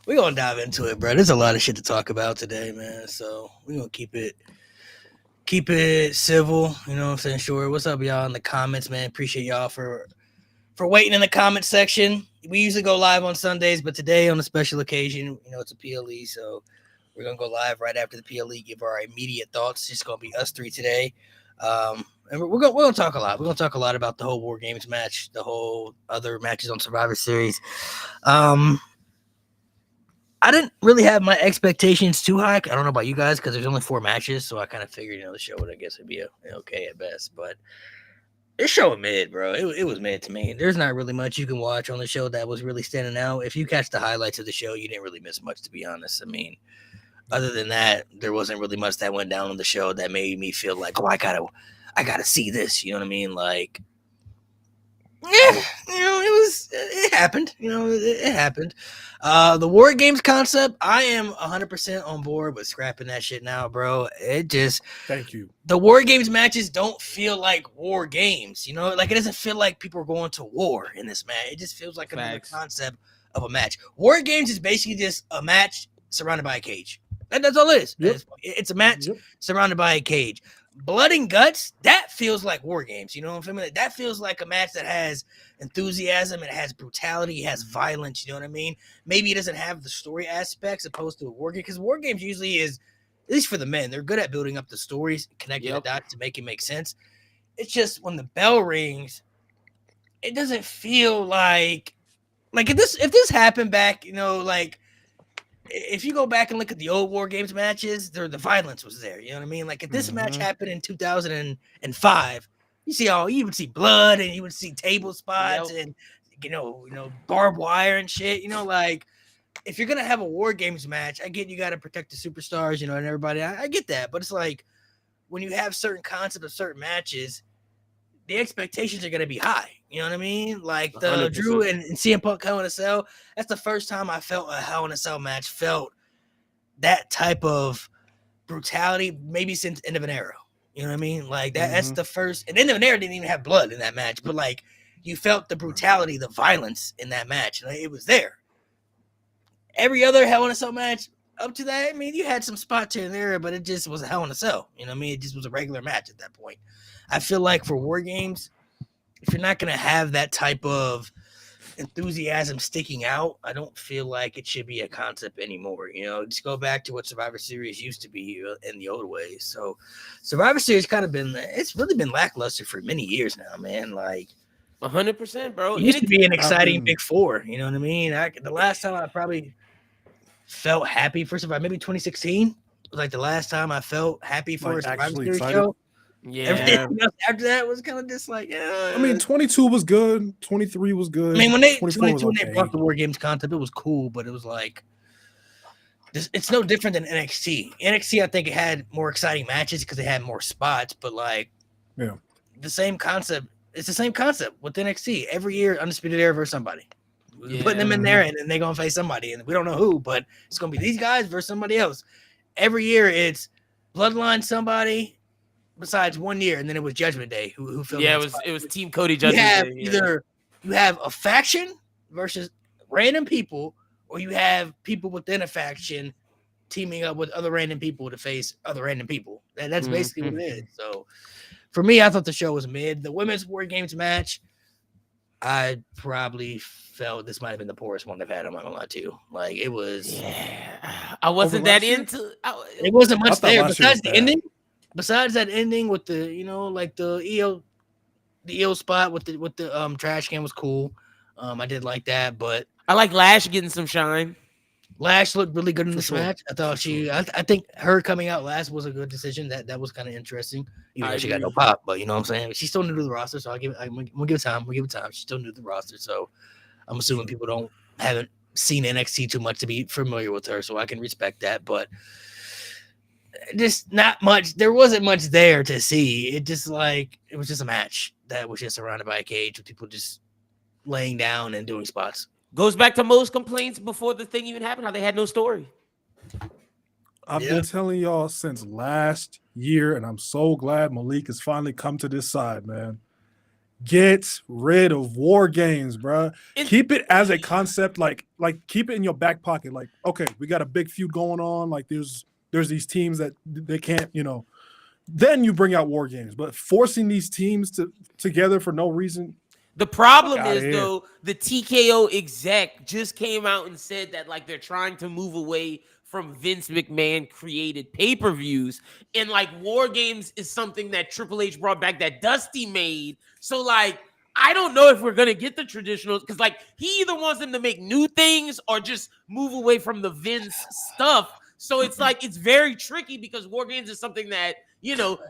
we're gonna dive into it, bro. There's a lot of shit to talk about today, man. So we're gonna keep it civil. You know what I'm saying? Sure. What's up, y'all in the comments, man? Appreciate y'all for waiting in the comment section. We usually go live on Sundays, but today on a special occasion, it's a PLE, so we're gonna go live right after the PLE. Give our immediate thoughts. It's just gonna be us three today, and we're gonna talk a lot. We're gonna talk a lot about the whole War Games match, the whole other matches on Survivor Series. Um, I didn't really have my expectations too high. I don't know about you guys because there's only 4 matches, so I kind of figured the show would, I guess, would be okay at best, but it's showing mid, bro. It was mid to me. There's not really much you can watch on the show that was really standing out. If you catch the highlights of the show, you didn't really miss much, to be honest. I mean, other than that, there wasn't really much that went down on the show that made me feel like, oh, I gotta see this. You know what I mean? Like, yeah, it happened. It happened. The War Games concept, I am 100% on board with scrapping that shit now, bro. Thank you. The War Games matches don't feel like war games, like it doesn't feel like people are going to war in this match. It just feels like another concept of a match. War Games is basically just a match surrounded by a cage. That's all it is. Yep. It's a match surrounded by a cage. Blood and guts, that feels like War Games. You know what I'm saying? That feels like a match that has enthusiasm, it has brutality, it has violence. You know what I mean? Maybe it doesn't have the story aspects opposed to a War Game, because War Games usually is, at least for the men, they're good at building up the stories, connecting the dots to make it make sense. It's just when the bell rings, it doesn't feel like if this happened back, like if you go back and look at the old War Games matches, the violence was there. You know what I mean? Like if this match happened in 2005, you would see blood and you would see table spots and barbed wire and shit. Like if you're gonna have a War Games match, I get you got to protect the superstars, and everybody. I get that, but it's like when you have certain concepts of certain matches, the expectations are gonna be high. You know what I mean? Like the 100%. Drew and CM Punk Hell in a Cell. That's the first time I felt a Hell in a Cell match felt that type of brutality, maybe since End of an Era. You know what I mean? Like that. That's the first. And End of an Era didn't even have blood in that match, but like you felt the brutality, the violence in that match. Like, it was there. Every other Hell in a Cell match up to that, I mean, you had some spots here and there, but it just was a Hell in a Cell. You know what I mean? It just was a regular match at that point. I feel like for War Games, if you're not going to have that type of enthusiasm sticking out, I don't feel like it should be a concept anymore. Just go back to what Survivor Series used to be in the old ways. So Survivor Series it's really been lackluster for many years now, man. Like 100%, bro. It used to be an exciting Big Four. You know what I mean? The last time I probably felt happy for Survivor, maybe 2016 was like the last time I felt happy for a Survivor Series show. Yeah. Everything else after that was kind of just like, yeah. I mean, 22 was good. 23 was good. I mean, when they brought the War Games concept, it was cool, but it was like, it's no different than NXT. NXT, I think it had more exciting matches because they had more spots, but like, the same concept. It's the same concept with NXT. Every year, Undisputed Era versus somebody. We're putting them in there, and then they're going to face somebody, and we don't know who, but it's going to be these guys versus somebody else. Every year, it's Bloodline somebody, besides 1 year, and then it was Judgment Day who filled it was Team Cody Judgment Day. Either you have a faction versus random people, or you have people within a faction teaming up with other random people to face other random people. And that's basically what it is. So for me, I thought the show was mid. The women's War Games match, I probably felt this might have been the poorest one they've had. I'm not gonna lie to you. Like it was. Yeah, I wasn't that into. It wasn't much there besides the ending. Besides that ending with the, like the EO spot with the trash can was cool. I did like that, but I like Lash getting some shine. Lash looked really good in this match. I thought I think her coming out last was a good decision. That was kind of interesting. Even though she got no pop, but you know what I'm saying? She's still new to the roster, so we'll give it time. We'll give it time. She's still new to the roster, so I'm assuming people haven't seen NXT too much to be familiar with her, so I can respect that, but just not much. There wasn't much there to see. It was just a match that was just surrounded by a cage with people just laying down and doing spots. Goes back to most complaints before the thing even happened, how they had no story. I've been telling y'all since last year, and I'm so glad Malik has finally come to this side, man. Get rid of War Games, bro. Keep it as a concept, like keep it in your back pocket. Like, okay, we got a big feud going on. Like, there's these teams that they can't, Then you bring out War Games, but forcing these teams together for no reason. The problem is, though, the TKO exec just came out and said that like they're trying to move away from Vince McMahon created pay-per-views, and like War Games is something that Triple H brought back that Dusty made. So like I don't know if we're gonna get the traditionals because like he either wants them to make new things or just move away from the Vince stuff. So it's like it's very tricky because War Games is something that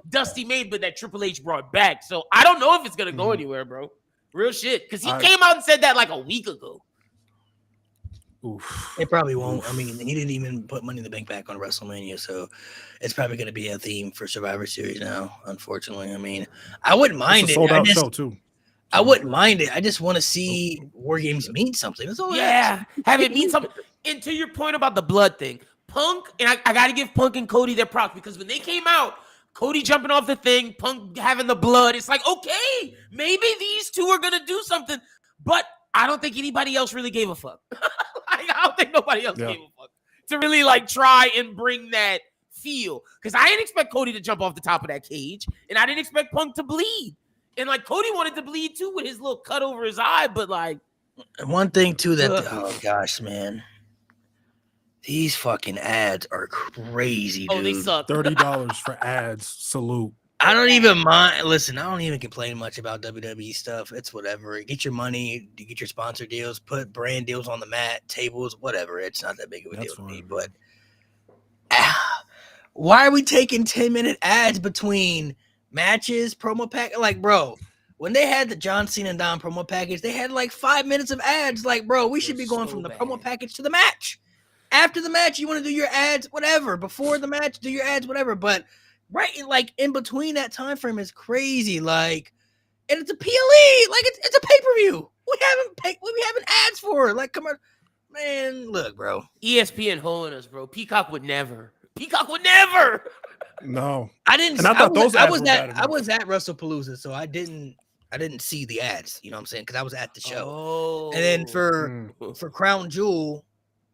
Dusty made, but that Triple H brought back. So I don't know if it's gonna go anywhere, bro. Real shit, because he came out and said that like a week ago. Oof. It probably won't. I mean, he didn't even put Money in the Bank back on WrestleMania, so it's probably going to be a theme for Survivor Series now. Unfortunately, I mean, I wouldn't mind it. Sold out show too. I wouldn't mind it. I just want to see War Games mean something. That's all. Yeah, have it mean something. And to your point about the blood thing, Punk and I got to give Punk and Cody their props because when they came out, Cody jumping off the thing, Punk having the blood. It's like, okay, maybe these two are gonna do something, but I don't think anybody else really gave a fuck. I don't think nobody else gave a fuck to really like try and bring that feel. Because I didn't expect Cody to jump off the top of that cage, and I didn't expect Punk to bleed. And like Cody wanted to bleed too with his little cut over his eye, but like one thing too that oh gosh, man. These fucking ads are crazy, dude. Oh, they suck. $30 for ads. Salute. I don't even mind. Listen, I don't even complain much about WWE stuff. It's whatever. Get your money, you get your sponsor deals, put brand deals on the mat, tables, whatever. It's not that big of a deal to me. But why are we taking 10-minute ads between matches, promo pack? Like, bro, when they had the John Cena and Dom promo package, they had like 5 minutes of ads. Like, bro, we should be going from the promo package to the match. After the match, you want to do your ads, whatever. Before the match, do your ads, whatever. But right, like in between that time frame is crazy. Like, and it's a PLE, like it's a pay per view. We haven't ads for it. Like, come on, man. Look, bro. ESPN holding us, bro. Peacock would never. No, I didn't. And I thought those ads were bad I was at WrestlePalooza, so I didn't see the ads. You know what I'm saying? Because I was at the show. Oh. And then for Crown Jewel,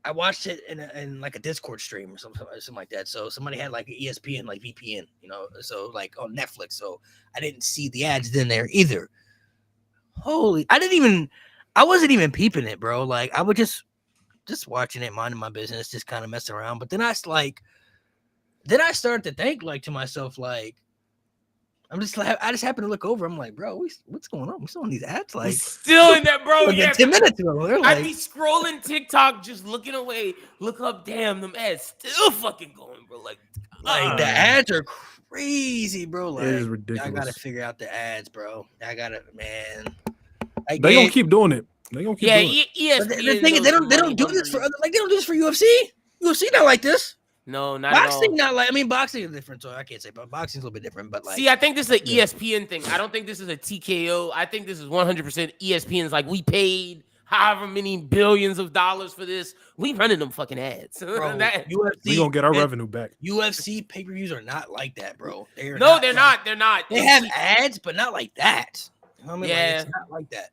I watched it in like a Discord stream or something like that. So somebody had like an ESPN, like VPN, so like on Netflix. So I didn't see the ads in there either. I wasn't even peeping it, bro. Like I was just watching it, minding my business, just kind of messing around. But then I started to think like to myself, like, I just happened to look over. I'm like, bro, what's going on? We still on these ads, like still in that, bro. Yeah, 10 minutes ago. Like, I'd be scrolling TikTok, just looking away. Look up, damn, them ads still fucking going, bro. Like the ads are crazy, bro. Like, it is ridiculous. I gotta figure out the ads, bro. Man. They gonna keep doing it. They gonna keep doing it. ESPN. The thing is, they don't do this for other. Like they don't do this for UFC. UFC not like this. No, not boxing. At all. Not like. I mean, boxing is different, so I can't say. But boxing's a little bit different. But like, see, I think this is an ESPN thing. I don't think this is a TKO. I think this is 100% ESPN's. Like we paid however many billions of dollars for this. We running them fucking ads. Bro, UFC, we gonna get our revenue back. UFC pay-per-views are not like that, bro. They're not. They're not. They have ads, but not like that. You know what I mean? Yeah, like, it's not like that.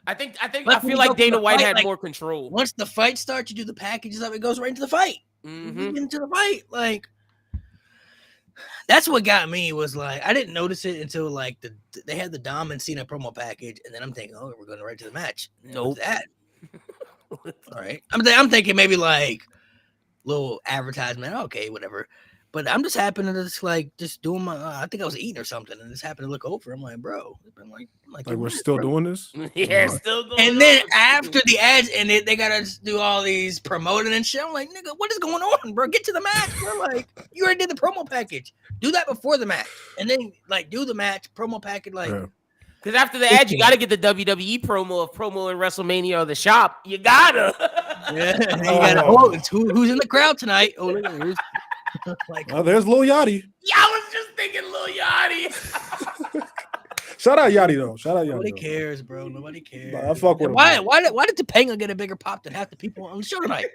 I feel like Dana White had more control. Once the fight starts, you do the packages up, it goes right into the fight. Mm-hmm. Into the fight. Like, that's what got me was like, I didn't notice it until like they had the Dom and Cena promo package, and then I'm thinking, oh, we're going right to the match. Nope. That. All right. I'm thinking maybe like little advertisement. Okay, whatever. But I'm just happening to just doing my. I think I was eating or something, and just happened to look over. I'm like, bro, it's been like we're still doing this. Yeah, still going. And then after the ads ended, they gotta do all these promoting and shit. I'm like, nigga, what is going on, bro? Get to the match. We're like, you already did the promo package. Do that before the match, and then like do the match promo package. Like, because after the ad, you gotta get the WWE promo of promo in WrestleMania or the shop. You gotta. Yeah. You gotta. Who's in the crowd tonight? Oh, look at this. Like, there's Lil Yachty. Yeah, I was just thinking Lil Yachty. Shout out Yachty though. Nobody cares, bro. Nobody cares. Nah, I fuck with him. Why did Topanga get a bigger pop than half the people on the show tonight?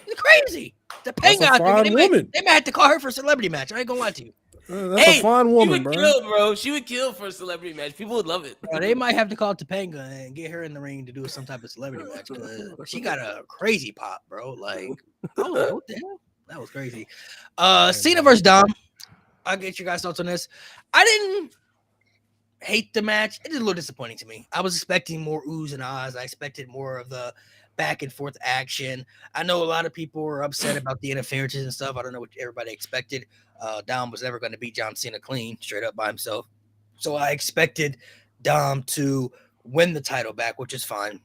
It's crazy. Topanga, I think they might have to call her for a celebrity match. I ain't gonna lie to you. That's a fine woman, bro. Kill, bro. She would kill for a celebrity match. People would love it. Bro, they might have to call Topanga and get her in the ring to do some type of celebrity match because she got a crazy pop, bro. Like, I was like, what the hell? That was crazy. Cena versus Dom. I'll get your guys' thoughts on this. I didn't hate the match. It is a little disappointing to me. I was expecting more oohs and ahs. I expected more of the back and forth action. I know a lot of people were upset about the interferences and stuff. I don't know what everybody expected. Dom was never going to beat John Cena clean, straight up by himself. So I expected Dom to win the title back, which is fine.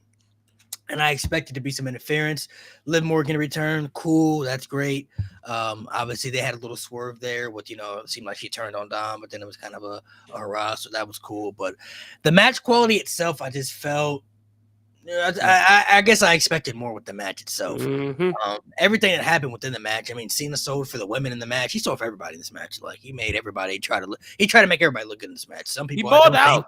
And I expected to be some interference. Liv Morgan return, cool, that's great. Obviously, they had a little swerve there with, it seemed like she turned on Dom, but then it was kind of a hurrah, so that was cool. But the match quality itself, I just felt, I guess I expected more with the match itself. Mm-hmm. Everything that happened within the match, I mean, Cena sold for the women in the match. He sold for everybody in this match. Like, he made everybody tried to make everybody look good in this match. Some people, I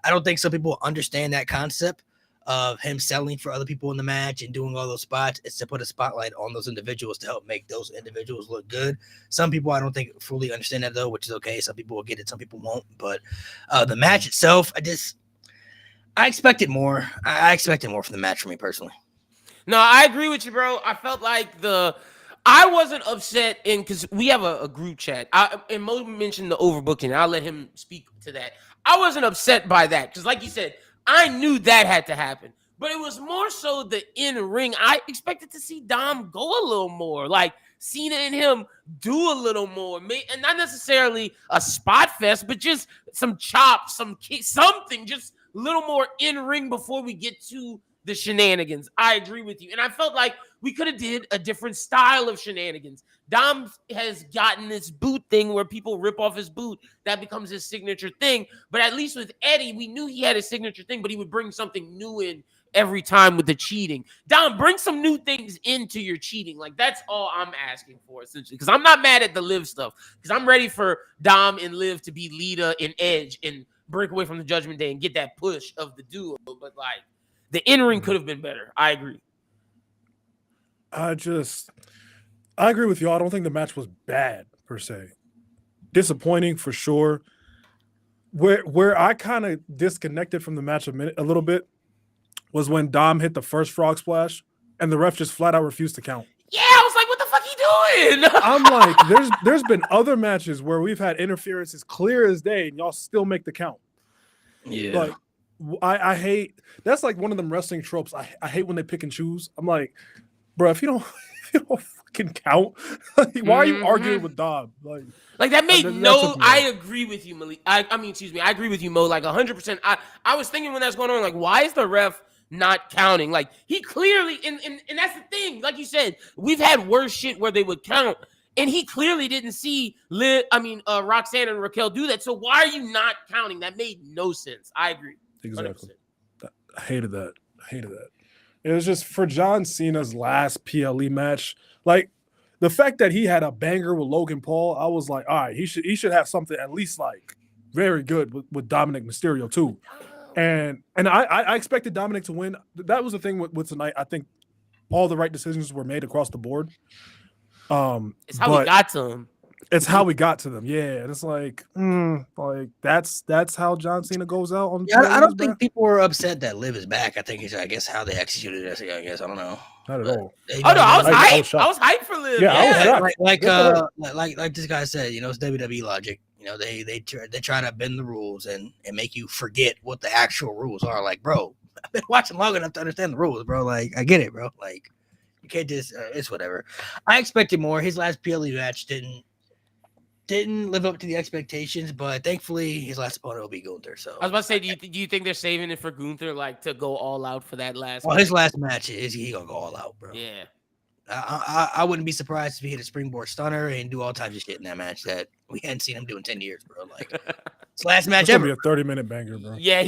don't think some people understand that concept of him selling for other people in the match and doing all those spots. It's to put a spotlight on those individuals to help make those individuals look good. Some people, I don't think, fully understand that, though, which is okay. Some people will get it, some people won't. But the match itself, I expected more. I expected more from the match for me personally. No, I agree with you, bro. I felt like I wasn't upset because we have a group chat. And Mo mentioned the overbooking. I'll let him speak to that. I wasn't upset by that because, like you said, I knew that had to happen. But it was more so the in-ring. I expected to see Dom go a little more. Like, Cena and him do a little more. And not necessarily a spot fest, but just some chops, some kicks, something. Just a little more in-ring before we get to the shenanigans. I agree with you. And I felt like we could have did a different style of shenanigans. Dom has gotten this boot thing where people rip off his boot. That becomes his signature thing. But at least with Eddie, we knew he had a signature thing, but he would bring something new in every time with the cheating. Dom, bring some new things into your cheating. Like, that's all I'm asking for, essentially. Because I'm not mad at the Liv stuff. Because I'm ready for Dom and Liv to be Lita and Edge and break away from the Judgment Day and get that push of the duo. But, like, the in-ring could have been better. I agree. I agree with you. I don't think the match was bad per se. Disappointing for sure. Where I kind of disconnected from the match a little bit was when Dom hit the first frog splash and the ref just flat out refused to count. Yeah, I was like, what the fuck he doing? I'm like, there's been other matches where we've had interferences clear as day and y'all still make the count. Yeah. Like, I hate, that's like one of them wrestling tropes. I hate when they pick and choose. I'm like, bro, if you don't fucking count, like, why are you arguing with Dom? Like that made I agree with you, Malik. I agree with you, Mo, like 100%. I was thinking when that's going on, like, why is the ref not counting? Like, he clearly, and that's the thing, like you said, we've had worse shit where they would count, and he clearly didn't see Roxanne and Raquel do that. So why are you not counting? That made no sense. I agree. 100%. Exactly. I hated that. It was just for John Cena's last PLE match. Like, the fact that he had a banger with Logan Paul, I was like, all right, he should have something at least like very good with Dominic Mysterio too. And I expected Dominic to win. That was the thing with tonight. I think all the right decisions were made across the board. It's how we got to him. It's how we got to them, yeah. And it's like, that's how John Cena goes out on. Yeah, I don't think people were upset that Liv is back. I think it's, how they executed it. I guess I don't know. Not at all. I was hyped for Liv. Yeah. Like this guy said, it's WWE logic. They try to bend the rules and make you forget what the actual rules are. Like, bro, I've been watching long enough to understand the rules, bro. Like, I get it, bro. Like, you can't just it's whatever. I expected more. His last PLE match didn't live up to the expectations, but thankfully his last opponent will be Gunther. So I was about to say, do you think they're saving it for Gunther, like, to go all out for that last? Well, his last match he gonna go all out, bro. Yeah. I wouldn't be surprised if he hit a springboard stunner and do all types of shit in that match that we hadn't seen him do in 10 years, bro. Like, it's last match ever. It's gonna be a 30-minute banger, bro. Yeah,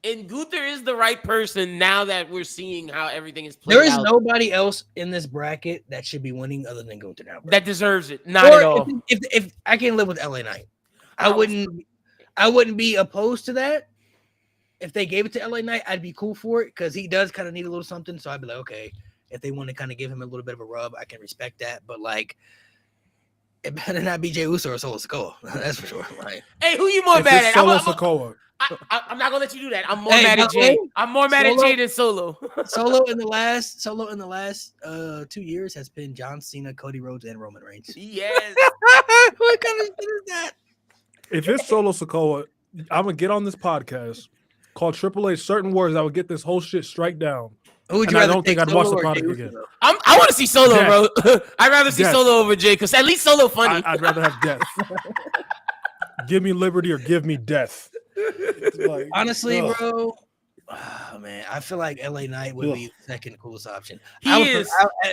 and Gunther is the right person now that we're seeing how everything is played. There is nobody else in this bracket that should be winning other than Gunther now, bro. That deserves it. Not at all. If I can live with LA Knight, I wouldn't be opposed to that. If they gave it to LA Knight, I'd be cool for it because he does kind of need a little something. So I'd be like, okay, if they want to kind of give him a little bit of a rub, I can respect that. But like, It better not be Jey Uso or Solo Sikoa. That's for sure. Right. Hey, who you more If mad it's at? Solo Sikoa. I'm not gonna let you do that. I'm more Hey, mad by at the way, Jay. I'm more mad at Solo- Jay than Solo. Solo in the last 2 years has been John Cena, Cody Rhodes, and Roman Reigns. Yes. What kind of shit is that? If it's Solo Sikoa, I'm gonna get on this podcast, call Triple H certain words that would get this whole shit strike down. Who would And you I rather don't think take, I'd watch Solo the or product Jey again. Uso? I want to see Solo, Death. bro. I'd rather see Death. Solo over Jay because at least Solo funny. I'd rather have death. Give me liberty or give me death. Like, Honestly, ugh. bro. Oh, man, I feel like LA Knight would be the second coolest option. He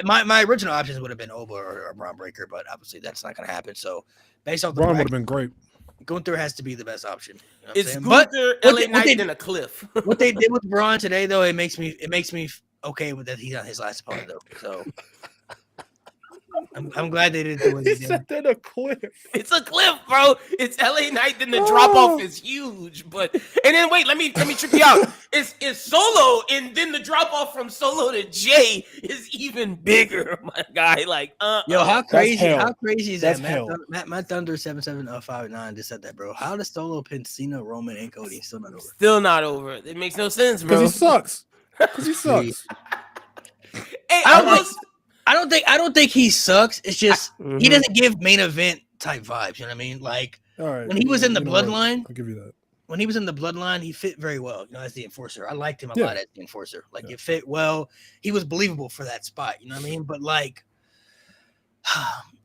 My original options would have been Oba or Braun Breaker, but obviously that's not going to happen. So, based off the Braun would bracket, have been great. Gunther has to be the best option. You know what I'm It's saying? Gunther, what LA they- Knight, and a cliff. What they did with Braun today, though, it makes me okay with that. He's not his last opponent, though. So, I'm glad they didn't do what He they did. said that a cliff. It's a cliff, bro. It's LA Knight, then the drop off is huge. But and then wait, let me trip you out. It's Solo, and then the drop off from Solo to Jay is even bigger, my guy. Like, Yo, how crazy is That's that? hell. Matt Thunder 77059 just said that, bro. How does Solo pin Cena, Roman, and Cody still not over? still not over. It makes no sense, Because bro. he sucks. Because he sucks. Hey, I don't think he sucks. It's just he Mhm. doesn't give main event type vibes. You know what I mean? Like All right. when he was in the You know what? Bloodline, I'll give you that. when he was in the Bloodline, he fit very well. You know, as the enforcer, I liked him a Yeah. lot as the enforcer. Like it fit well. He was believable for that spot. You know what I mean? But like,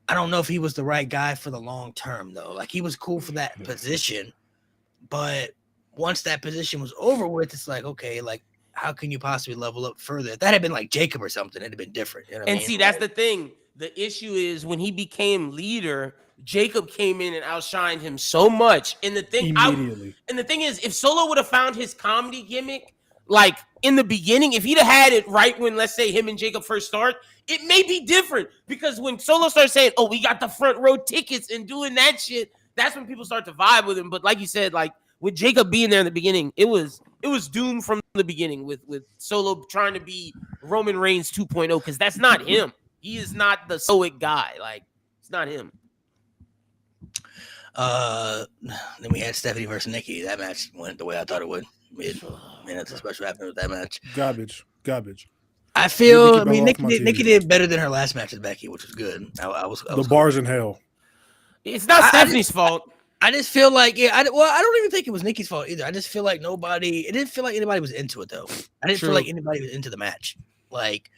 I don't know if he was the right guy for the long term though. Like he was cool for that position, but once that position was over with, it's like okay, like. How can you possibly level up further? If that had been like Jacob or something, it'd have been different. You know what I And mean? see, that's the thing. The issue is when he became leader, Jacob came in and outshined him so much. And the thing, Immediately. and the thing is, if Solo would have found his comedy gimmick, like in the beginning, if he'd have had it right when, let's say, him and Jacob first start, it may be different. Because when Solo starts saying, "Oh, we got the front row tickets," and doing that shit, that's when people start to vibe with him. But like you said, like with Jacob being there in the beginning, it was doomed from the beginning with Solo trying to be Roman Reigns 2.0 because that's not him. He is not the stoic guy. Like it's not him. Then we had Stephanie versus Nikki. That match went the way I thought it would. That's a special happened with that match. Garbage. I feel. Nikki I mean, Bella off my Nikki TV. did better than her last match with Becky, which was good. I was The bars in hell. It's not Stephanie's fault. I just feel like I don't even think it was Nikki's fault either. I just feel like it didn't feel like anybody was into it though. I didn't True. feel like anybody was into the match. Like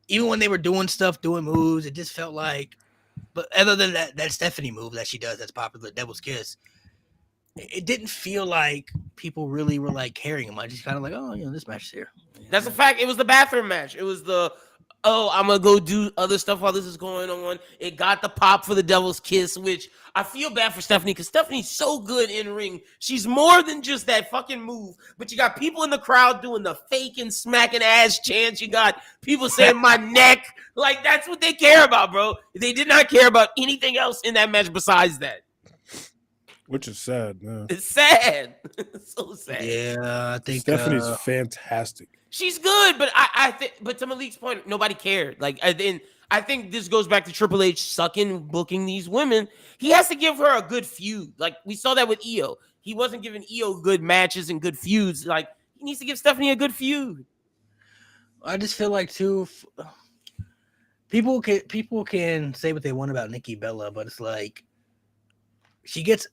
even when they were doing stuff, doing moves, it just felt like. But other than that Stephanie move that she does, that's popular, Devil's Kiss. It didn't feel like people really were like caring much. Just kind of like, oh, this match is here. That's a fact. It was the bathroom match. It was I'm gonna go do other stuff while this is going on. It got the pop for the Devil's Kiss, which I feel bad for Stephanie because Stephanie's so good in ring. She's more than just that fucking move. But you got people in the crowd doing the faking, smacking ass chants. You got people saying my neck. Like that's what they care about, bro. They did not care about anything else in that match besides that. Which is sad, man. It's sad. It's so sad. Yeah, I think Stephanie's fantastic. She's good, but I think, but to Malik's point, nobody cared. Like, I think this goes back to Triple H sucking booking these women. He has to give her a good feud. Like we saw that with Io. He wasn't giving Io good matches and good feuds. Like he needs to give Stephanie a good feud. I just feel like too. People can say what they want about Nikki Bella, but it's like she gets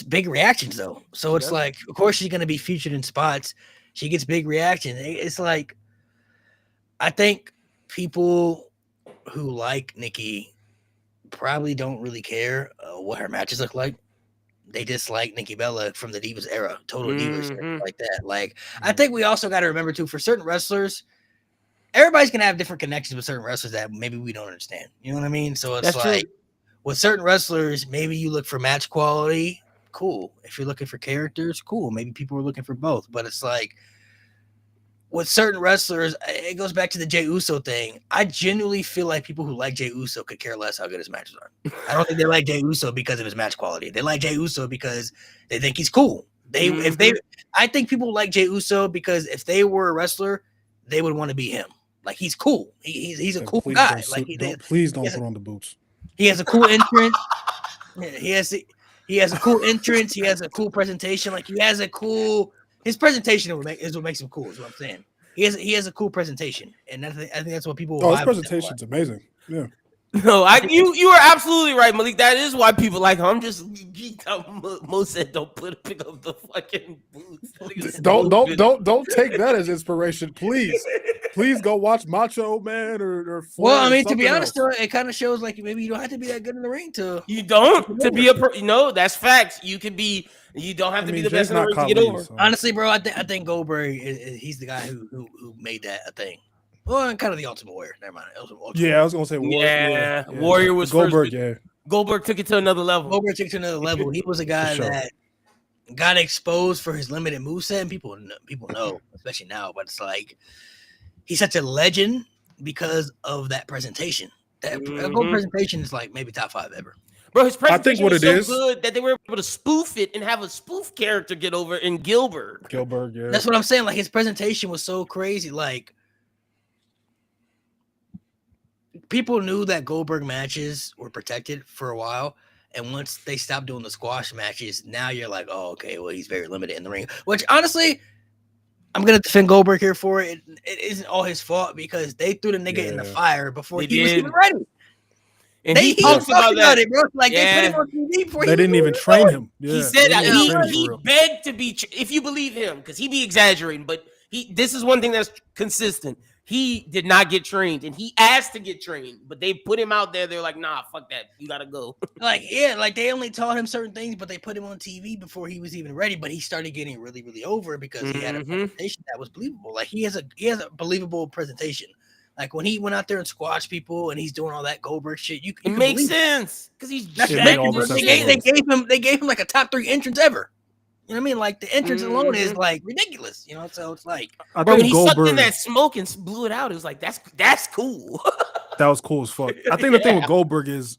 big reactions though. So it's like, of course she's gonna be featured in spots. She gets big reactions. It's like I think people who like Nikki probably don't really care what her matches look like. They just like Nikki Bella from the Divas era, total Divas era, like that. Like I think we also got to remember too, for certain wrestlers, everybody's gonna have different connections with certain wrestlers that maybe we don't understand. You know what I mean? So it's That's like true. with certain wrestlers, maybe you look for match quality, cool. If you're looking for characters, cool. Maybe people are looking for both, but it's like with certain wrestlers, it goes back to the Jey Uso thing. I genuinely feel like people who like Jey Uso could care less how good his matches are. I don't think they like Jey Uso because of his match quality. They like Jey Uso because they think he's cool. I think people like Jey Uso because if they were a wrestler, they would want to be him. Like he's cool. He's a cool guy. Like please don't throw on the boots. He has a cool entrance. Yeah, he has a cool entrance. He has a cool presentation. Like he has a cool. His presentation is what makes him cool. Is what I'm saying. He has a cool presentation, and I think that's what people. Oh, his presentation's amazing. Yeah. No, you are absolutely right, Malik. That is why people like him. I'm just geeked out. Mo said, "Don't pick up the fucking boots." Don't take that as inspiration, please. Please go watch Macho Man or Flair. Well, I mean, to be honest, though, it kind of shows like maybe you don't have to be that good in the ring to. You don't to be that's facts. You can be. You don't have to be the best in the ring to get over. So. Honestly, bro, I think Goldberg he's the guy who made that a thing. Well, and kind of the Ultimate Warrior. Never mind. Yeah, I was gonna say Warrior. Yeah. Warrior was Goldberg. First. Yeah, Goldberg took it to another level. He was a guy that got exposed for his limited moveset, and people know, especially now. But it's like he's such a legend because of that presentation. That Gold presentation is like maybe top 5 ever. Bro, his presentation I think what was it is good that they were able to spoof it and have a spoof character get over in Gilbert. Yeah. That's what I'm saying. Like his presentation was so crazy. Like people knew that Goldberg matches were protected for a while, and once they stopped doing the squash matches, now you're like, oh, okay, well he's very limited in the ring. Which honestly, I'm gonna defend Goldberg here for it. It isn't all his fault because they threw the nigga in the fire before he was even ready. And he talked about it, bro. Like they put him on TV before they didn't even train him. Yeah. He said he begged to be. If you believe him, because he be exaggerating, but this is one thing that's consistent. He did not get trained, and he asked to get trained, but they put him out there. They're like, "Nah, fuck that. You gotta go." Like they only taught him certain things, but they put him on TV before he was even ready. But he started getting really, really over because he had a presentation that was believable. Like he has a believable presentation. Like when he went out there and squashed people, and he's doing all that Goldberg shit. It makes sense because he's they gave him like a top 3 entrance ever. You know what I mean? Like the entrance alone is like ridiculous. You know, so it's like when he sucked in that smoke and blew it out, it was like that's cool. That was cool as fuck. I think the thing with Goldberg is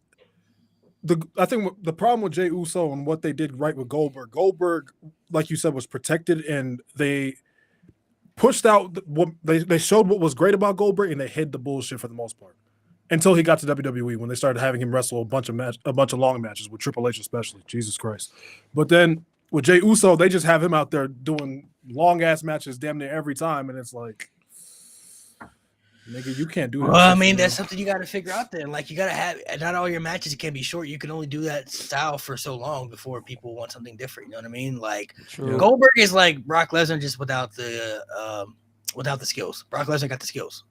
I think the problem with Jey Uso and what they did right with Goldberg, like you said, was protected, and they pushed out what they showed what was great about Goldberg, and they hid the bullshit for the most part until he got to WWE when they started having him wrestle a bunch of long matches with Triple H especially. Jesus Christ! But then with Jey Uso, they just have him out there doing long ass matches damn near every time, and it's like, nigga, you can't do that. Well, I mean, that's something you got to figure out then. Like, you got to have, not all your matches can be short. You can only do that style for so long before people want something different. You know what I mean? Like, Goldberg is like Brock Lesnar just without the skills. Brock Lesnar got the skills.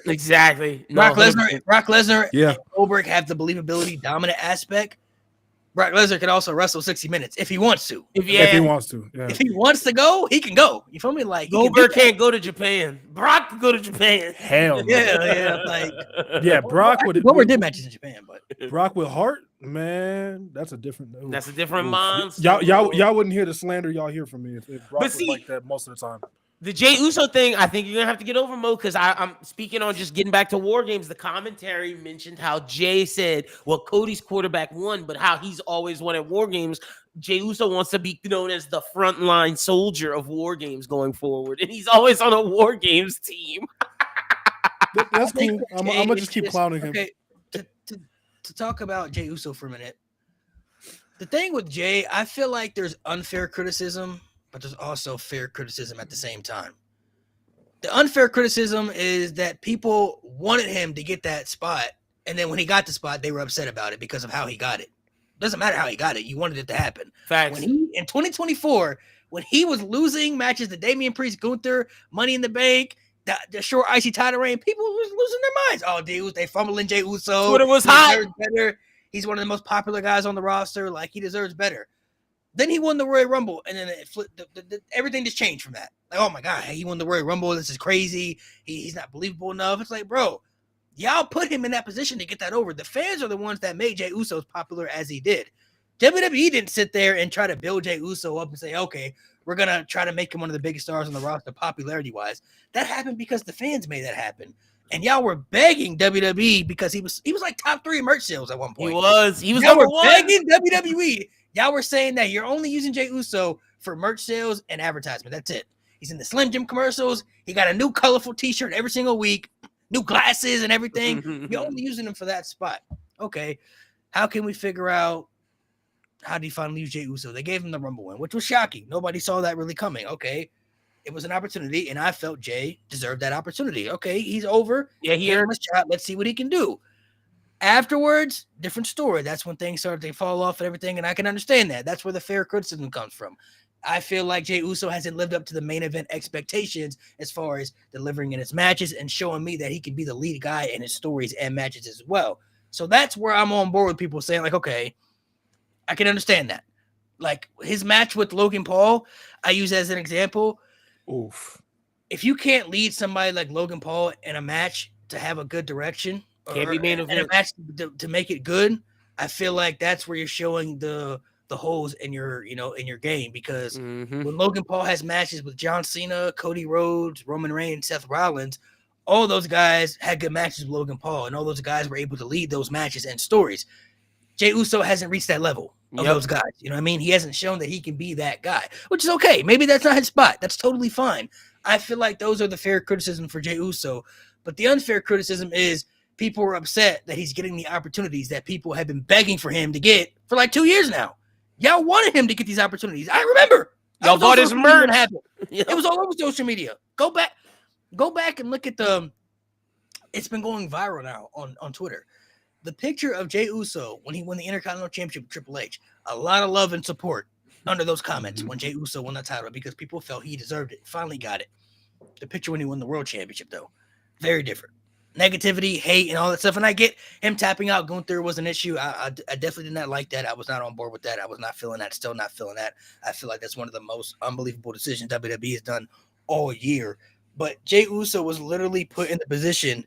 Exactly. Brock Lesnar and Goldberg have the believability, dominant aspect. Brock Lesnar can also wrestle 60 minutes if he wants to. If he wants to. Yeah. If he wants to go, he can go. You feel me? Like Goldberg can't go to Japan. Brock can go to Japan. Hell yeah. Like Brock would. Goldberg did matches in Japan, but Brock with Hart, man, that's a different. That's a different monster. Y'all wouldn't hear the slander y'all hear from me if Brock was like that most of the time. The Jey Uso thing, I think you're going to have to get over, Mo, because I'm speaking on just getting back to War Games. The commentary mentioned how Jey said, well, Cody's quarterback won, but how he's always won at War Games. Jey Uso wants to be known as the frontline soldier of War Games going forward, and he's always on a War Games team. That's cool. I'm going to just keep clowning him. Okay, to talk about Jey Uso for a minute. The thing with Jey, I feel like there's unfair criticism, but there's also fair criticism at the same time. The unfair criticism is that people wanted him to get that spot, and then when he got the spot, they were upset about it because of how he got it. Doesn't matter how he got it. You wanted it to happen. Facts. In 2024, when he was losing matches to Damian Priest, Gunther, Money in the Bank, the short icy title reign, people was losing their minds. Oh, dude, they fumbling Jey Uso. Twitter was hot. Better. He's one of the most popular guys on the roster. Like, he deserves better. Then he won the Royal Rumble, and then it flipped. Everything just changed from that. Like, oh my God, he won the Royal Rumble. This is crazy. He's not believable enough. It's like, bro, y'all put him in that position to get that over. The fans are the ones that made Jey Uso as popular as he did. WWE didn't sit there and try to build Jey Uso up and say, okay, we're going to try to make him one of the biggest stars on the roster popularity-wise. That happened because the fans made that happen. And y'all were begging WWE because he was like top 3 merch sales at one point. He was y'all number were 1. Begging WWE. Y'all were saying that you're only using Jey Uso for merch sales and advertisement. That's it. He's in the Slim Jim commercials. He got a new colorful t-shirt every single week, new glasses and everything. You're only using him for that spot. Okay, how can we figure out how do you finally use Jey Uso? They gave him the Rumble win, which was shocking. Nobody saw that really coming. Okay, it was an opportunity, and I felt Jay deserved that opportunity. Okay, he's over. Yeah, he earned his shot. Let's see what he can do. Afterwards, different story. That's when things started to fall off and everything, and I can understand that. That's where the fair criticism comes from. I feel like Jey Uso hasn't lived up to the main event expectations as far as delivering in his matches and showing me that he can be the lead guy in his stories and matches as well. So that's where I'm on board with people saying, like, okay, I can understand that. Like his match with Logan Paul, I use as an example. Oof. If you can't lead somebody like Logan Paul in a match to have a good direction, can't be main event, a match to make it good, I feel like that's where you're showing the holes in your game, because when Logan Paul has matches with John Cena, Cody Rhodes, Roman Reigns, Seth Rollins, all those guys had good matches with Logan Paul, and all those guys were able to lead those matches and stories. Jey Uso hasn't reached that level of those guys. You know what I mean? He hasn't shown that he can be that guy, which is okay. Maybe that's not his spot. That's totally fine. I feel like those are the fair criticism for Jey Uso, but the unfair criticism is people are upset that he's getting the opportunities that people have been begging for him to get for like 2 years now. Y'all wanted him to get these opportunities. I remember. Y'all bought his merch. It was all over social media. Go back and look at it's been going viral now on Twitter. The picture of Jey Uso when he won the Intercontinental Championship with Triple H. A lot of love and support under those comments when Jey Uso won that title because people felt he deserved it. Finally got it. The picture when he won the World Championship, though, very different. Negativity, hate, and all that stuff. And I get him tapping out Gunther was an issue. I definitely did not like that. I was not on board with that. I was not feeling that. Still not feeling that. I feel like that's one of the most unbelievable decisions WWE has done all year. But Jey Uso was literally put in the position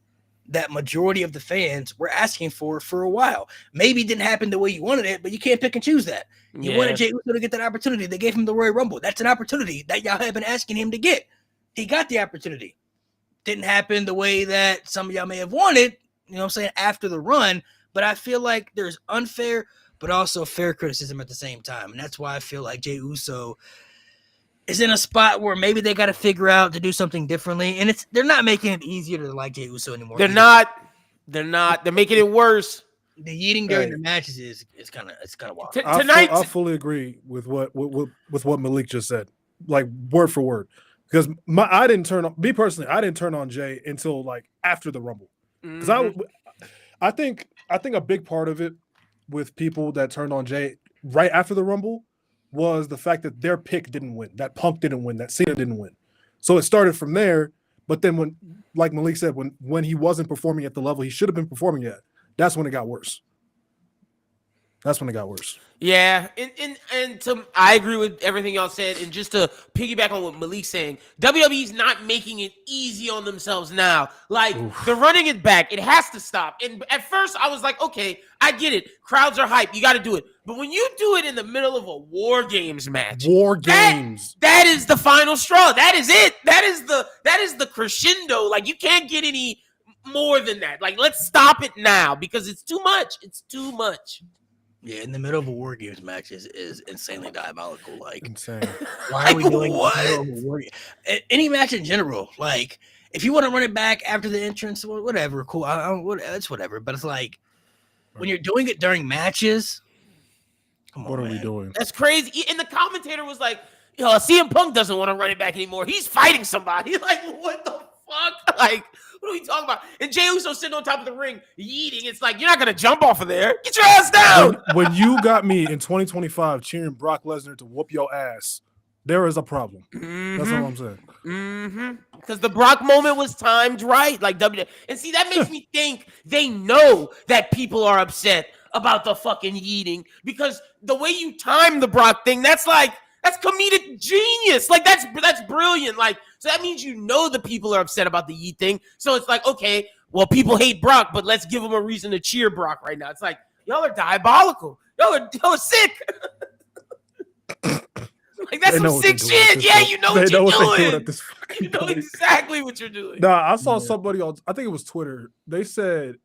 that majority of the fans were asking for a while. Maybe it didn't happen the way you wanted it, but you can't pick and choose that. You wanted Jey Uso to get that opportunity. They gave him the Royal Rumble. That's an opportunity that y'all have been asking him to get. He got the opportunity. Didn't happen the way that some of y'all may have wanted, you know what I'm saying, after the run. But I feel like there's unfair, but also fair criticism at the same time. And that's why I feel like Jey Uso is in a spot where maybe they got to figure out to do something differently. And they're not making it easier to like Jey Uso anymore. They're not. They're making it worse. The eating during the matches is kind of wild. Tonight, I fully agree with what Malik just said, like word for word. Because I didn't turn on Jay until like after the Rumble. Because I think a big part of it with people that turned on Jay right after the Rumble was the fact that their pick didn't win, that Punk didn't win, that Cena didn't win. So it started from there. But then when, like Malik said, when he wasn't performing at the level he should have been performing at, that's when it got worse. Yeah, and I agree with everything y'all said. And just to piggyback on what Malik's saying, WWE's not making it easy on themselves now. Like, they're running it back. It has to stop. And at first, I was like, okay, I get it. Crowds are hyped. You got to do it. But when you do it in the middle of a War Games match, that is the final straw. That is it. That is the crescendo. Like, you can't get any more than that. Like, let's stop it now because it's too much. It's too much. Yeah, in the middle of a War Games match is insanely diabolical. Like, insane. Why are we doing what? Any match in general? Like, if you want to run it back after the entrance, whatever, cool. It's whatever. But it's like when you're doing it during matches. Come on, what are we doing? That's crazy. And the commentator was like, CM Punk doesn't want to run it back anymore. He's fighting somebody. Like, what the fuck? Like, what are we talking about? And Jey Uso sitting on top of the ring, yeeting. It's like, you're not going to jump off of there. Get your ass down. When you got me in 2025 cheering Brock Lesnar to whoop your ass, there is a problem. That's all I'm saying. Because the Brock moment was timed right. Like, and see, that makes me think they know that people are upset about the fucking yeeting. Because the way you time the Brock thing, that's comedic genius. Like, that's brilliant. Like, so that means the people are upset about the yeet thing. So it's like, okay, well, people hate Brock, but let's give them a reason to cheer Brock right now. It's like, y'all are diabolical. Y'all are sick. Like, that's some sick shit. Yeah, you know what you're doing. You know exactly what you're doing. Nah, I saw somebody on, I think it was Twitter. They said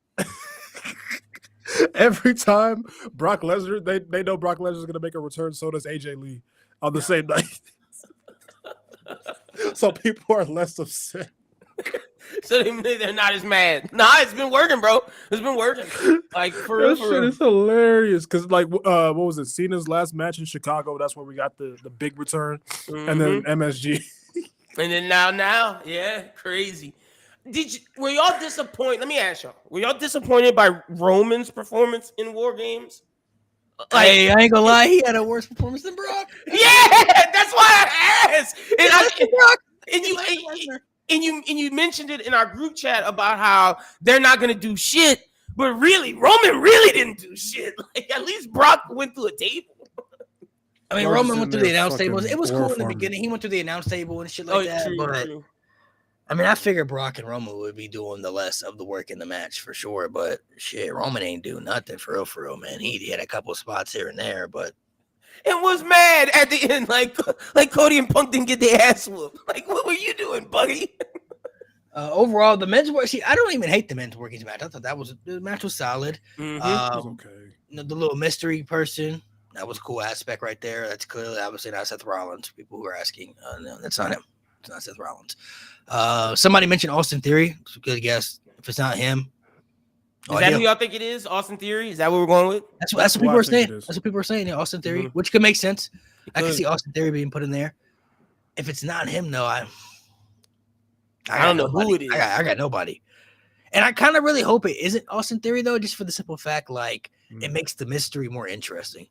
every time Brock Lesnar, they know Brock Lesnar is going to make a return, so does AJ Lee on the same night. So people are less upset. So they're not as mad. Nah, it's been working, bro. It's been working. Like for real, That for shit real. is hilarious. Cause like what was it? Cena's last match in Chicago. That's where we got the big return, and then MSG. And then now, yeah, crazy. Were y'all disappointed? Let me ask y'all. Were y'all disappointed by Roman's performance in War Games? Like, hey, I ain't gonna lie, he had a worse performance than Brock. Yeah, that's why I asked. And you mentioned it in our group chat about how they're not gonna do shit, but really, Roman really didn't do shit. Like at least Brock went through a table. I mean, Roman went through the announce table. It was cool in the beginning. He went through the announce table and shit like that. True. I mean, I figured Brock and Roman would be doing the less of the work in the match for sure. But shit, Roman ain't doing nothing for real, man. He had a couple of spots here and there, but it was mad at the end. Like Cody and Punk didn't get their ass whooped. Like, what were you doing, buddy? Overall, the men's work. See, I don't even hate the men's workings match. I thought the match was solid. It was okay. The little mystery person. That was a cool aspect right there. That's clearly, obviously, not Seth Rollins. People who are asking, no, that's not him. It's not Seth Rollins. Somebody mentioned Austin Theory. It's a good guess. If it's not him, is that who y'all think it is? Austin Theory? Is that what we're going with? That's what people are saying. That's what people are saying. Yeah, Austin Theory, which could make sense. I can see Austin Theory being put in there. If it's not him, though, I don't know who it is. I got nobody. And I kind of really hope it isn't Austin Theory, though, just for the simple fact, like, it makes the mystery more interesting.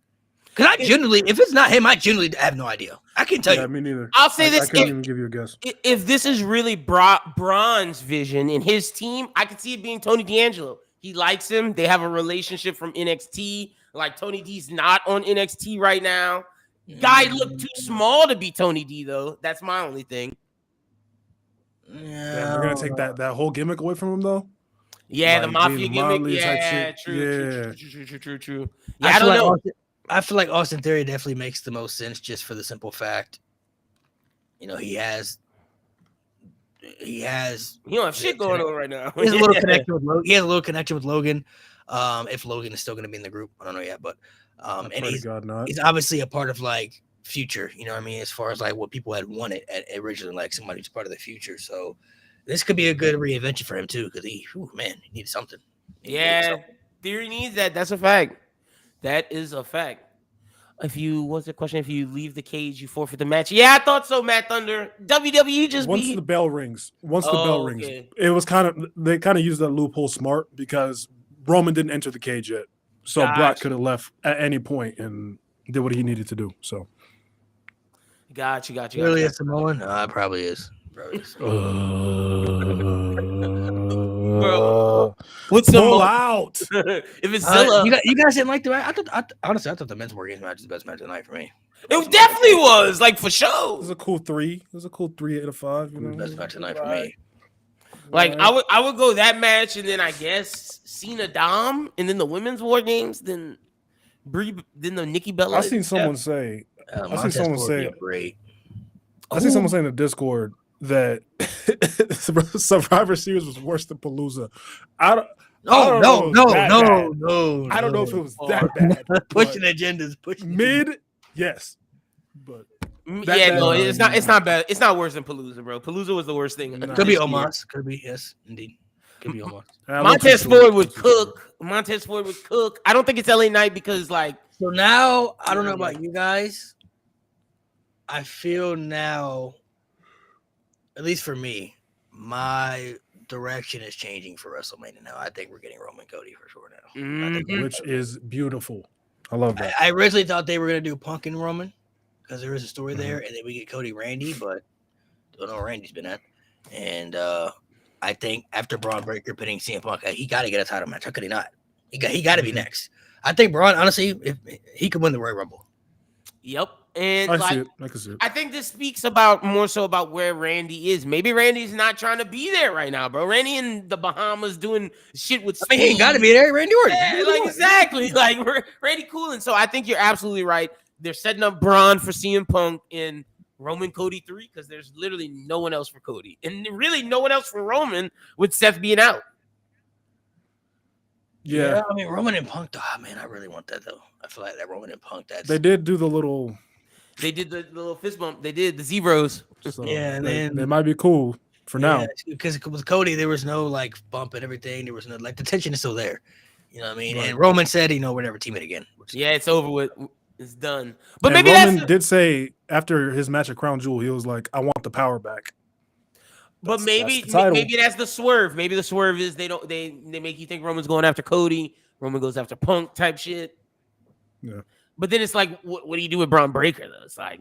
Because if it's not him, I genuinely have no idea. I can tell you. Me neither. I'll say this. I couldn't even give you a guess. If this is really Braun's vision and his team, I could see it being Tony D'Angelo. He likes him. They have a relationship from NXT. Like, Tony D's not on NXT right now. Guy looked too small to be Tony D, though. That's my only thing. Yeah, we're going to take that whole gimmick away from him, though? Yeah, like the Mafia gimmick. Yeah, true. Yeah, I don't know. I feel like Austin Theory definitely makes the most sense just for the simple fact, he has. He don't have shit going on right now. He has a little connection with Logan. He has a little connection with Logan. If Logan is still going to be in the group, I don't know yet, but and he's obviously a part of like future. You know what I mean? As far as like what people had wanted originally, like somebody who's part of the future. So this could be a good reinvention for him too, because he needs something. Theory needs that. That's a fact. That is a fact. What's the question? If you leave the cage, you forfeit the match. Yeah, I thought so, Matt Thunder. WWE just once the bell rings. It was they kind of used that loophole smart because Roman didn't enter the cage yet, so Brock could have left at any point and did what he needed to do. So, got you. Really, a Samoan? It probably is. Bro, let's pull out. If it's Zilla, you guys didn't like the match. I thought the men's War Games match was the best match of the night for me. It definitely was, like, for sure. It was a cool 3. It was a cool 3 out of 5. Best match of the night for me. Like, I would go that match, and then I guess Cena Dom, and then the women's War Games, then Brie, then the Nikki Bella. I seen someone say. I seen someone say in the Discord that Survivor Series was worse than Palooza. No. I don't know if it was that bad. Pushing agendas, mid, yes, but it's not. It's not bad. It's not worse than Palooza, bro. Palooza was the worst thing. Could be Omos. Could be, yes, indeed. Could be Omos. Montez Ford would cook. I don't think it's LA Knight because, like. So now I don't know about you guys. I feel now, at least for me, my direction is changing for WrestleMania now. I think we're getting Roman Cody for sure now. Which is beautiful. I love that. I originally thought they were going to do Punk and Roman because there is a story there, and then we get Cody Randy, but don't know where Randy's been at. And I think after Braun Breaker pinning CM Punk, he got to get a title match. How could he not? He got to be next. I think Braun, honestly, if he could win the Royal Rumble. Yep. And I can see it. I think this speaks more so about where Randy is. Maybe Randy's not trying to be there right now, bro. Randy in the Bahamas doing shit with Steve. He ain't got to be there. Randy Orton. Yeah, exactly. Like, Randy cooling. So I think you're absolutely right. They're setting up Braun for CM Punk in Roman Cody 3 because there's literally no one else for Cody. And really no one else for Roman with Seth being out. Yeah. I mean, Roman and Punk, man, I really want that, though. I feel like that Roman and Punk, they did do the little... They did the little fist bump. They did the Zebros. So yeah, and then they might be cool. for now. Because with Cody, there was no like bump and everything. There was no like the tension is still there. You know what I mean? Right. And Roman said, we're never teaming again. Yeah, it's over with. It's done. But And maybe Roman did say after his match at Crown Jewel, he was like, "I want the power back." But maybe that's the title. maybe that's the swerve. Maybe the swerve is they make you think Roman's going after Cody. Roman goes after Punk type shit. Yeah. But then it's like, what do you do with Braun Breaker though? It's like,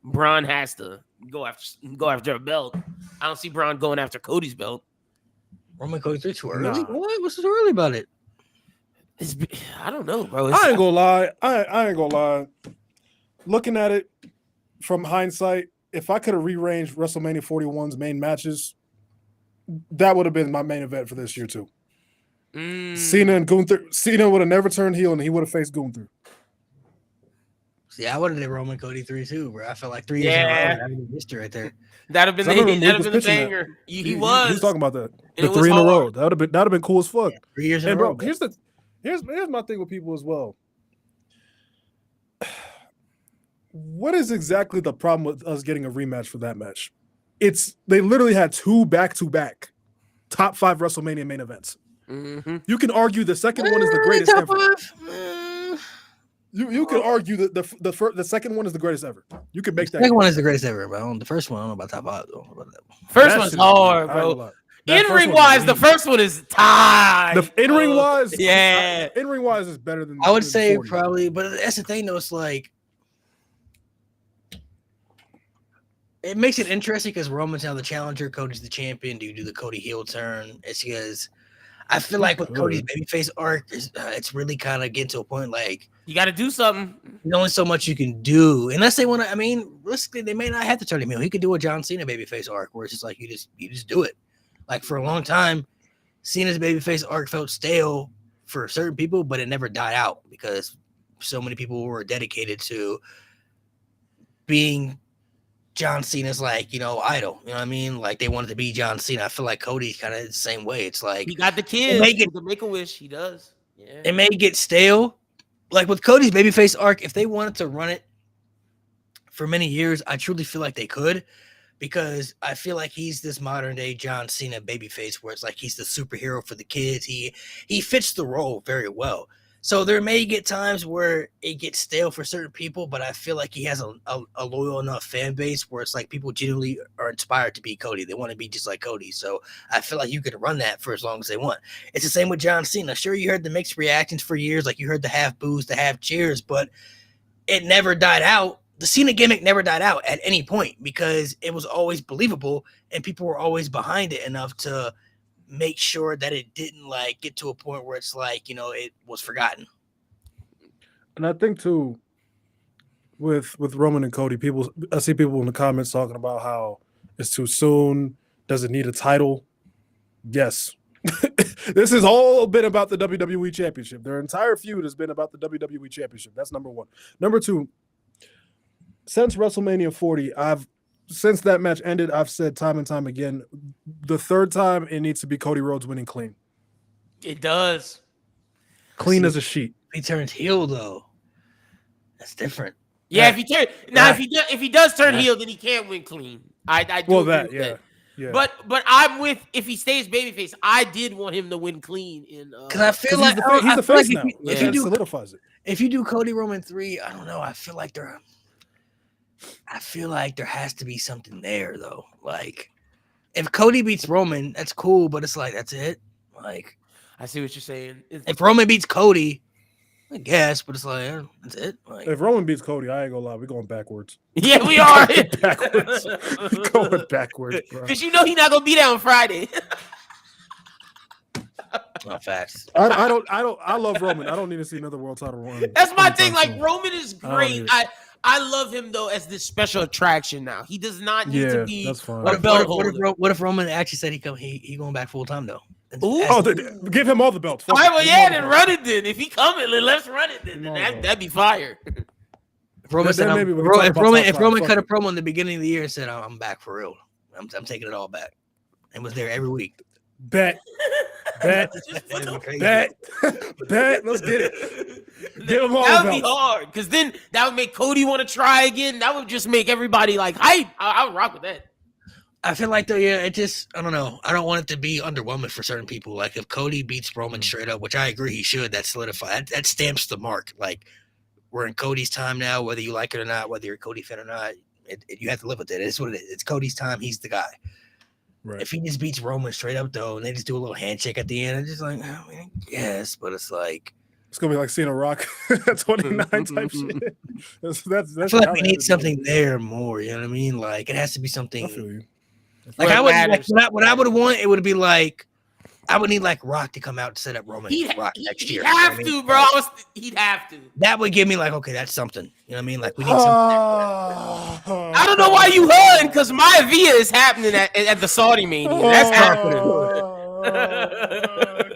Braun has to go after a belt. I don't see Braun going after Cody's belt. Roman Cody 3 too early. Nah. What? What's so early about it? I don't know, bro. I ain't gonna lie. I ain't gonna lie. Looking at it from hindsight, if I could have rearranged WrestleMania 41's main matches, that would have been my main event for this year too. Cena and Gunther. Cena would have never turned heel, and he would have faced Gunther. See, I would have did Roman Cody 3 too, bro. I felt like 3 years in a row. That would be history right there. That'd have been the banger. He was. He was talking about that. And The 3 in a row. That would have been cool as fuck. Yeah, 3 years in And a row. bro, here's my thing with people as well. What is exactly the problem with us getting a rematch for that match? They literally had 2 back-to-back top 5 WrestleMania main events. Mm-hmm. You can argue the second one is the greatest top ever. 5? You can argue that the second one is the greatest ever. You could make that. The second one is the greatest ever, bro. The first one, I don't know about top 5 though. About that. First one's hard, bro. In-ring wise, the first one is tied. The in-ring wise, yeah. In-ring wise is better than I would say 40. probably, but that's the thing though. It's like it makes it interesting because Roman's now the challenger, Cody's the champion. Do you do the Cody heel turn? It's because I feel like with Cody's babyface arc, it's really kind of getting to a point like you got to do something. There's only so much you can do, unless they want to. I mean, realistically, they may not have to turn him heel. He could do a John Cena babyface arc, where it's just like you just do it. Like for a long time, Cena's babyface arc felt stale for certain people, but it never died out because so many people were dedicated to being John Cena's idol. You know what I mean? Like they wanted to be John Cena. I feel like Cody's kind of the same way. It's like he got the kids. The Make-A-Wish. He does. Yeah. It may get stale. Like with Cody's babyface arc, if they wanted to run it for many years, I truly feel like they could, because I feel like he's this modern day John Cena babyface where it's like he's the superhero for the kids. He fits the role very well. So there may get times where it gets stale for certain people, but I feel like he has a loyal enough fan base where it's like people genuinely are inspired to be Cody. They want to be just like Cody. So I feel like you could run that for as long as they want. It's the same with John Cena. Sure, you heard the mixed reactions for years, like you heard the half boos, the half cheers, but it never died out. The Cena gimmick never died out at any point because it was always believable and people were always behind it enough to make sure that it didn't like get to a point where it's like, it was forgotten. And I think too, with Roman and Cody, I see people in the comments talking about how it's too soon. Does it need a title? Yes. This has all been about the WWE Championship. Their entire feud has been about the WWE Championship. That's number 1. Number 2, since WrestleMania 40, since that match ended, I've said time and time again, the third time it needs to be Cody Rhodes winning clean. It does. Clean as a sheet. He turns heel though. That's different. Yeah, if he does turn heel, then he can't win clean. I do agree with that. Yeah. But I'm with, if he stays babyface, I did want him to win clean in because I feel like he's the face now. If you do solidifies it. If you do Cody Roman 3, I don't know. I feel like there has to be something there though. Like if Cody beats Roman, that's cool, but it's like that's it. Like I see what you're saying. If Roman beats Cody, I guess, but it's like that's it. Like, if Roman beats Cody, I ain't gonna lie, we're going backwards. Yeah, we are backwards. We're going backwards, bro. Because he's not gonna be there on Friday. Not facts. I love Roman. I don't need to see another world title run. That's my thing. Like Roman is great. I love him though as this special attraction now. He does not need to be that's fine. What if Roman actually said he going back full time though? Give him all the belts. All right, well, then run it then. If he coming, let's run it then. That'd be fire. If Roman cut a promo in the beginning of the year and said, "I'm back for real. I'm taking it all back," and was there every week. Bet. Let's get it. Give them all. That would be hard because then that would make Cody want to try again. That would just make everybody like hype. I would rock with that. I feel like though, yeah, it just I don't know. I don't want it to be underwhelming for certain people. Like if Cody beats Roman straight up, which I agree he should, that solidifies that stamps the mark. Like we're in Cody's time now, whether you like it or not, whether you're a Cody fan or not, you have to live with it. It's what it is. It's Cody's time. He's the guy. Right. If he just beats Roman straight up though, and they just do a little handshake at the end, it's just like, I mean, yes, but it's like It's gonna be like seeing a Rock 29 type shit. That's I feel like we need something there more. You know what I mean? Like it has to be something. I feel you. Like I would, what I would want, it would be like I would need like Rock to come out to set up Roman Rock next year. He'd have to, bro. He'd have to. That would give me like, okay, that's something. You know what I mean? Like we need something. I don't know why you heard, because Maya Via is happening at the Saudi Mania. That's happening.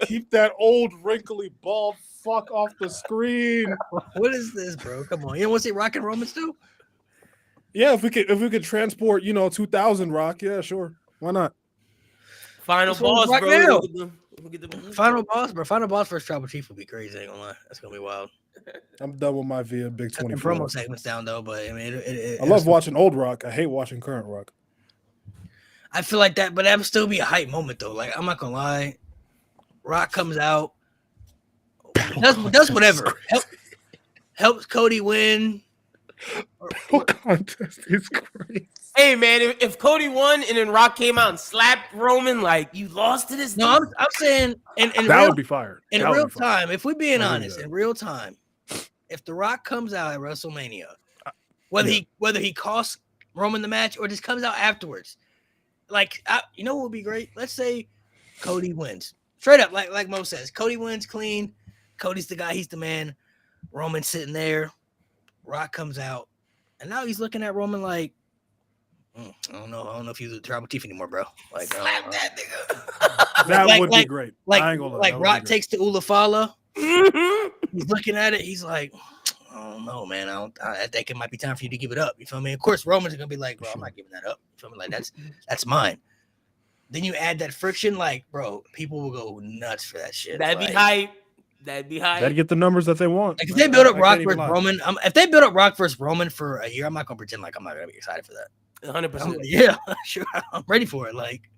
Keep that old wrinkly bald fuck off the screen. What is this, bro? Come on, you don't want to see Rock and Roman still? Yeah, if we could transport, 2000 Rock, yeah, sure, why not? Final boss, Rock bro. Final boss, bro. Final boss versus Tribal Chief would be crazy. I ain't gonna lie, that's gonna be wild. I'm done with my Via Big Cut the 24. promo segments down though, but I mean, I love watching old Rock. I hate watching current Rock. I feel like that, but that would still be a hype moment though. Like I'm not gonna lie, Rock comes out, does whatever, helps Cody win. Battle contest is crazy. Hey man, if Cody won and then Rock came out and slapped Roman, like you lost to this. No, I'm saying in that real, would be fire. In that real time, if we're being honest, that. in real time, if The Rock comes out at WrestleMania, whether he costs Roman the match or just comes out afterwards, like you know what would be great? Let's say Cody wins straight up, like Mo says, Cody wins clean. Cody's the guy, he's the man. Roman's sitting there. Rock comes out, and now he's looking at Roman like, I don't know if he's a Tribal Chief anymore, bro. Like, slap that nigga. That would be great. Like Rock takes the Ulafala. He's looking at it. He's like, I don't know, man. I think it might be time for you to give it up. You feel me? Of course, Roman's gonna be like, bro, I'm not giving that up. You feel me? Like that's mine. Then you add that friction, like, bro, people will go nuts for that shit. That'd be hype. That'd be hype. That'd get the numbers that they want. Like if they build up Rock versus Roman, if they build up Rock versus Roman for a year, I'm not gonna pretend like I'm not gonna be excited for that. 100%. Yeah, sure. I'm ready for it. Like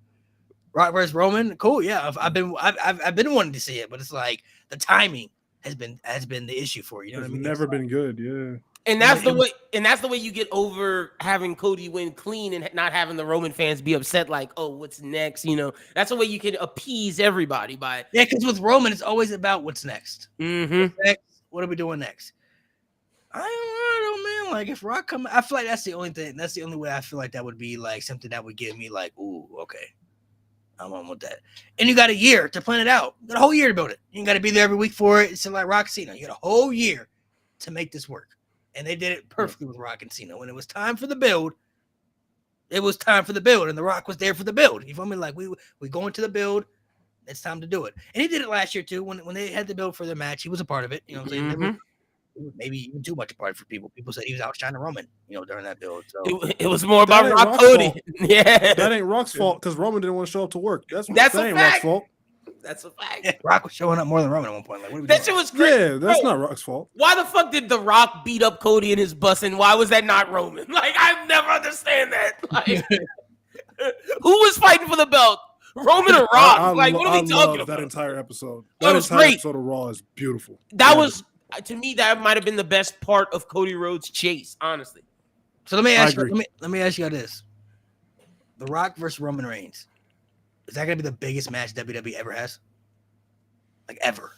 Rock versus Roman, cool. Yeah, I've been wanting to see it, but it's like the timing has been the issue for it. You know what I mean? Never been good. Yeah. And that's the way you get over having Cody win clean and not having the Roman fans be upset. Like, oh, what's next? That's the way you can appease everybody by. Yeah, because with Roman, it's always about what's next. Mm-hmm. What's next? What are we doing next? I don't know, man. Like if Rock come, I feel like that's the only thing. That's the only way I feel like that would be like something that would give me like, ooh, okay, I'm on with that. And you got a year to plan it out. You got a whole year to build it. You got to be there every week for it. It's like Rock Cena. You got a whole year to make this work. And they did it perfectly with Rock and Cena. When it was time for the build, it was time for the build, and The Rock was there for the build. You feel me? Like we go into the build. It's time to do it. And he did it last year too. When they had the build for their match, he was a part of it. You know what I'm saying? Mm-hmm. Maybe even too much a part for people. People said he was outshining Roman, during that build. So it was more about Rock Cody. Yeah, that ain't Rock's fault because Roman didn't want to show up to work. That ain't Rock's fault. That's a fact. Yeah, Rock was showing up more than Roman at one point. Like, what are we that doing? shit was crazy. Yeah, that's not Rock's fault. Why the fuck did The Rock beat up Cody in his bus, and why was that not Roman? Like, I never understand that. Like, who was fighting for the belt? Roman or Rock? What are we talking about? That entire episode. That was great. Episode of Raw is beautiful. That was, to me, that might have been the best part of Cody Rhodes' chase, honestly. So let me ask you this: The Rock versus Roman Reigns. Is that going to be the biggest match WWE ever has? Like ever?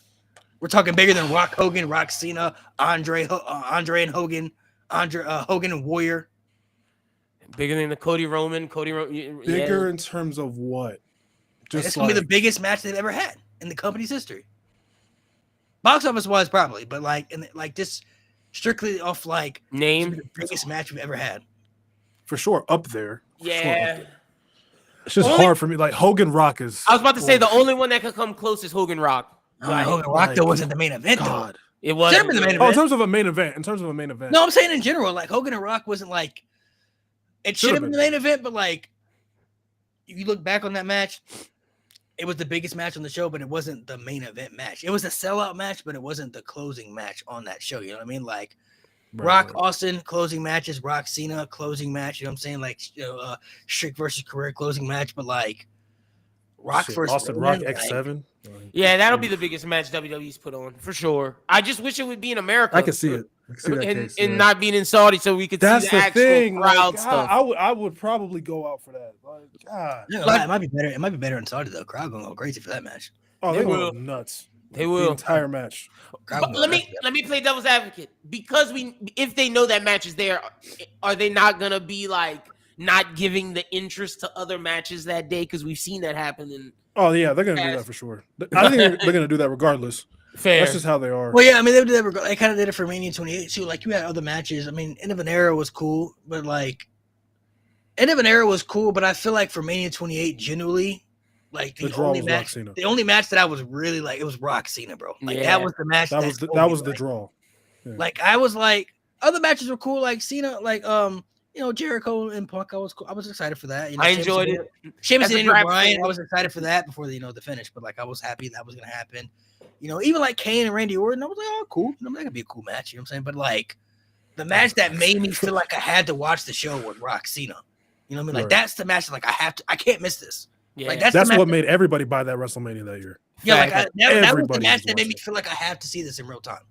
We're talking bigger than Rock Hogan, Rock Cena, Andre and Hogan, Hogan and Warrior. Bigger than the Cody Roman. Bigger in terms of what? It's going to be the biggest match they've ever had in the company's history. Box office wise, probably, but just strictly off name, the biggest match we've ever had. For sure, up there. Yeah. Sure. It's just hard for me. Like Hogan Rock is. I was about to say the only one that could come close is Hogan Rock. Hogan Rock though wasn't the main event. God. It was the main event. In terms of a main event. No, I'm saying in general, like Hogan and Rock wasn't like. It should have been the main event, but like, if you look back on that match, it was the biggest match on the show, but it wasn't the main event match. It was a sellout match, but it wasn't the closing match on that show. You know what I mean? Like, Rock Austin closing matches, Rock Cena closing match. You know what I'm saying? Like Strick versus Career closing match, but like Rock versus Austin Roman, Rock X7. Yeah, that'll be the biggest match WWE's put on for sure. I just wish it would be in America. I can see it. I can see that case, and not being in Saudi, so we could That's see the actual thing. crowd Like, stuff. I would probably go out for that. Like, God. it might be better. It might be better in Saudi though. Crowd gonna go crazy for that match. Oh, They they will. will nuts. They The will. entire match. Crowd But gonna go let nuts. me play devil's advocate because if they know that match is there, are they not gonna be like not giving the interest to other matches that day? Because we've seen that happen. In Oh yeah, they're gonna do that for sure. I think they're gonna do that regardless. fair, That's just how they are. Well, yeah, I mean they did that. They kind of did it for Mania 28 too. Like you had other matches. I mean, End of an Era was cool, but like End of an Era was cool, but I feel like for Mania 28, genuinely, like The draw was Rock Cena. the only match that I was really like, it was Rock Cena, bro. Like Yeah. that was the match. That was told that me, was the like- draw. Like I was like, other matches were cool, like Cena, like Jericho and Punk. I was excited for that. You know, I enjoyed it. Sheamus That's a and Daniel grab Bryan, for- I was excited for that before the finish, but like I was happy that was gonna happen. You know, even like Kane and Randy Orton, I was like, oh, cool. You know, that could be a cool match. You know what I'm saying? But like the match that made me feel like I had to watch the show was Rock Cena. You know what I mean? Like Right. that's the match. Like I can't miss this. Yeah. Like that's That's the match what made everybody buy that WrestleMania that year. yeah, like Fact. that was the Everybody match was that made me watching. feel like I have to see this in real time.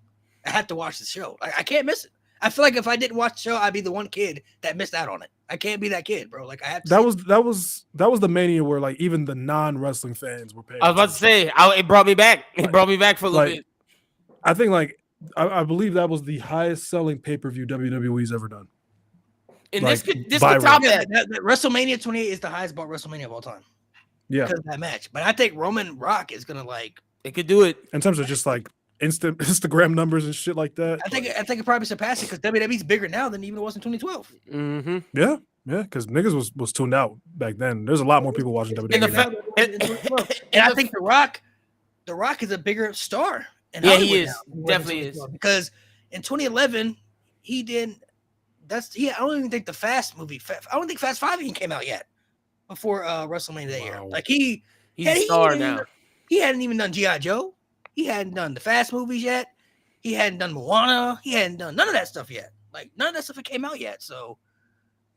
I have to watch the show. I can't miss it. I feel like if I didn't watch the show, I'd be the one kid that missed out on it. I can't be that kid, bro. Like I have to. That was the Mania where like even the non-wrestling fans were paying. I was about to attention. say, it brought me back. It brought me back for a little Like, bit. I think like I believe that was the highest selling pay-per-view WWE's ever done. And like, this viral. could top Yeah, that. that WrestleMania 28 is the highest bought WrestleMania of all time Yeah, because of that match. But I think Roman Rock is gonna like. It could do it. in terms of just like instant Instagram numbers and shit like that. I think it probably surpassed it because WWE's bigger now than even it was in 2012. Mm-hmm. Yeah, because niggas was tuned out back then. There's a lot more people watching WWE. And the now. fact, And I think The Rock is a bigger star. in Yeah, he Hollywood is. now than he was in Definitely is. 2012. Because in 2011, he didn't. I don't even think the Fast movie. I don't think Fast 5 even came out yet before WrestleMania that year. Wow. Like he's Yeah, a he star even- now. he hadn't even done G.I. Joe. He hadn't done the Fast movies yet. He hadn't done Moana. He hadn't done none of that stuff yet. Like none of that stuff had came out yet. So,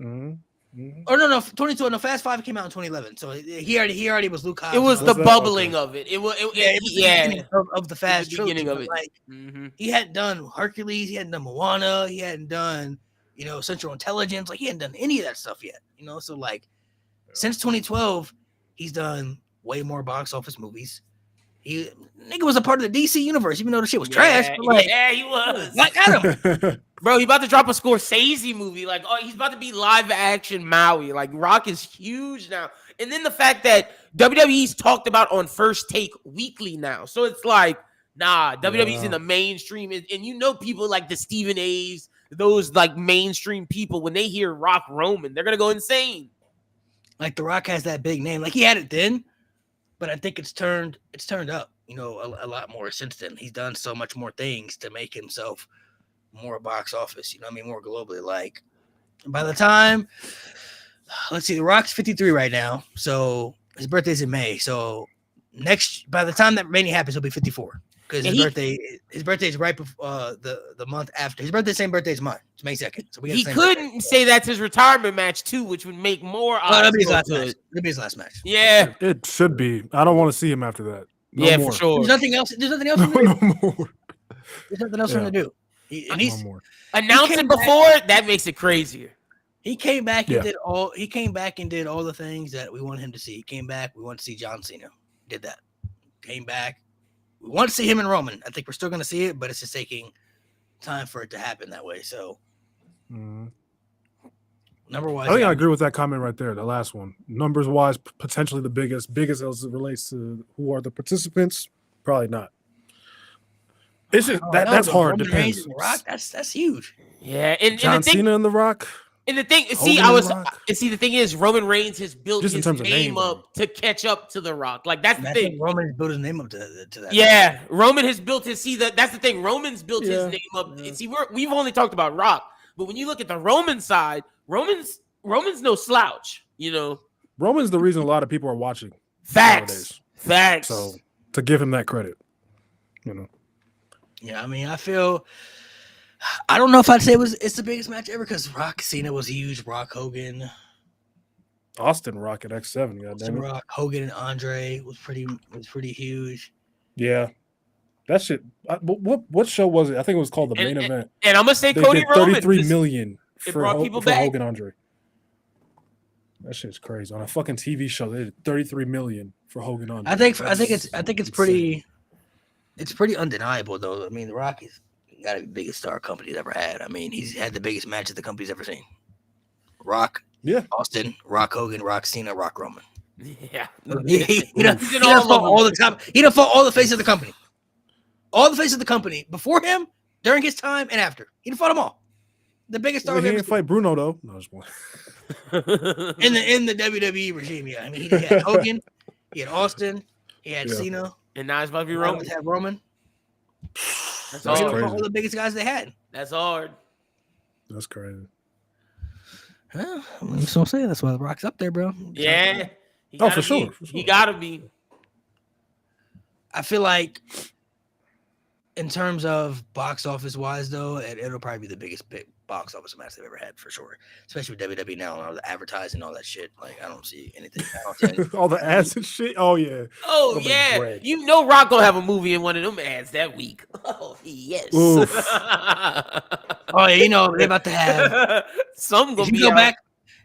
Mhm, mhm. or no, 22. No, Fast 5 came out in 2011. So he already was Luke Hobbs. It was and the all that? bubbling Okay. of it. It was. that. Yeah, it was the beginning of the Fast the beginning trilogy, of but, it. Like Mm-hmm. he hadn't done Hercules. He hadn't done Moana. He hadn't done Central Intelligence. Like he hadn't done any of that stuff yet. So like since 2012, he's done way more box office movies. He nigga was a part of the DC universe, even though the shit was trash. But like, yeah, he was. like Adam. Bro, he about to drop a Scorsese movie. Like, oh, he's about to be live action Maui. Like, Rock is huge now. And then the fact that WWE's talked about on First Take weekly now. So it's like, nah, WWE's in the mainstream. And people like the Stephen A's, those like mainstream people, when they hear Rock Roman, they're going to go insane. Like The Rock has that big name. Like he had it then, but I think it's turned up, a lot more since then. He's done so much more things to make himself more box office, more globally. Like by the time, let's see, The Rock's 53 right now. So his birthday's in May. So by the time that Mania happens, he'll be 54. Because his birthday is right before the month after. His birthday, same birthday as mine. It's May 2nd. So He couldn't say that's his retirement match too, which would make more odds. That'll be his go last to match. it. It'll be his last match. Yeah. It should be. I don't want to see him after that. No Yeah, more. for sure. There's nothing else. There's nothing else. No, for him to do. no more. There's nothing else for him to do. No He's more. Announce came it back- before, that makes it crazier. He came back and Yeah. did all. He came back and did all the things that we wanted him to see. He came back. We want to see John Cena. Did that. Came back. We want to see him and Roman. I think we're still going to see it, but it's just taking time for it to happen that way. So, Mhm. number one, I think I agree with that comment right there. The last one, numbers wise, potentially the biggest as it relates to who are the participants. Probably not. It's just that's hard. Roman Reigns Depends. and The Rock. That's huge. Yeah, and John the thing, Cena and The Rock. and the thing, Hogan and The Rock. the thing is, Roman Reigns has built Just in his terms of name name, up to catch up to The Rock. Like that's And the I thing. think Roman built his name up to that. Yeah, Roman has built his. That's the thing. Roman's built Yeah. his name up. Yeah. See, we've only talked about Rock, but when you look at the Roman side, Roman's no slouch. Roman's the reason a lot of people are watching. Facts. Nowadays. Facts. So to give him that credit, Yeah, I mean, I feel I don't know if I'd say it's the biggest match ever because Rock Cena was huge. Rock Hogan, Austin Rock at X7. Goddamn it. Rock Hogan and Andre was pretty huge. Yeah, that shit. What show was it? I think it was called the main event. And I'm gonna say They Cody did Roman. 33 million It for, brought people for back. Hogan Andre. That shit's crazy. On a fucking TV show, they did 33 million for Hogan Andre. I think it's pretty undeniable though. I mean, The Rock is got to be the biggest star company's ever had. I mean, he's had the biggest matches the company's ever seen. Rock, Austin, Rock Hogan, Rock Cena, Rock Roman. Yeah, He done fought all the time. He done fought all the faces of the company. All the faces of the company before him, during his time, and after. He done fought them all. The biggest star. He didn't fight Bruno though. No, just one. in the WWE regime, yeah. I mean, he had Hogan, he had Austin, he had Cena, and now it's about to be Roman. Had Roman. That's crazy. All the biggest guys they had. That's hard. That's crazy. Well, I'm just gonna say that's why The Rock's up there, bro. Yeah. For sure. He gotta be. I feel like, in terms of box office wise, though, it'll probably be the biggest box office match they've ever had for sure. Especially with WWE now and all the advertising and all that shit. Like, I don't see anything. All the ads and shit. Oh yeah. Oh yeah. Great. You know Rock gonna have a movie in one of them ads that week. Oh yes. Oh yeah, you know they're about to have some gonna be back.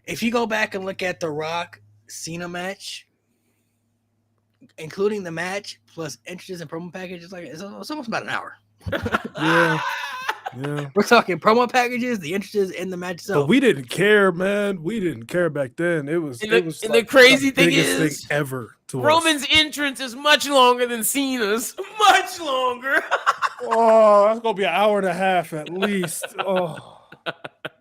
If you go back and look at the Rock Cena match, including the match plus entrances and promo packages, like it's almost about an hour. Yeah. We're talking promo packages, the entrances in the match itself. But we didn't care, man. We didn't care back then. It was. The crazy thing is, thing ever to Roman's us. entrance is much longer than Cena's. Much longer. Oh, that's gonna be an hour and a half at least. Oh.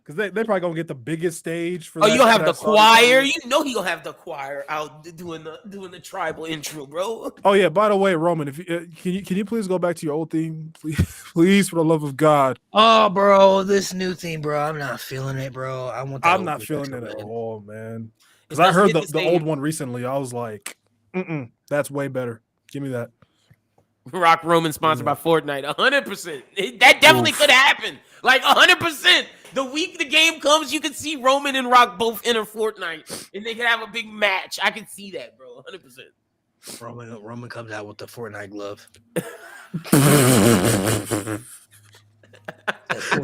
Because they probably gonna get the biggest stage for. Oh, you gonna have the choir? You know he gonna have the choir out doing the tribal intro, bro. Oh yeah. By the way, Roman, if you can you please go back to your old theme, please, for the love of God. Oh, bro, this new theme, bro. I'm not feeling it, bro. I'm not feeling it at all, man. Because I heard the old one recently. I was like, that's way better. Give me that. Rock Roman sponsored by Fortnite, 100%. That definitely could happen. Like 100%. The week the game comes, you can see Roman and Rock both enter Fortnite, and they can have a big match. I can see that, bro. 100%. Roman comes out with the Fortnite glove.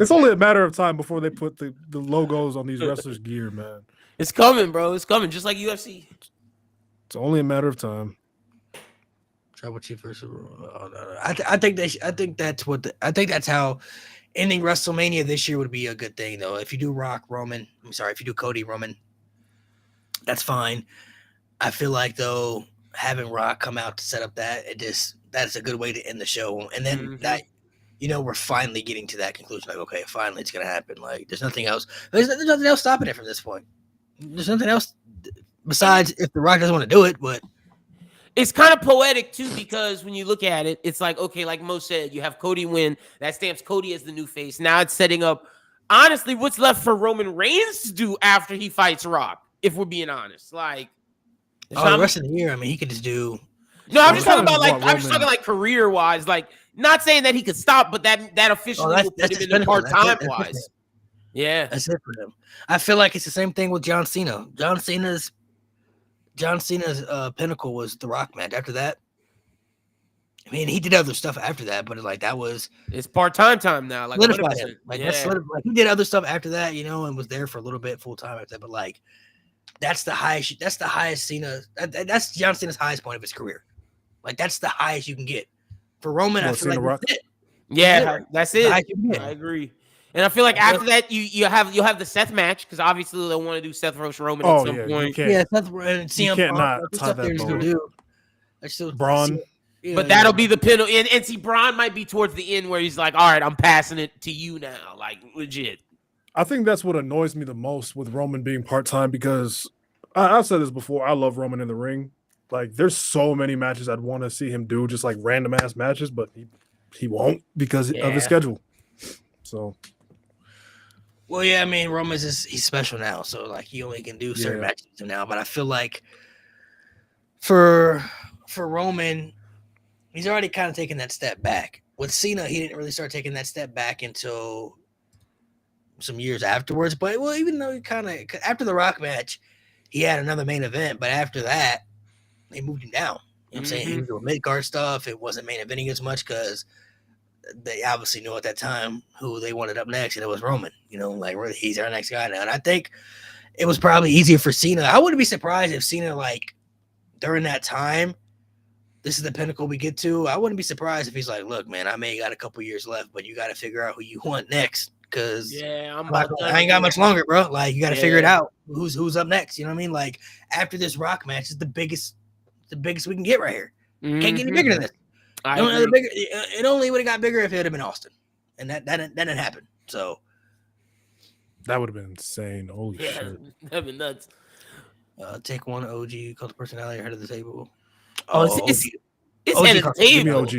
It's only a matter of time before they put the logos on these wrestlers' gear, man. It's coming, bro. It's coming, just like UFC. It's only a matter of time. Tribal Chief versus. I think that's how ending WrestleMania this year would be a good thing, though. If you do if you do Cody Roman, that's fine. I feel like though having Rock come out to set up that's a good way to end the show, and then we're finally getting to that conclusion. Like, okay, finally it's gonna happen. Like, there's nothing else. There's nothing else stopping it from this point. There's nothing else besides if The Rock doesn't want to do it, but. It's kind of poetic, too, because when you look at it, it's like, okay, like Mo said, you have Cody win. That stamps Cody as the new face. Now it's setting up, honestly, what's left for Roman Reigns to do after he fights Rock, if we're being honest. Like, the rest of the year, I mean, he could just do. No, I'm just talking about, I'm just talking, like, career-wise. Like, not saying that he could stop, but that officially will put him in the part-time-wise. Yeah. That's it for him. I feel like it's the same thing with John Cena. John Cena's pinnacle was the Rock match. After that, I mean, he did other stuff after that, but it's part-time time now. Like, solidified him. Like, he did other stuff after that, and was there for a little bit full time after that. But like, that's the highest Cena. That's John Cena's highest point of his career. Like, that's the highest you can get. For Roman, I feel like that's it. Yeah, that's it. I agree. And I feel like after that, you'll have the Seth match, because obviously they'll want to do Seth versus Roman at some point. Yeah, Seth and CM you can't not tie that Braun. But that'll be the pinnacle. And see, Braun might be towards the end where he's like, all right, I'm passing it to you now. Like, legit. I think that's what annoys me the most with Roman being part-time, because I've said this before. I love Roman in the ring. Like, there's so many matches I'd want to see him do, just like random-ass matches, but he won't because of his schedule. So... Well, yeah, I mean, he's special now, so like he only can do certain matches now. But I feel like for Roman, he's already kind of taken that step back. With Cena, he didn't really start taking that step back until some years afterwards. But well, even though he kind of after the Rock match, he had another main event. But after that, they moved him down. You know what I'm saying? He was doing mid card stuff. It wasn't main eventing as much because they obviously knew at that time who they wanted up next, and it was Roman. You know, like he's our next guy now. And I think it was probably easier for Cena. I wouldn't be surprised if Cena, like, during that time, this is the pinnacle we get to. I wouldn't be surprised if he's like, look, man, I may got a couple years left, but you got to figure out who you want next. Because I ain't got much longer, bro. Like, you got to figure it out. Who's up next? You know what I mean? Like, after this Rock match is the biggest we can get right here. Can't get any bigger than this. It only would have got bigger if it had been Austin, and that didn't happen. So that would have been insane. Holy shit, that'd been nuts. Take one OG, cult of personality, head of the table. It's OG, head of the table. Give me OG.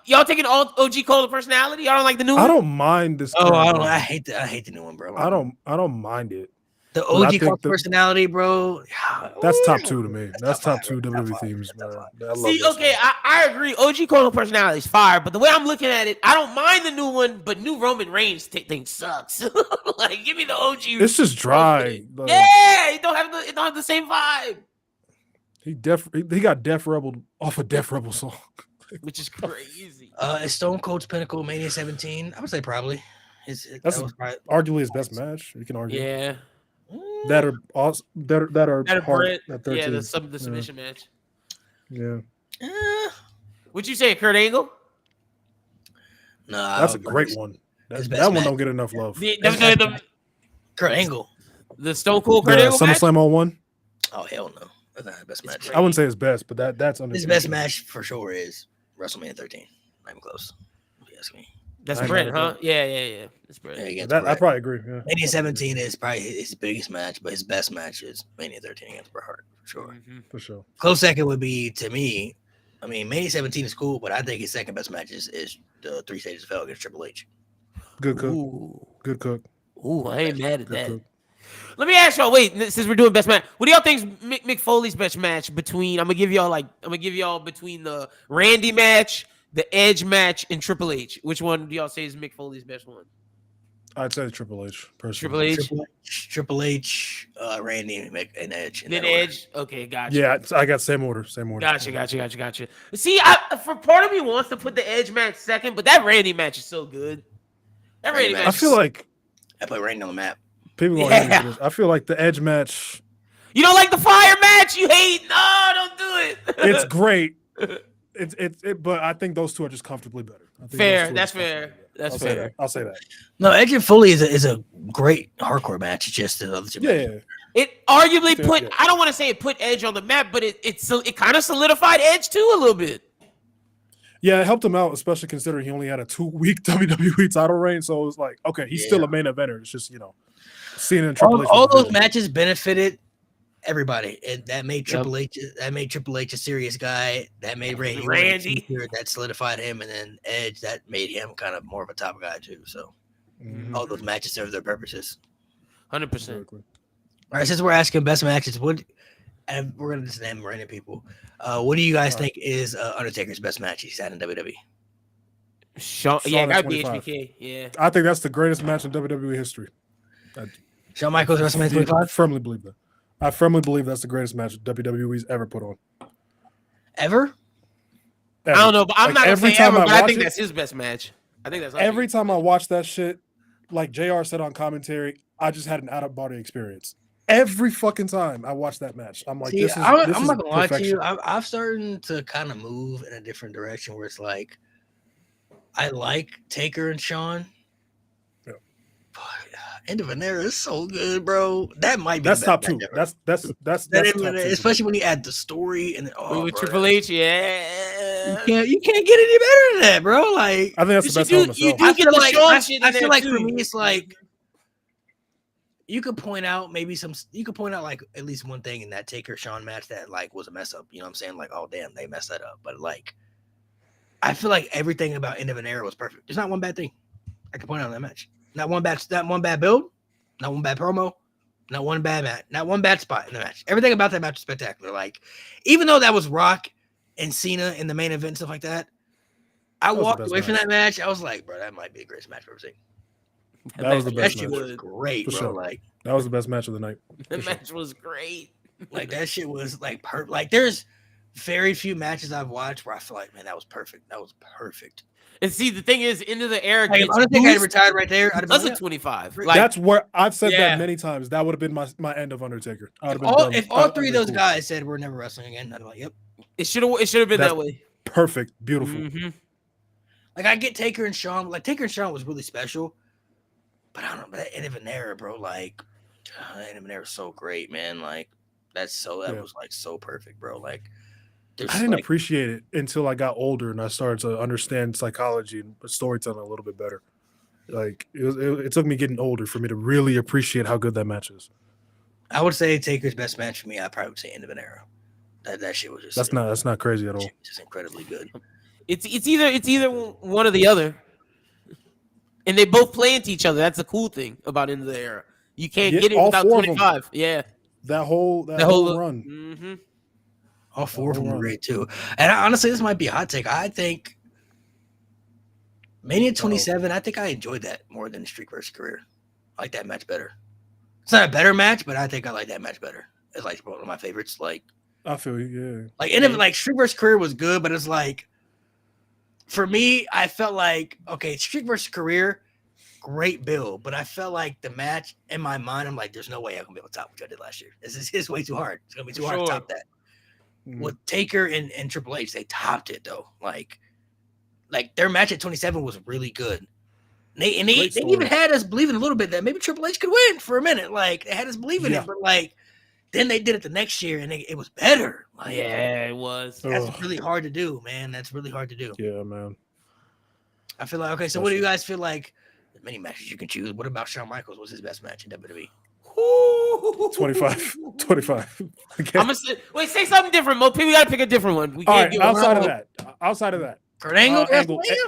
Y'all taking all OG cult of personality? Y'all don't like the new one? I don't mind this. I hate the new one, bro. I don't mind it. The OG cult of personality, bro. That's top 2 to me. That's top 2 WWE themes, bro. I agree. OG cult of personality is fire, but the way I'm looking at it, I don't mind the new one, but new Roman Reigns thing sucks. Like, give me the OG. It's just dry. Like, it don't have the same vibe. He got Def Rebel off a Def Rebel song, which is crazy. Is Stone Cold's Pinnacle Mania 17? I would say probably. That's arguably his best match. You can argue. Yeah. That are hard. Yeah, the submission match. Yeah. Would you say Kurt Angle? No, that's a great one. That one don't get enough love. Kurt Angle, the Stone Cold Kurt Angle SummerSlam 01. Oh hell no, that's not his best match. I wouldn't say his best, but that's his best match for sure is WrestleMania 13. Not even close. If you ask me. That's Brett, huh? Yeah. That's Brett. I probably agree. Yeah. Mania 17 is probably his biggest match, but his best match is Mania 13 against Bret Hart, for sure. For sure. Close second would be, to me, I mean, Mania 17 is cool, but I think his second best match is the 3 Stages of Hell against Triple H. Good cook. Ooh. Good cook. Ooh, I ain't mad at that. Cook. Let me ask y'all. Wait, since we're doing best match, what do y'all think's Mick Foley's best match between? I'm gonna give y'all between the Randy match, the Edge match, and Triple H. Which one do y'all say is Mick Foley's best one? I'd say Triple H. Personally. Triple H, Randy, and Edge. Then Edge. Okay, gotcha. Yeah, I got same order. Gotcha. See, for part of me wants to put the Edge match second, but that Randy match is so good. That Randy match. I feel like I put Randy on the map. People gonna I feel like the Edge match. You don't like the Fire match? You hate? No, don't do it. It's great. But I think those two are just comfortably better. Fair. That's fair. That's fair. I'll say that. No, Edge and Foley is a great hardcore match. It's just the other two. Yeah. It arguably put. I don't want to say it put Edge on the map, but it kind of solidified Edge too a little bit. Yeah, it helped him out, especially considering he only had a 2-week WWE title reign. So it was like, okay, he's still a main eventer. It's just Cena and Triple H. All those matches benefited everybody. That made Triple H. That made Triple H a serious guy. That made Randy. That solidified him, and then Edge. That made him kind of more of a top guy too. So all those matches served their purposes. 100%. All right, since we're asking best matches, and we're gonna just name random people. What do you guys think is Undertaker's best match he's had in WWE? Gotta be HBK. Yeah, I think that's the greatest match in WWE history. Shawn Michaels WrestleMania 25. I firmly believe that. I firmly believe that's the greatest match WWE's ever put on. Ever? I don't know, but I'm not gonna say ever. But I think that's his best match. I think that's every time I watch that shit. Like JR said on commentary, I just had an out-of-body experience. Every fucking time I watch that match, I'm like, this is I'm not gonna lie to you. I'm starting to kind of move in a different direction where it's like, I like Taker and Shawn. Yeah. But End of an Era is so good, bro. That might be top 2. That's top 2, especially when you add the story and with Triple H. Yeah, you can't get any better than that, bro. Like, I think that's the best one. I feel like for me, it's like. You could point out like at least one thing in that Taker Shawn match that like was a mess up. You know what I'm saying? Like, oh damn, they messed that up. But like, I feel like everything about End of an Era was perfect. There's not one bad thing I can point out in that match. Not one bad build, not one bad promo, not one bad match, not one bad spot in the match. Everything about that match was spectacular. Like, even though that was Rock and Cena in the main event and stuff like that, I was the walked best away from match. that match. I was like, bro, that might be the greatest match I've ever seen. That was the That best shit match. was great, For bro. sure. Like That was the best match of the night. The For sure. match was great. that shit was like like there's very few matches I've watched where I feel like, man, that was perfect. That was perfect. And see, the thing is, Into the Era Like, if gets Undertaker had boost retired right there, I'd have been because like, of 25. Like, Like, That's where I've said Yeah. that many times. That would have been my end of Undertaker. I would have if been all, done. if all I'd three of been those cool. guys said we're never wrestling again, I'd be like, yep. it should have been That's- that way. Perfect. Beautiful. Mhm. Like, I get Taker and Shawn. Like, Taker and Shawn was really special. But I don't know. But that end of an era, bro. Like, that end of an era is so great, man. Like, that Yeah. was like so perfect, bro. Like, I didn't appreciate it until I got older and I started to understand psychology and storytelling a little bit better. Like it took me getting older for me to really appreciate how good that match is. I would say Taker's best match for me. I probably would say end of an era. That shit was just That's not crazy at all. just incredibly good. It's either one or the other, and they both play into each other. That's the cool thing about Into the Era. You can't Yeah, get it all without four of them. 25. Yeah, That whole run. Mm-hmm. All four of them were run. great too. And honestly, this might be a hot take. I think Mania 27. I think I enjoyed that more than Streak versus Career. I like that match better. It's not a better match, but I think I like that match better. It's like one of my favorites. Like I feel you. like Streak versus Career was good, but it's like for me, I felt like okay, Streak versus Career, great build, but I felt like the match in my mind, I'm like, there's no way I'm gonna be able to top what I did last year. It's way too hard. It's gonna be too hard to top that. Yeah. With Taker and Triple H, they topped it though. Like their match at 27 was really good. They even had us believing a little bit that maybe Triple H could win for a minute. Like they had us believing it, but like then they did it the next year and it was better. Like, Yeah, it was. That's really hard to do, man. That's really hard to do. Yeah, man. I feel like okay. So what do you guys feel like? There's many matches you can choose. What about Shawn Michaels? What's his best match in WWE? 25. I'm gonna say something different. Mo, we gotta pick a different one. We can't do outside of that. Kurt Angle,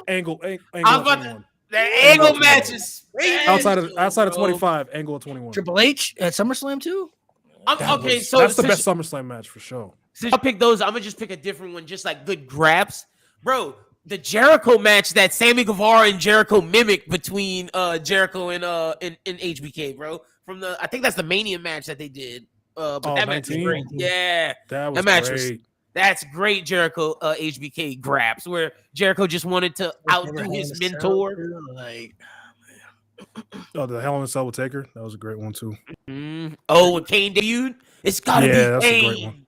Angle. I'm about to, the Angle matches. Outside of 25, Angle at 21. Triple H at SummerSlam too. So that's the best SummerSlam match for sure. Since I pick those, I'm gonna just pick a different one, just like good grabs, bro. The Jericho match that Sammy Guevara and Jericho mimicked between Jericho and HBK, bro. I think that's the Mania match that they did. But that match was great. Yeah, that match great. That's great. Jericho HBK grabs where Jericho just wanted to outdo his mentor. The Hell in a Cell with Taker. That was a great one too. Oh, when Kane debuted, it's gotta be that's Kane. a great one.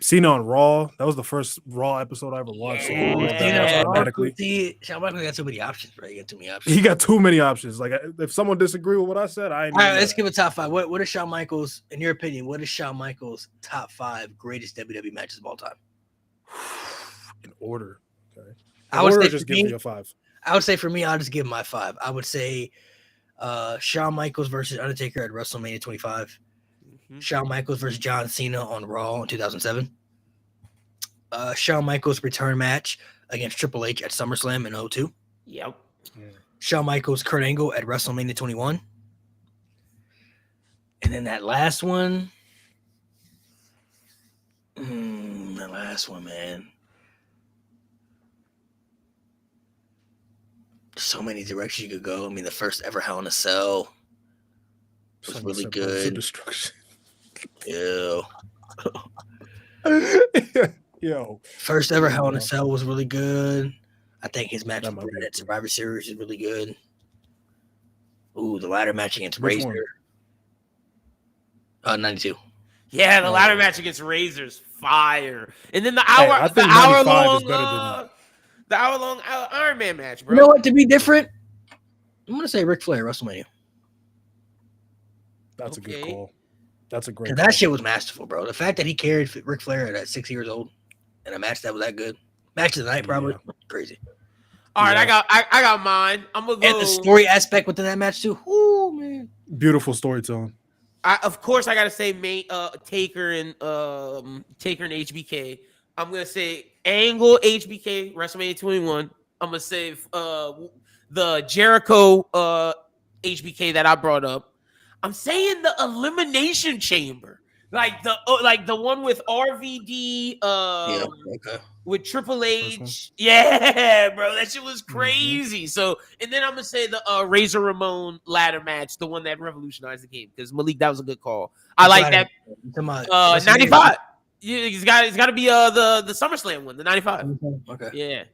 Cena on Raw. That was the first Raw episode I ever watched. Automatically. Shawn Michaels got too many options, right? He got too many options. He got too many options. Like if someone disagree with what I said, I ain't. All right, let's give a top five. What is Shawn Michaels, in your opinion? What is Shawn Michaels' top 5 greatest WWE matches of all time? In order. Okay. I would say just give me a 5. I would say for me, I'll just give my 5. I would say Shawn Michaels versus Undertaker at WrestleMania 25. Shawn Michaels versus John Cena on Raw in 2007. Shawn Michaels return match against Triple H at SummerSlam in 2002. Yep. Shawn Michaels, Kurt Angle at WrestleMania 21. And then that last one. That last one, man. So many directions you could go. I mean, the first ever Hell in a Cell was really good. Destruction. Ew. Yo. First ever Hell in a Cell was really good. I think his match with Bret at Survivor Series is really good. Ooh, the ladder match against Razor. 92. Yeah, the ladder match against Razor's fire. And then the hour long Iron Man match, bro. You know what? To be different, I'm gonna say Ric Flair WrestleMania. That's a good call. That's a great. Call. That shit was masterful, bro. The fact that he carried Ric Flair at 6 years old in a match that was that good, match of the night, probably crazy. All right, I got mine. I'm gonna go. And the story aspect within that match too. Ooh, man. Beautiful storytelling. Of course, I gotta say, Taker and HBK. I'm gonna say Angle HBK WrestleMania 21. I'm gonna say the Jericho HBK that I brought up. I'm saying the Elimination Chamber Like the one with RVD, okay. with Triple H. Yeah, bro, that shit was crazy. So, and then I'm gonna say the Razor Ramon ladder match, the one that revolutionized the game, because Malik, that was a good call. I like that. 95. Yeah, it's got to be the SummerSlam one, the 95. Okay. Yeah.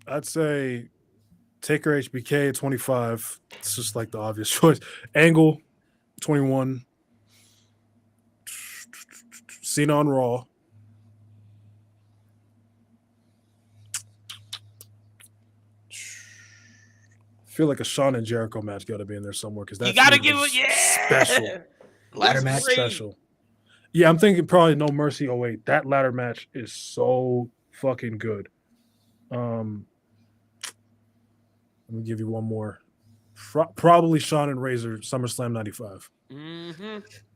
I'd say Taker HBK at 25. It's just like the obvious choice. Angle 21. Cena on Raw. I feel like a Shawn and Jericho match got to be in there somewhere because you got to give it, special. Ladder match special. Yeah, I'm thinking probably No Mercy 08. That ladder match is so fucking good. Let me give you one more. Probably Shawn and Razor SummerSlam 95.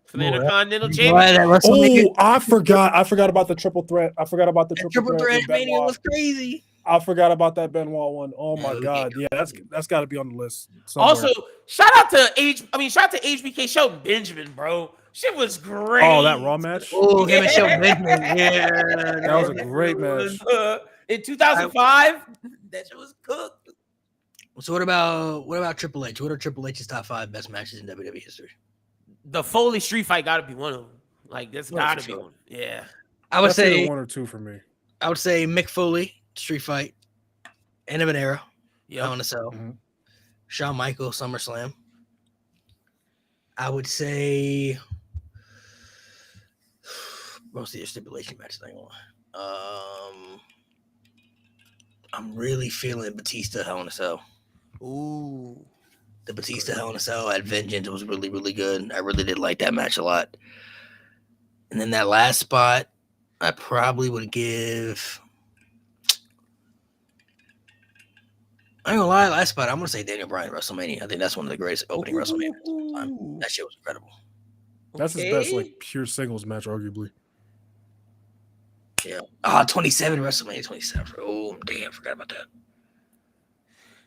For the Intercontinental Championship. Oh, I forgot about the triple threat. I forgot about the triple threat. Mania was crazy. I forgot about that Benoit one. Oh my god, yeah, that's got to be on the list. Somewhere. Also, shout out to HBK Shelton Benjamin, bro. Shit was great. Oh, that Raw match. Oh, him and Shelton Benjamin. Yeah, that was a great match. In 2005, that shit was cooked. So what about Triple H? What are Triple H's top 5 best matches in WWE history? The Foley Street fight got to be one of them. Like, that's got to be one. Yeah. I would say one or two for me. I would say Mick Foley Street fight, end of an era. Yeah. Hell in a Cell. Shawn Michaels SummerSlam. I would say most of your stipulation matches. I'm really feeling Batista Hell in a Cell. Ooh. The Batista Hell in a Cell at Vengeance was really, really good. I really did like that match a lot. And then that last spot, I probably would give. I ain't gonna lie, last spot, I'm gonna say Daniel Bryan WrestleMania. I think that's one of the greatest opening WrestleMania of all time. That shit was incredible. That's his best, like, pure singles match, arguably. Yeah. 27 WrestleMania 27. Oh, damn, forgot about that.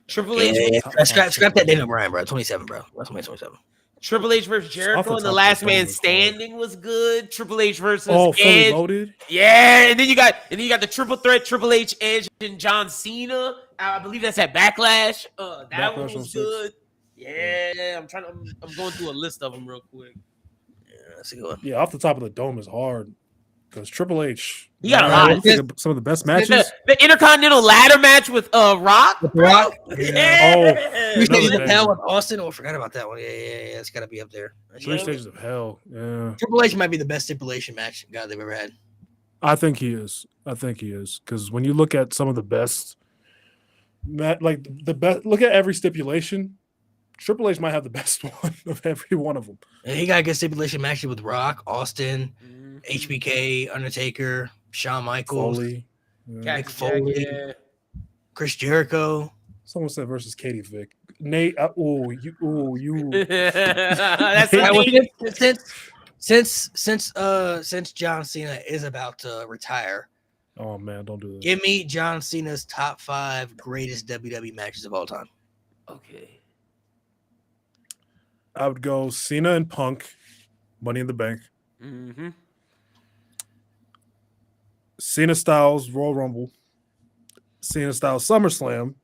Triple H. Yeah. Scrap that Daniel Bryan, bro. 27, bro. WrestleMania 27. Triple H versus Jericho and the Last Man Standing was good. Triple H versus Fully Edge. Loaded. Yeah, and then you got the triple threat, Triple H, Edge, and John Cena. I believe that's at Backlash. That one was good. Yeah, I'm going through a list of them real quick. Yeah, that's a good one. Yeah, off the top of the dome is hard because Triple H. He got a lot. Some of the best matches. The Intercontinental Ladder match with Rock. With Rock. Yeah. 3 Stages of Hell with Austin. Oh, I forgot about that one. Yeah. It's got to be up there. 3 Stages of Hell. Yeah. Triple H might be the best stipulation match guy they've ever had. I think he is because when you look at some of the best, like the best, look at every stipulation. Triple H might have the best one of every one of them. And he got a good stipulation matches with Rock, Austin, HBK, Undertaker, Shawn Michaels, Foley. Mick Foley, Chris Jericho. Someone said versus Katie Vick. Nate, you. That's since John Cena is about to retire. Oh man, don't do that. Give me John Cena's top 5 greatest WWE matches of all time. Okay. I would go Cena and Punk, Money in the Bank. Cena Styles Royal Rumble. Cena Styles SummerSlam.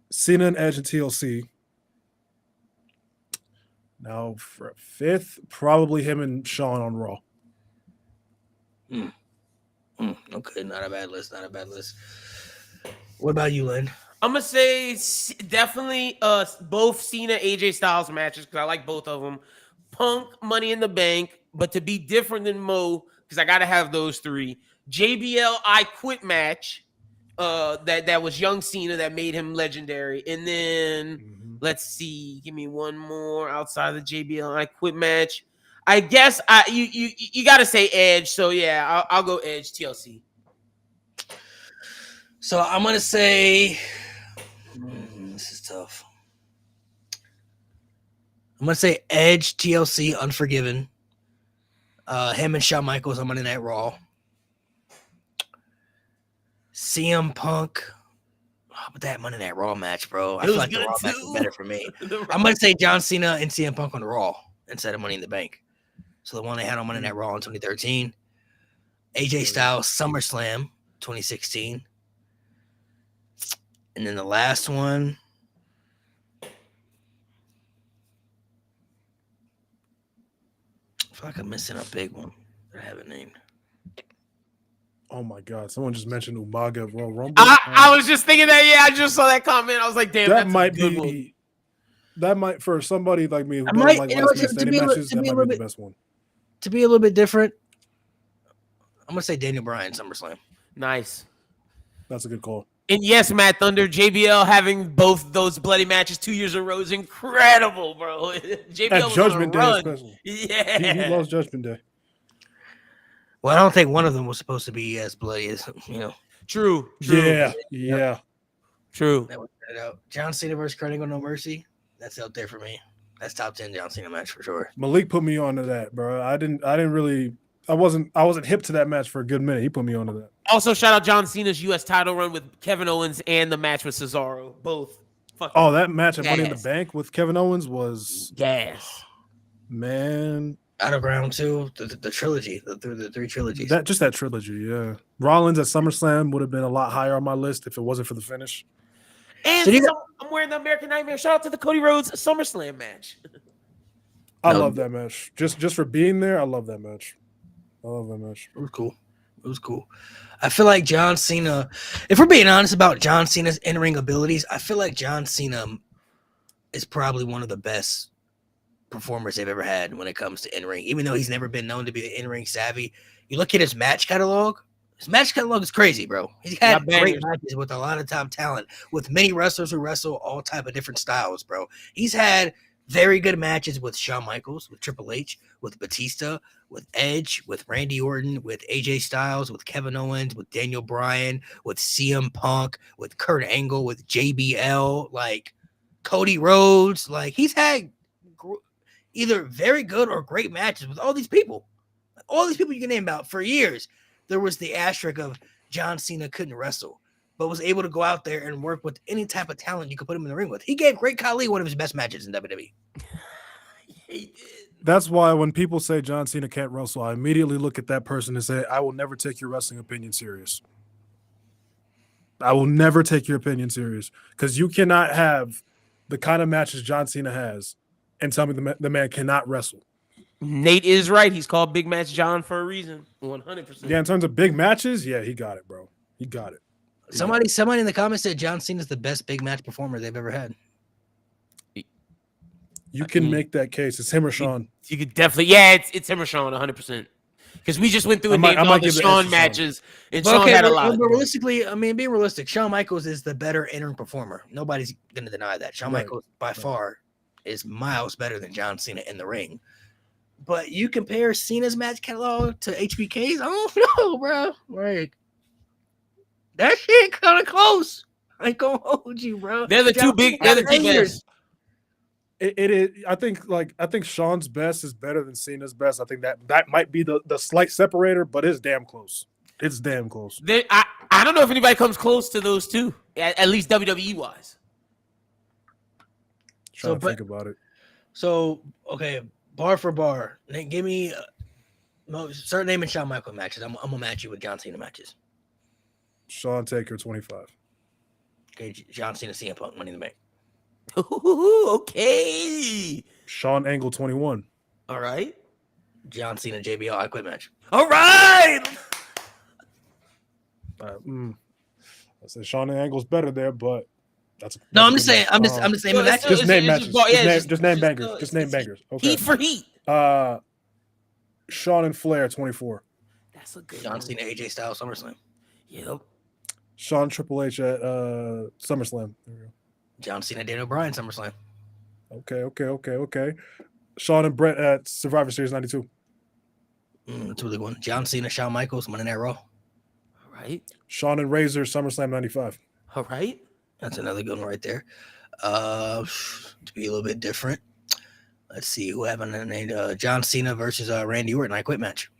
Cena and Edge and TLC. Now for 5th, probably him and Shawn on Raw. Okay, not a bad list. What about you, Lynn? I'm gonna say definitely both Cena AJ Styles matches because I like both of them. Punk, Money in the Bank, but to be different than Mo because I gotta have those 3. JBL I Quit match, that was young Cena that made him legendary, and then let's see, give me one more outside of the JBL I Quit match. I guess you gotta say Edge, so yeah, I'll go Edge TLC. So I'm gonna say. This is tough. I'm gonna say Edge, TLC, Unforgiven. Him and Shawn Michaels on Monday Night Raw. CM Punk. How about that Monday Night Raw match, bro? I feel like the Raw match is better for me. I'm gonna say John Cena and CM Punk on the Raw. instead of Money in the Bank. So the one they had on Monday Night Raw in 2013. AJ Styles SummerSlam 2016. And then the last one. I feel like I'm missing a big one that I haven't named. Oh my God! Someone just mentioned Umaga Royal Rumble. I was just thinking that. Yeah, I just saw that comment. I was like, damn, that might be. One. That might, for somebody like me who doesn't like last man standing matches, that might be the best one. To be a little bit different, I'm gonna say Daniel Bryan SummerSlam. Nice. That's a good call. And yes, Matt Thunder, JBL having both those bloody matches 2 years in a row is incredible, bro. JBL at Judgment Day, especially. Yeah, he loves Judgment Day. Well, I don't think one of them was supposed to be as bloody as True. Yeah. True. That was out. John Cena versus Kurt Angle, No Mercy. That's out there for me. That's top 10 John Cena match for sure. Malik put me onto that, bro. I wasn't hip to that match for a good minute. He put me onto that. Also, shout out John Cena's U.S. title run with Kevin Owens and the match with Cesaro. Both. That match at Money in the Bank with Kevin Owens was gas. Man. Battleground 2, the trilogy, the three trilogies. That trilogy, yeah. Rollins at SummerSlam would have been a lot higher on my list if it wasn't for the finish. And I'm wearing the American Nightmare. Shout out to the Cody Rhodes SummerSlam match. I love that match. Just for being there, I love that match. I love that match. It was cool. I feel like John Cena, if we're being honest about John Cena's in-ring abilities, I feel like John Cena is probably one of the best performers they've ever had when it comes to in-ring. Even though he's never been known to be in-ring savvy, you look at his match catalog. His match catalog is crazy, bro. He's had great matches with a lot of top talent, with many wrestlers who wrestle all type of different styles, bro. He's had very good matches with Shawn Michaels, with Triple H, with Batista, with Edge, with Randy Orton, with AJ Styles, with Kevin Owens, with Daniel Bryan, with CM Punk, with Kurt Angle, with JBL, like Cody Rhodes. Like, he's had either very good or great matches with all these people. All these people you can name about for years. There was the asterisk of John Cena couldn't wrestle, but was able to go out there and work with any type of talent you could put him in the ring with. He gave Great Khali one of his best matches in WWE. He did. That's why when people say John Cena can't wrestle, I immediately look at that person and say, I will never take your wrestling opinion serious. I will never take your opinion serious because you cannot have the kind of matches John Cena has and tell me the man cannot wrestle. Nate is right. He's called Big Match John for a reason. 100%. Yeah, in terms of big matches, yeah, he got it, bro. He got it. Somebody in the comments said John Cena is the best big match performer they've ever had. You can make that case. It's him or Sean. You could definitely, it's him or Sean, 100%. Because we just went through and named all the Sean matches, and Sean had a lot. But realistically, I mean, being realistic, Shawn Michaels is the better in-ring performer. Nobody's going to deny that. Shawn Michaels, by far, is miles better than John Cena in the ring. But you compare Cena's match catalog to HBK's, I don't know, bro. Like, that shit kind of close. I ain't gonna hold you, bro. They're the two best. It is. I think Sean's best is better than Cena's best. I think that might be the slight separator, but it's damn close. It's damn close. I don't know if anybody comes close to those two, at least WWE wise. Trying to think about it. So, okay, bar for bar. Give me start naming Shawn Michaels matches. I'm gonna match you with John Cena matches. Shawn Taker 25. Okay, John Cena, CM Punk, Money in the Bank. Okay. Shawn Angle 21. All right. John Cena, JBL, I Quit match. All right. I said Shawn Angle's better there, but that's I'm just saying. I'm just naming matches. Just name matches. Just name bangers. Just name bangers. Okay. Heat for heat. Shawn and Flair 24. That's a good John Cena, AJ Styles, SummerSlam. Yep. Shawn Triple H at SummerSlam. There we go. John Cena, Daniel Bryan, SummerSlam. Okay. Shawn and Brett at Survivor Series 92. That's a really good one. John Cena, Shawn Michaels, Monday Night Raw. All right. Shawn and Razor, SummerSlam 95. All right. That's another good one right there. To be a little bit different, let's see who haven't named John Cena versus Randy Orton, I Quit match.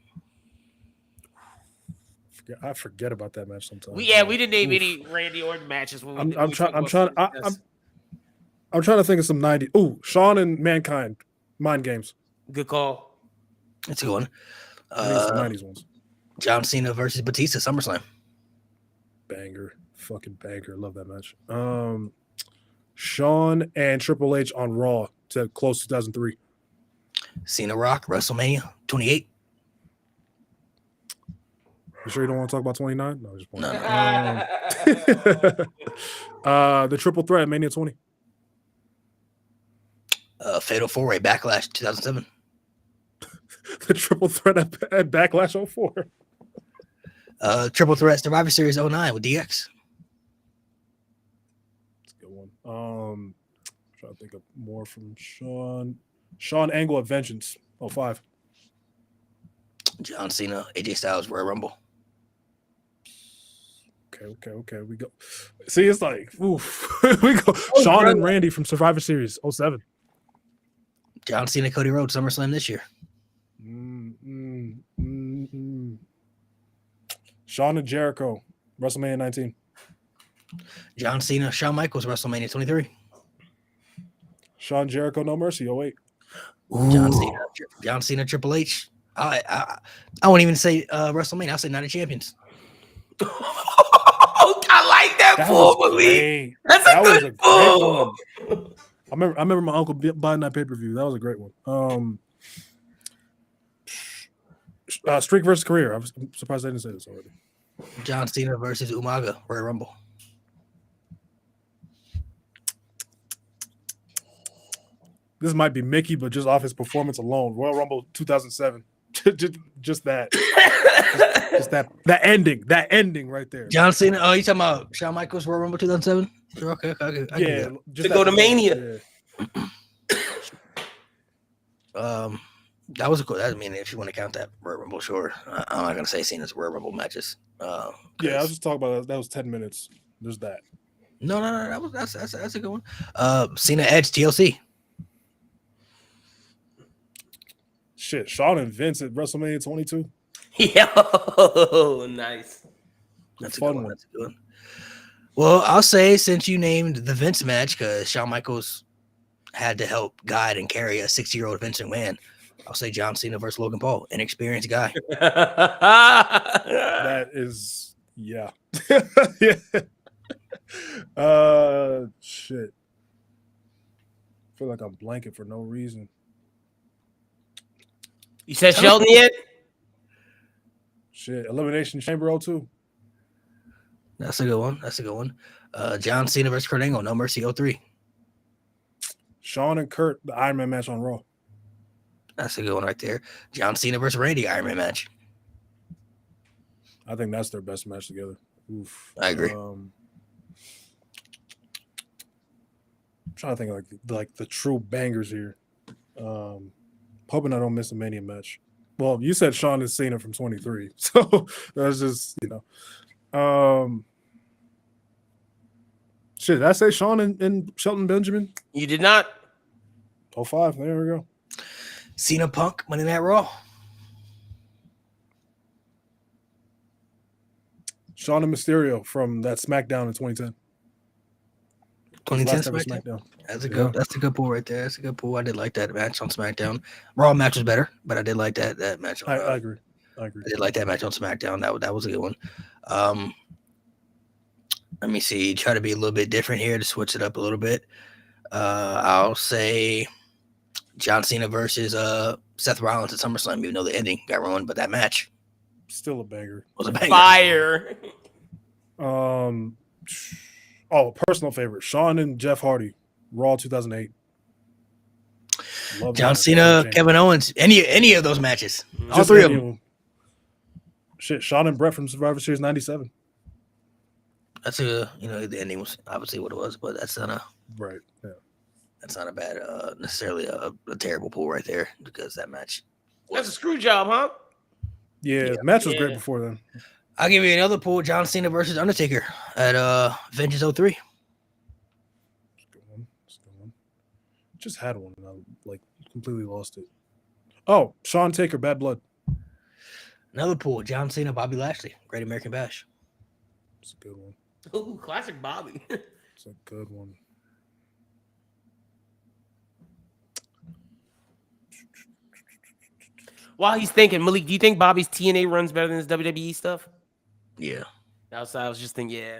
I forget about that match sometimes. We didn't name any Randy Orton matches. When I'm trying to think of some 90s. Ooh, Shawn and Mankind, Mind Games. Good call. That's a good one. I need some 90s ones. John Cena versus Batista, SummerSlam. Banger. Fucking banger. Love that match. Shawn and Triple H on Raw to close 2003. Cena Rock, WrestleMania 28. You sure you don't want to talk about 29? No, just No. The Triple Threat, Mania 20. Fatal 4-Way Backlash 2007. The Triple Threat at Backlash 04. Triple Threat Survivor Series 09 with DX. That's a good one. Trying to think of more from Shawn. Shawn Angle at Vengeance 05. John Cena, AJ Styles, Royal Rumble. Okay. We go. See, it's like, oof. We go. Shawn and Randy from Survivor Series 07. John Cena, Cody Rhodes, SummerSlam this year. Shawn and Jericho, WrestleMania 19. John Cena, Shawn Michaels, WrestleMania 23. Shawn Jericho, No Mercy 08. John Cena, Triple H. I won't even say WrestleMania. I'll say Night of Champions. I like that formally. That's a good one. I remember my uncle buying that pay-per-view. That was a great one. Streak versus Career. I'm surprised I didn't say this already. John Cena versus Umaga, Royal Rumble. This might be Mickey, but just off his performance alone, Royal Rumble 2007. just that. just that ending right there. John Cena. Oh, you talking about Shawn Michaels, Royal Rumble 2007? Okay. Yeah, just to go to Mania. Yeah. That was a cool. I mean, if you want to count that Royal Rumble, sure. I'm not gonna say Cena's Royal Rumble matches. Yeah, I was just talking about that. That was 10 minutes. There's that. No. That's a good one. Cena Edge TLC. Shit, Shawn and Vince at WrestleMania 22. Yo, nice. That's a fun one. That's a good one. Well, I'll say since you named the Vince match, because Shawn Michaels had to help guide and carry a 60-year-old Vince McMahon, I'll say John Cena versus Logan Paul, inexperienced guy. That is, yeah. Yeah. Shit. I feel like I'm blanking for no reason. You said Sheldon yet? Shit. Elimination Chamber 02. That's a good one. John Cena versus Kurt Angle, No Mercy 03. Shawn and Kurt, the Iron Man match on Raw. That's a good one right there. John Cena versus Randy, Iron Man match. I think that's their best match together. Oof. I agree. I'm trying to think of like the true bangers here. Hoping I don't miss a Mania match. Well, you said Shawn and Cena from 23, so that's just Shit, did I say Shawn and Shelton Benjamin? You did not. 05. There we go. Cena Punk, Monday Night Raw. Shawn and Mysterio from that SmackDown in 2010. 2010 SmackDown. That's a good pull right there. That's a good pull. I did like that match on SmackDown. Raw match was better, but I did like that match. I agree. I did like that match on SmackDown. That was a good one. Let me see. Try to be a little bit different here to switch it up a little bit. I'll say John Cena versus Seth Rollins at SummerSlam, even though the ending got ruined, but that match still a banger. Was a banger. Fire. Personal favorite: Shawn and Jeff Hardy, Raw 2008. John Cena, Kevin Owens, any of those matches, all three of them. Shit, Shawn and Brett from Survivor Series 97. That's the ending was obviously what it was, but that's not right. Yeah, that's not a bad necessarily a terrible pull right there, because that match. That's a screw job, huh? Yeah, the match was great before then. I'll give you another pull: John Cena versus Undertaker at Vengeance 03. Good one. Just had one and I completely lost it. Oh, Shawn Taker, Bad Blood. Another pull: John Cena, Bobby Lashley, Great American Bash. It's a good one. Ooh, classic Bobby. It's a good one. While he's thinking, Malik, do you think Bobby's TNA runs better than his WWE stuff? Yeah. Outside, I was just thinking, yeah.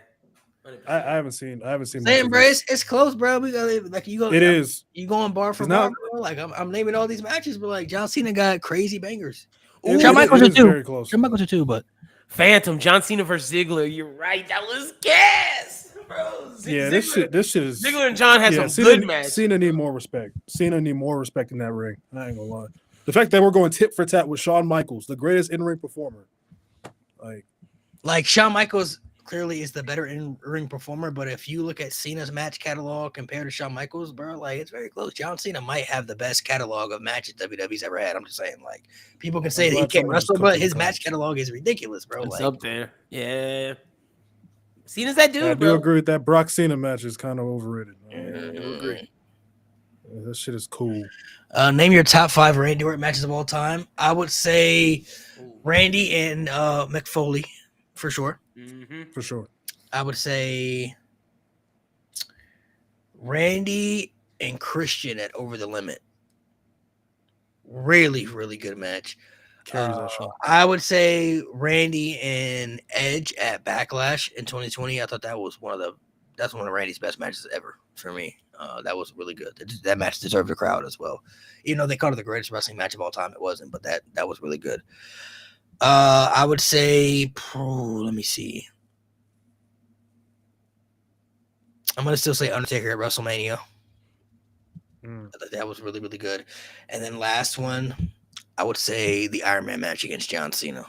I haven't seen. Same, bro. It's close, bro. We gotta like you go. It is. You going bar for It's bar, not- bro. Like I'm naming all these matches, but like John Cena got crazy bangers. It- Shawn it- Michaels it are is two. very close. Shawn Michaels are two, but Phantom, John Cena versus Ziggler. You're right. That was gas, bro. Yeah, this shit is. Ziggler and John had Yeah, some good matches. Cena need more respect. Cena need more respect in that ring. I ain't gonna lie. The fact that we're going tit for tat with Shawn Michaels, the greatest in-ring performer, like Shawn Michaels clearly is the better in-ring performer. But if you look at Cena's match catalog compared to Shawn Michaels, bro, like it's very close. John Cena might have the best catalog of matches WWE's ever had. I'm just saying, like people can say that he glad can't someone just wrestle, cooked but him his cards. match catalog is ridiculous, bro. It's Like up there. Yeah. Cena's that dude, I do bro. agree with that. Brock Cena match is kind of overrated. agree. Yeah, that shit is cool. Name your top 5 Randy Orton matches of all time. I would say Randy and Mick Foley for sure. Mm-hmm. For sure. I would say Randy and Christian at Over the Limit. Really, really good match. Carries that show. I would say Randy and Edge at Backlash in 2020. I thought that was that's one of Randy's best matches ever for me. That was really good. That match deserved a crowd as well. Even though they called it the greatest wrestling match of all time, it wasn't, but that was really good. I would say, let me see. I'm gonna still say Undertaker at WrestleMania. I thought that was really, really good. And then last one, I would say the Iron Man match against John Cena.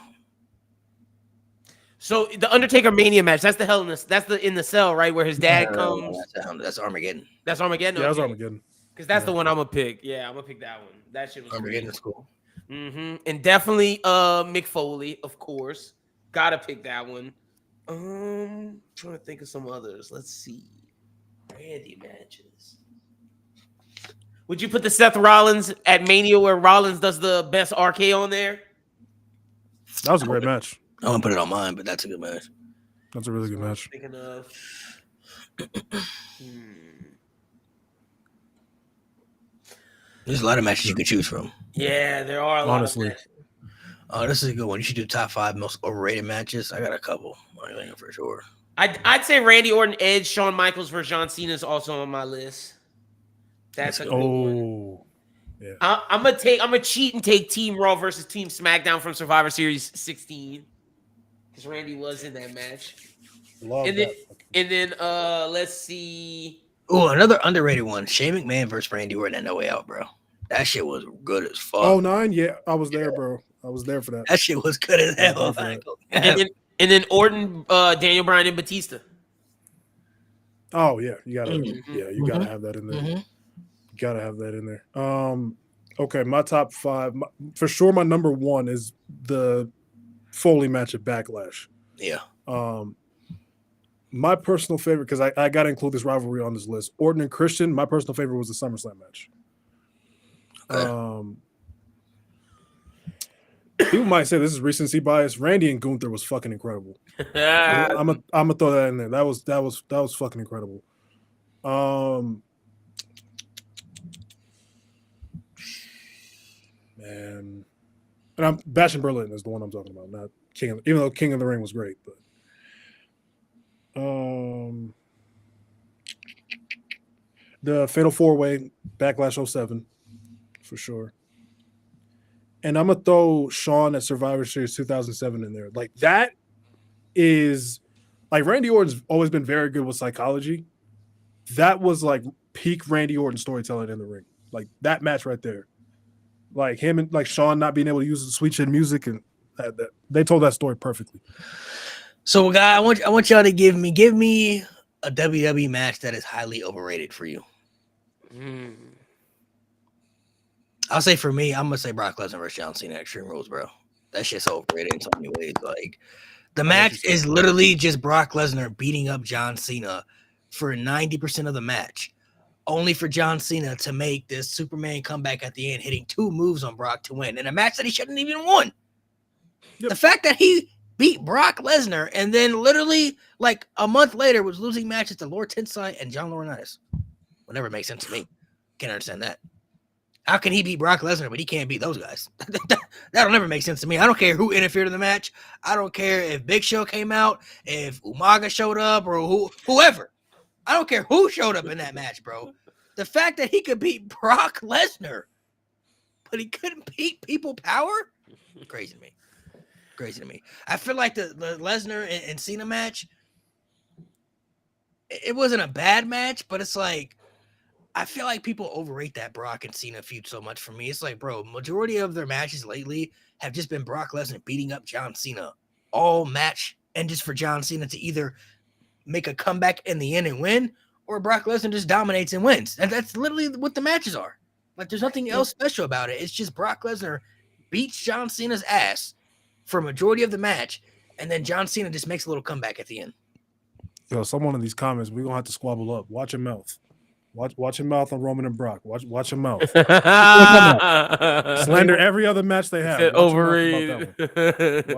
So the Undertaker Mania match, that's the in the cell, right? Where his dad No, comes. That's Armageddon. That's Armageddon. Yeah, that was Okay. Armageddon. Because that's the Yeah. one I'm gonna pick. Yeah, I'm gonna pick that one. That shit was Armageddon is cool. Mm-hmm. And definitely Mick Foley, of course. Gotta pick that one. Trying to think of some others. Let's see. Randy matches. Would you put the Seth Rollins at Mania where Rollins does the best RK on there? That was a great match. I wouldn't put it on mine, but that's a good match. That's a really good match. Thinking of. There's a lot of matches you can choose from. Yeah, there are a lot. Honestly. Of matches. Oh, this is a good one. You should do top 5 most overrated matches. I got a couple. I think for sure. I'd say Randy Orton, Edge, Shawn Michaels versus John Cena is also on my list. That's a good one. Yeah. I'm gonna cheat and take Team Raw versus Team SmackDown from Survivor Series 16 because Randy was in that match. Love And that. then let's see. Oh, another underrated one. Shane McMahon versus Randy Orton at No Way Out, bro. That shit was good as fuck. Oh, 9? Yeah, I was there, bro. I was there for that. That shit was good as hell. love that. And then Orton, Daniel Bryan, and Batista. Oh yeah, you gotta Mhm. gotta have that in there. Mhm. You gotta have that in there. Okay, my top 5 for sure. My number 1 is the Foley match at Backlash. Yeah. My personal favorite, because I gotta include this rivalry on this list. Orton and Christian. My personal favorite was the SummerSlam match. Okay. People might say this is recency bias. Randy and Gunther was fucking incredible. Ah, I'm gonna throw that in there. That was fucking incredible. Man, and I'm Bash in Berlin is the one I'm talking about, not King of, even though King of the Ring was great, but the Fatal 4-Way Backlash 07 for sure. And I'm gonna throw Shawn at Survivor Series 2007 in there. Like that is like Randy Orton's always been very good with psychology. That was like peak Randy Orton storytelling in the ring. Like that match right there. Like him and like Shawn not being able to use the sweet chin music, and that they told that story perfectly. So, guy, I want y'all to give me a WWE match that is highly overrated for you. I'll say for me, I'm gonna say Brock Lesnar versus John Cena at Extreme Rules, bro. That shit's so overrated in so many ways. Like the match is literally just Brock Lesnar beating up John Cena for 90% of the match, only for John Cena to make this Superman comeback at the end, hitting 2 moves on Brock to win in a match that he shouldn't even won. Yep. The fact that he beat Brock Lesnar and then literally like a month later was losing matches to Lord Tensai and John Laurinaitis. Will never make sense to me. Can't understand that. How can he beat Brock Lesnar, but he can't beat those guys? That'll never make sense to me. I don't care who interfered in the match. I don't care if Big Show came out, if Umaga showed up, or whoever. I don't care who showed up in that match, bro. The fact that he could beat Brock Lesnar, but he couldn't beat People Power? Crazy to me. Crazy to me. I feel like the Lesnar and Cena match, it wasn't a bad match, but it's like, I feel like people overrate that Brock and Cena feud so much for me. It's like, bro, majority of their matches lately have just been Brock Lesnar beating up John Cena all match, and just for John Cena to either make a comeback in the end and win, or Brock Lesnar just dominates and wins. And that's literally what the matches are. Like, there's nothing else special about it. It's just Brock Lesnar beats John Cena's ass for a majority of the match, and then John Cena just makes a little comeback at the end. Yo, someone in these comments, we're gonna have to squabble up. Watch your mouth. Watch your mouth on Roman and Brock. Watch your mouth. Slander every other match they have. Overrated.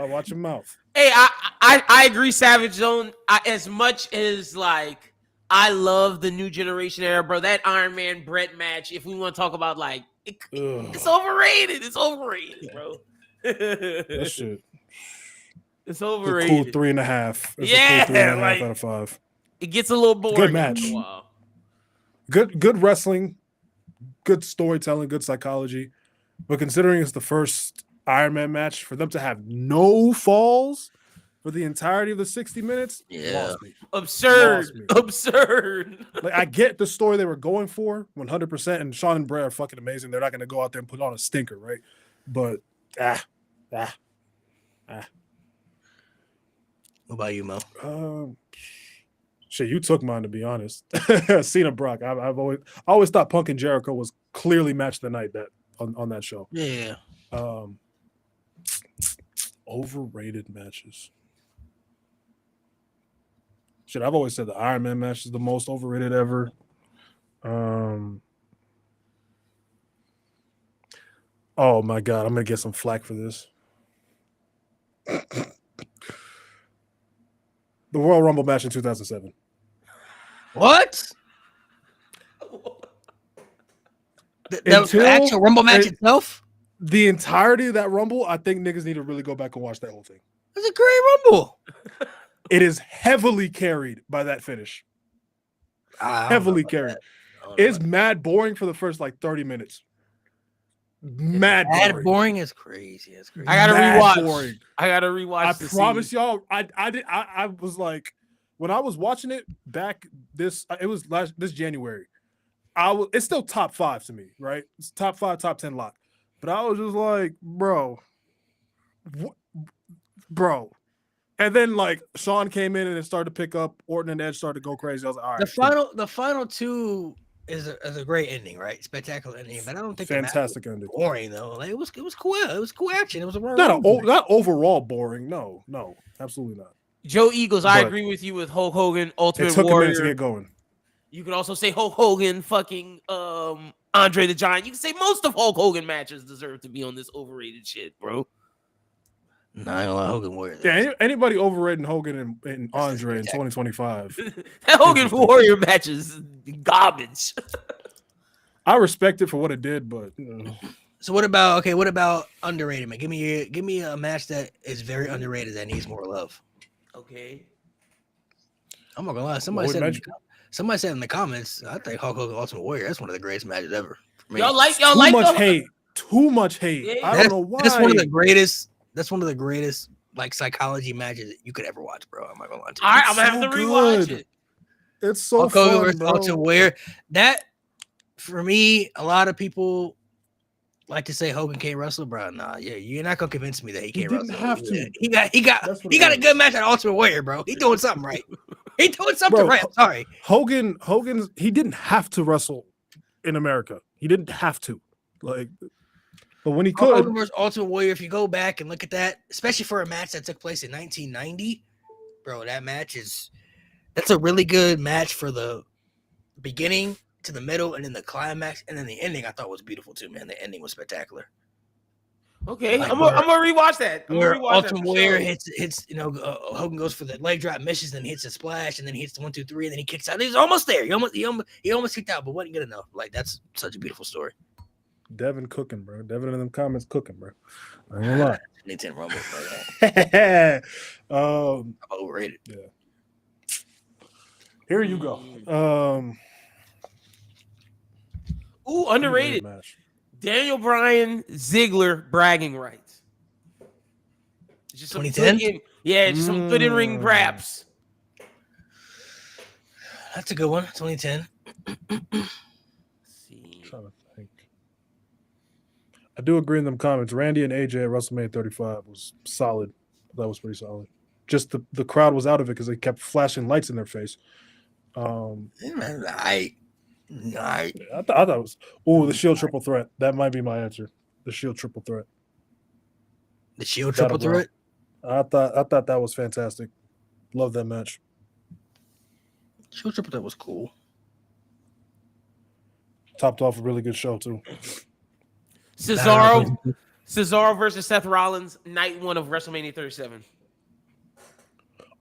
Watch your mouth. Hey, I agree, Savage Zone. As much as like I love the new generation era, bro. That Iron Man Brett match. If we want to talk about like it's overrated. It's overrated, bro. That shit. It's overrated. It's a cool 3.5. It's yeah, a cool 3.5 like, out of 5. It gets a little boring. Good match. After a while. Good wrestling, good storytelling, good psychology. But considering it's the first Iron Man match, for them to have no falls for the entirety of the 60 minutes, lost me. Absurd. Like, I get the story they were going for 100%, and Sean and Bray are fucking amazing. They're not going to go out there and put on a stinker, right? But What about you, Mo? Shit, you took mine, to be honest. Cena Brock. I've always thought Punk and Jericho was clearly match of the night that on that show. Yeah. Overrated matches. Shit, I've always said the Iron Man match is the most overrated ever. Oh my God, I'm gonna get some flack for this. The Royal Rumble match in 2007. What? That was the actual Rumble match itself? The entirety of that Rumble, I think niggas need to really go back and watch that whole thing. It's a great Rumble. It is heavily carried by that finish. Heavily carried. It's mad boring for the first like 30 minutes. Mad boring is crazy. It's crazy. I gotta rewatch. Boring. I gotta rewatch. I promise y'all. I was like, when I was watching it back this January. It's still top 5 to me, right? It's top 5, top 10 lock. But I was just like, bro. And then like Sean came in and it started to pick up. Orton and Edge started to go crazy. I was like, all right. The final two is a great ending, right? Spectacular ending, but I don't think fantastic ending. Boring though. Like it was cool. It was cool action. It was not overall boring. No, absolutely not. Joe Eagles, I agree with you with Hulk Hogan, Ultimate Warrior. It took a minute to get going. You can also say Hulk Hogan, fucking Andre the Giant. You can say most of Hulk Hogan matches deserve to be on this overrated shit, bro. No, I don't like Hogan Warrior. Yeah, anybody overrating Hogan and Andre in 2025. That Hogan Warrior match is garbage. I respect it for what it did, but So what about underrated, man? Give me a match that is very underrated that needs more love. Okay. I'm not gonna lie. Somebody said in the comments, I think Hulk Hogan Ultimate Warrior, that's one of the greatest matches ever. Y'all like too much hate. Yeah. I don't know why. That's one of the greatest like psychology matches that you could ever watch, bro. I'm not gonna lie to you. All right, I'm gonna have to rewatch it. It's so Hulk fun, Hogan versus bro. Ultimate Warrior. That for me, a lot of people like to say Hogan can't wrestle, bro. Nah, yeah, you're not gonna convince me that he can't wrestle. Have to. He got a good match at Ultimate Warrior, bro. He doing something right. He doing something right. I'm sorry. Hogan's he didn't have to wrestle in America. He didn't have to. Like, but when he could. Hogan versus Ultimate Warrior, if you go back and look at that, especially for a match that took place in 1990, bro, that's a really good match for the beginning to the middle and then the climax, and then the ending I thought was beautiful too, man. The ending was spectacular. Okay, like I'm gonna rewatch that. Ultimate Warrior hits, Hogan goes for the leg drop, misses, then hits a splash, and then he hits the 1, 2, 3, and then he kicks out. He's almost there. He almost kicked out, but wasn't good enough. Like, that's such a beautiful story. Devin cooking, bro. Devin in them comments cooking, bro. I ain't gonna lie. 2010 Rumble, bro. I'm Overrated. Yeah. Here you go. Underrated. Match. Daniel Bryan, Ziggler bragging rights. Just some 2010? Just some good in ring graps. That's a good one. 2010. See. Trying to think. I do agree in them comments. Randy and AJ at WrestleMania 35 was solid. That was pretty solid. Just the crowd was out of it because they kept flashing lights in their face. I thought it was the Shield triple threat. That might be my answer. The Shield triple threat. The Shield triple threat. I thought that was fantastic. Love that match. Shield triple threat was cool. Topped off a really good show too. Cesaro versus Seth Rollins, night 1 of WrestleMania 37.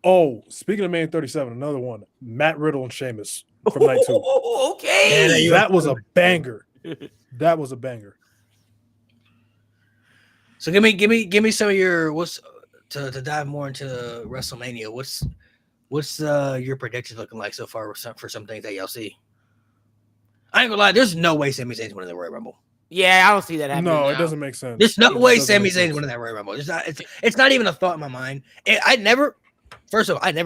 Oh, speaking of Man 37, another one. Matt Riddle and Sheamus from night 2. Okay. Yeah, that was a banger. That was a banger. So give me some of your to dive more into WrestleMania. What's your predictions looking like so far for some things that y'all see? I ain't gonna lie, there's no way Sami Zayn's winning the Royal Rumble. Yeah, I don't see that happening. No, now. it doesn't make sense. There's no way Sami Zayn's winning that Royal Rumble. It's not even a thought in my mind. I never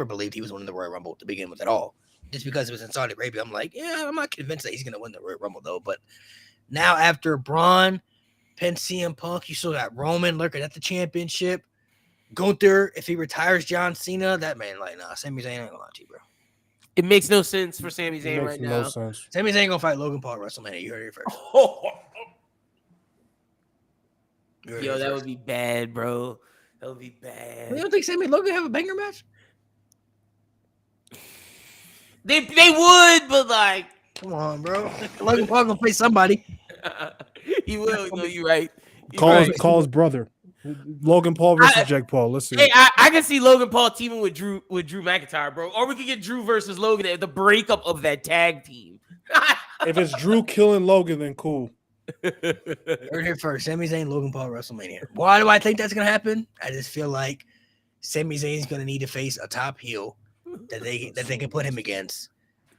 believed he was winning the Royal Rumble to begin with at all. Just because it was in Saudi Arabia, I'm like, yeah, I'm not convinced that he's gonna win the Royal Rumble though. But now after Braun, Penn, CM Punk, you still got Roman lurking at the championship. Gunther, if he retires John Cena, that man Sami Zayn ain't gonna lie to you, bro. It makes no sense for Sami Zayn right now. Sense. Sami Zayn gonna fight Logan Paul at WrestleMania. You heard it first. Yo, that would be bad, bro. That would be bad. You don't think Sami and Logan have a banger match? They would, but like, come on, bro. Logan Paul gonna play somebody. He will. No, you're right. Call his brother. Logan Paul versus Jake Paul. Let's see. Hey, I can see Logan Paul teaming with Drew McIntyre, bro. Or we could get Drew versus Logan at the breakup of that tag team. If it's Drew killing Logan, then cool. Heard here first. Sami Zayn, Logan Paul, WrestleMania. Why do I think that's gonna happen? I just feel like Sami Zayn's gonna need to face a top heel that they can put him against,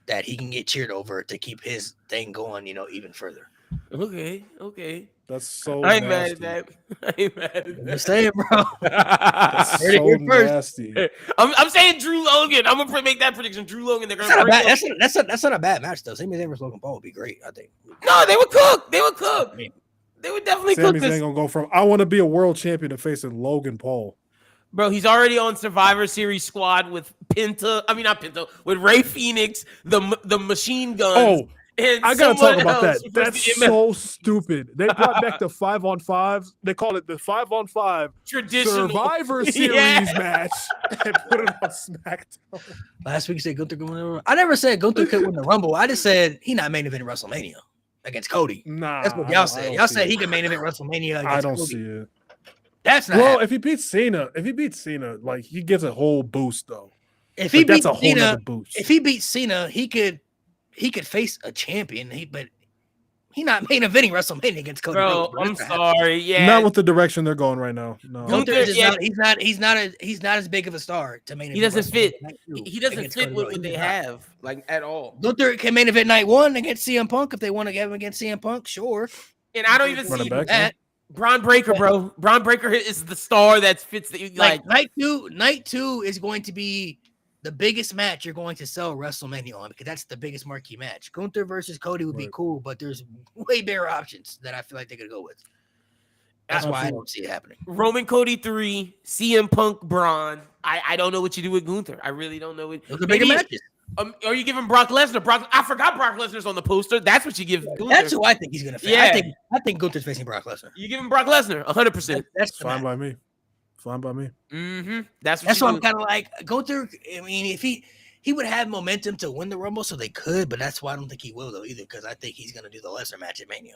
that he can get cheered over to keep his thing going, even further. Okay. That's so I ain't nasty. mad at that. I ain't mad at I'm that. just saying, bro. That's Heard it so here first. nasty. I'm saying Drew Logan. I'm gonna make that prediction. Drew Logan. They're gonna. That's not a bad match though. Sami Zayn versus Logan Paul would be great. I think. No, they would cook. They would definitely Sami cook Zayn this. gonna go from I want to be a world champion to facing Logan Paul. Bro, he's already on Survivor Series squad with with Ray Phoenix, the machine guns. Oh, and I gotta talk someone about else that. versus That's the so stupid. They brought back the 5-on-5. They call it the 5-on-5 traditional Survivor Series match and put it on SmackDown. Last week you said Gunther could win the Rumble. I never said Gunther could win the Rumble. I just said he not main event WrestleMania against Cody. Nah, That's what y'all said. Y'all said he could main event WrestleMania against I don't Cody. see it. That's not. Well, if he beats Cena, like he gets a whole boost though. If he That's beats a whole Cena, nother boost. if he beats Cena, he could face a champion. But he not main eventing WrestleMania against Cody. Bro, I'm sorry. Yeah, Not with the direction they're going right now. No. Gunther is Yeah. not. He's not as big of a star to main event. He doesn't fit. WrestleMania He doesn't against fit Cody with Rhodes. what they He's not. have, like at all. Gunther can main event night 1 against CM Punk if they want to have him against CM Punk. Sure. And I don't even Running see back, that. Braun Breaker, bro. Braun Breaker is the star that fits the Like night two is going to be the biggest match you're going to sell WrestleMania on, because that's the biggest marquee match. Gunther versus Cody would be Right. cool, but there's way better options that I feel like they could go with. That's why I don't see it happening. Roman Cody 3, CM Punk Braun. I don't know what you do with Gunther. I really don't know what. Those are bigger Maybe- matches. Are you giving Brock Lesnar? I forgot Brock Lesnar's on the poster. That's what you give Gunther. That's who I think he's gonna face. Yeah. I think Gunther's facing Brock Lesnar. You give him Brock Lesnar, 100%. That's the Fine match. by me. Fine by me. Mm-hmm. That's That's you why do. I'm kind of like Gunther. I mean, if he would have momentum to win the Rumble, so they could, but that's why I don't think he will though either, because I think he's gonna do the Lesnar match at Mania.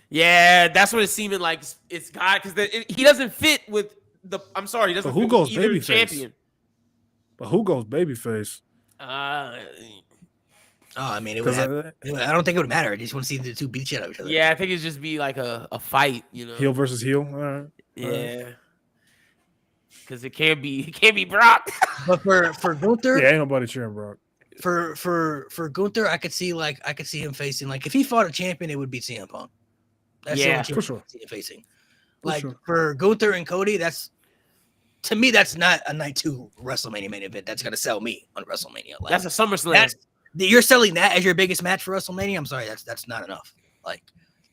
Yeah, that's what it's seeming like. It's God because he doesn't fit with the. I'm sorry, he doesn't. But who fit goes with either babyface? champion? But who goes babyface? Uh, Oh, I mean, it would have. I don't think it would matter. I just want to see the two beat each other. Yeah, I think it'd just be like a fight, Heel versus heel. All right. Yeah. Because it can't be Brock. But for Gunther, ain't nobody cheering Brock. For Gunther, I could see him facing, like, if he fought a champion, it would be CM Punk. That's the only for sure. see him facing. Like for Gunther and Cody, to me, that's not a night 2 WrestleMania main event. That's gonna sell me on WrestleMania. Like, that's a SummerSlam. You're selling that as your biggest match for WrestleMania. I'm sorry, that's not enough. Like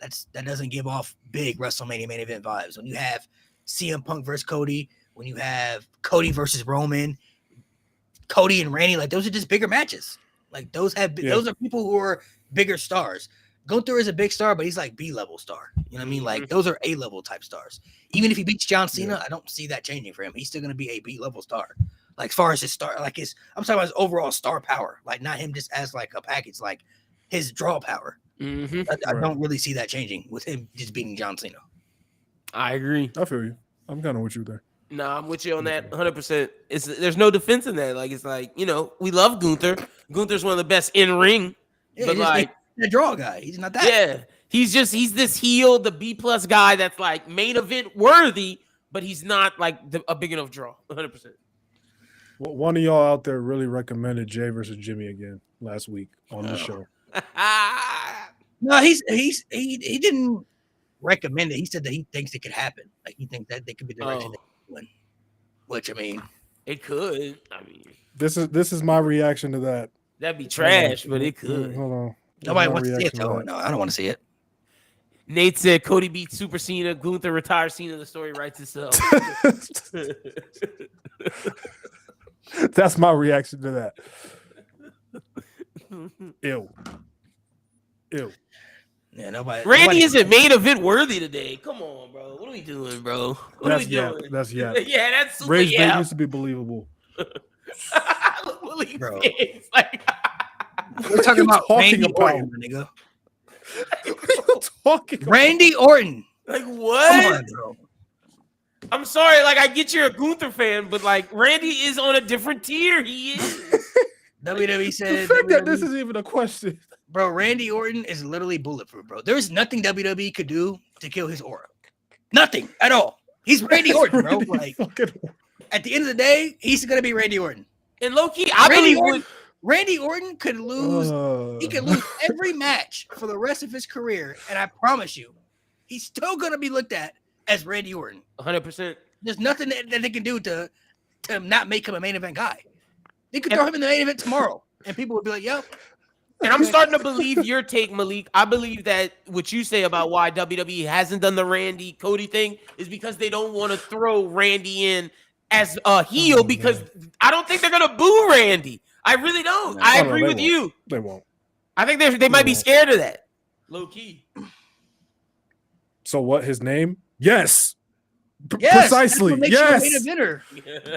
that doesn't give off big WrestleMania main event vibes. When you have CM Punk versus Cody, when you have Cody versus Roman, Cody and Randy, like those are just bigger matches. Like those are people who are bigger stars. Gunther is a big star, but he's like B-level star. You know what I mean? Like those are A-level type stars. Even if he beats John Cena, I don't see that changing for him. He's still gonna be a B-level star. Like as far as his star, like I'm talking about his overall star power. Like not him just as like a package, like his draw power. I don't really see that changing with him just beating John Cena. I agree. I feel you. I'm kind of with you there. No, I'm with you on that 100%. There's no defense in that. Like it's like, we love Gunther. Gunther's one of the best in ring. Yeah, but like the draw guy. He's not that. Yeah. He's this heel, the B+ guy that's like main event worthy, but he's not like a big enough draw. 100%. Well, one of y'all out there really recommended Jay versus Jimmy again last week on the show. No, he didn't recommend it. He said that he thinks it could happen. Like he thinks that they could be the direction they win. Which I mean, it could. I mean, this is my reaction to that. That'd be trash, but it could. Hold on. Nobody wants to see it. No, I don't want to see it. Nate said Cody beats Super Cena, Gunther retires Cena. The story writes itself. That's my reaction to that. Ew. Yeah, nobody. Randy isn't main event worthy today. Come on, bro. What are we doing, bro? What are we doing? That's yeah. That's super Rage Bait used to be believable. Bro. Like, we're talking about Randy Orton, nigga. Randy Orton. Like what? Come on, bro. I'm sorry, like I get you're a Gunther fan, but like Randy is on a different tier. He is. WWE said the fact that this is even a question. Bro, Randy Orton is literally bulletproof, bro. There's nothing WWE could do to kill his aura. Nothing at all. He's Randy Orton, bro. Like at the end of the day, he's gonna be Randy Orton. And low key, I believe Randy Orton could lose. He could lose every match for the rest of his career, and I promise you, he's still gonna be looked at as Randy Orton. 100%. There's nothing that they can do to not make him a main event guy. They could throw him in the main event tomorrow, and people would be like, "Yep." And I'm starting to believe your take, Malik. I believe that what you say about why WWE hasn't done the Randy Cody thing is because they don't want to throw Randy in as a heel because I don't think they're gonna boo Randy. I really don't. I agree with you. They won't. I think they might be scared of that. Low key. So what? His name? Yes. Yes, Precisely. Yes. Main eventer.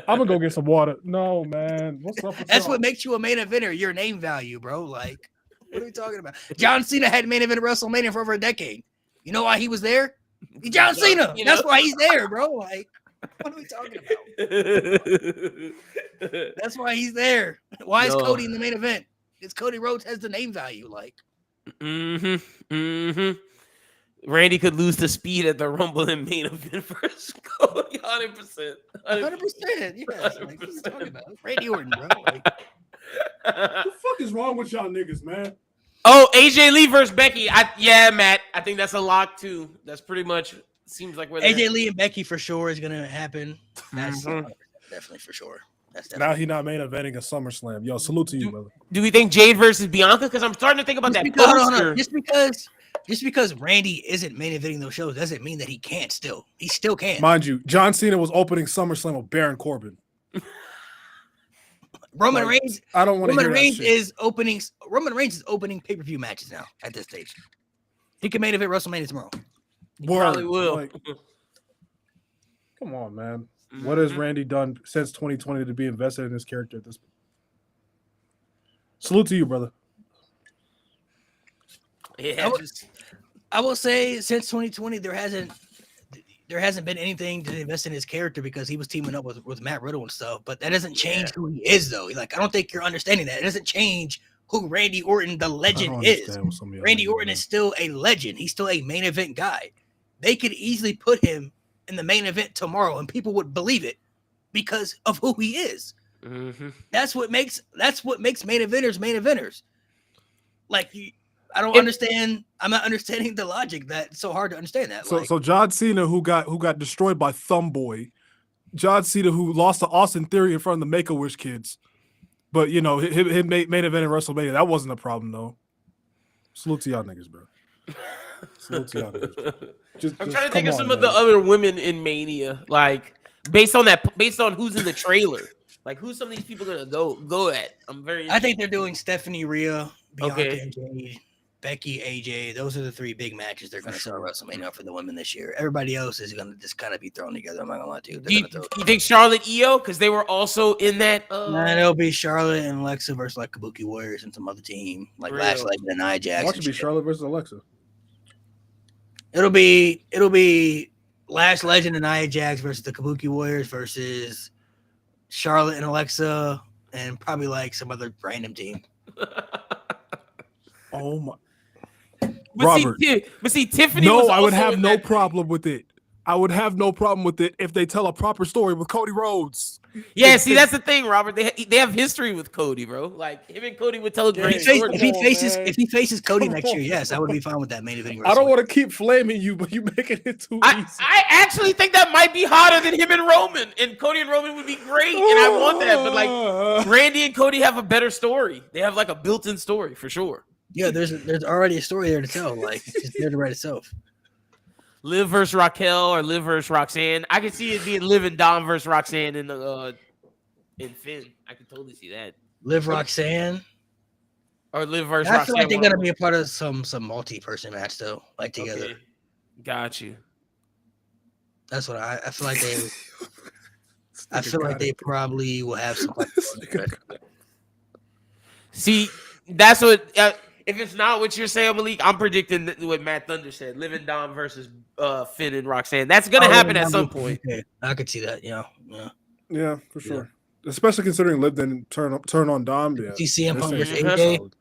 I'm gonna go get some water. No, man. What's up? That's what makes you a main eventer. Your name value, bro. Like, what are we talking about? John Cena had main event at WrestleMania for over a decade. You know why he was there? He's John Cena. That's why he's there, bro. Like, what are we talking about? That's why he's there. Why is Cody in the main event? It's Cody Rhodes has the name value. Like, Randy could lose the speed at the Rumble and main event versus Cody. 100%. 100%. Yes. Like, what are you talking about? Randy Orton, bro. Like, what the fuck is wrong with y'all niggas, man? Oh, AJ Lee versus Becky. Matt. I think that's a lock too. That's pretty much seems like where AJ Lee and Becky for sure is gonna happen. That's definitely for sure. That's definitely. Now he's not main eventing a SummerSlam. Yo, salute to you, brother. Do we think Jade versus Bianca? Because I'm starting to think about that poster. Just because Randy isn't main eventing those shows doesn't mean that he can't still. He still can. Mind you, John Cena was opening SummerSlam with Baron Corbin. Roman Reigns. I don't want to hear Roman Reigns that shit. Roman Reigns is opening pay-per-view matches now at this stage. He can main event WrestleMania tomorrow. He probably will. Like, come on, man. What has Randy done since 2020 to be invested in his character at this point? Salute to you, brother. Yeah, I will say since 2020 there hasn't been anything to invest in his character because he was teaming up with Matt Riddle and stuff. But that doesn't change who he is, though. Like, I don't think you're understanding that. It doesn't change who Randy Orton, the legend, is. Randy Orton is still a legend. He's still a main event guy. They could easily put him in the main event tomorrow, and people would believe it because of who he is. Mm-hmm. That's what makes main eventers. Like, I don't understand. I'm not understanding the logic. That's so hard to understand that. So John Cena, who got destroyed by Thumb Boy, John Cena, who lost to Austin Theory in front of the Make-A-Wish kids, but you know, him main event in WrestleMania, that wasn't a problem though. Salute to y'all niggas, bro. Salute to y'all niggas, bro. I'm trying to think of some of the other women in Mania, like based on who's in the trailer. Like, who's some of these people gonna go at? I think they're doing Stephanie, Rhea, Bianca, and Jade, Becky, AJ. Those are the 3 big matches they're gonna sell WrestleMania for the women this year. Everybody else is gonna just kind of be thrown together. I'm not gonna lie to you. You think Charlotte, Io, because they were also in that? It'll be Charlotte and Alexa versus like Kabuki Warriors and some other team like Lash Legend and Nia Jax. Watch it be Charlotte versus Alexa. It'll be Lash Legend and Nia Jax versus the Kabuki Warriors versus Charlotte and Alexa, and probably like some other random team. Oh my! Robert, but see, Tiffany. No, I would have no problem with it. I would have no problem with it if they tell a proper story with Cody Rhodes. Yeah, see, that's the thing, Robert. They have history with Cody, bro. Like, him and Cody would tell a great story. If he faces Cody next year, yes, I would be fine with that main event. I don't want to keep flaming you, but you making it too easy. I actually think that might be hotter than him and Roman, and Cody and Roman would be great, and I want that. But like, Randy and Cody have a better story. They have like a built-in story for sure. Yeah, there's already a story there to tell. Like, it's just there to write itself. Liv versus Raquel or Liv versus Roxanne. I can see it being Liv and Dom versus Roxanne in Finn. I can totally see that. Liv Roxanne or Liv versus Roxanne. I feel like they're gonna be a part of some multi-person match though, like together. Okay. Got you. That's what I feel like they. I feel like they probably will have some. See, that's what. If it's not what you're saying, Malik, I'm predicting what Matt Thunder said: Liv and Dom versus Finn and Roxanne. That's gonna happen at some point. Okay. I could see that. Yeah, for sure. Yeah. Especially considering Liv didn't turn on Dom. Yeah. CM Punk versus AJ.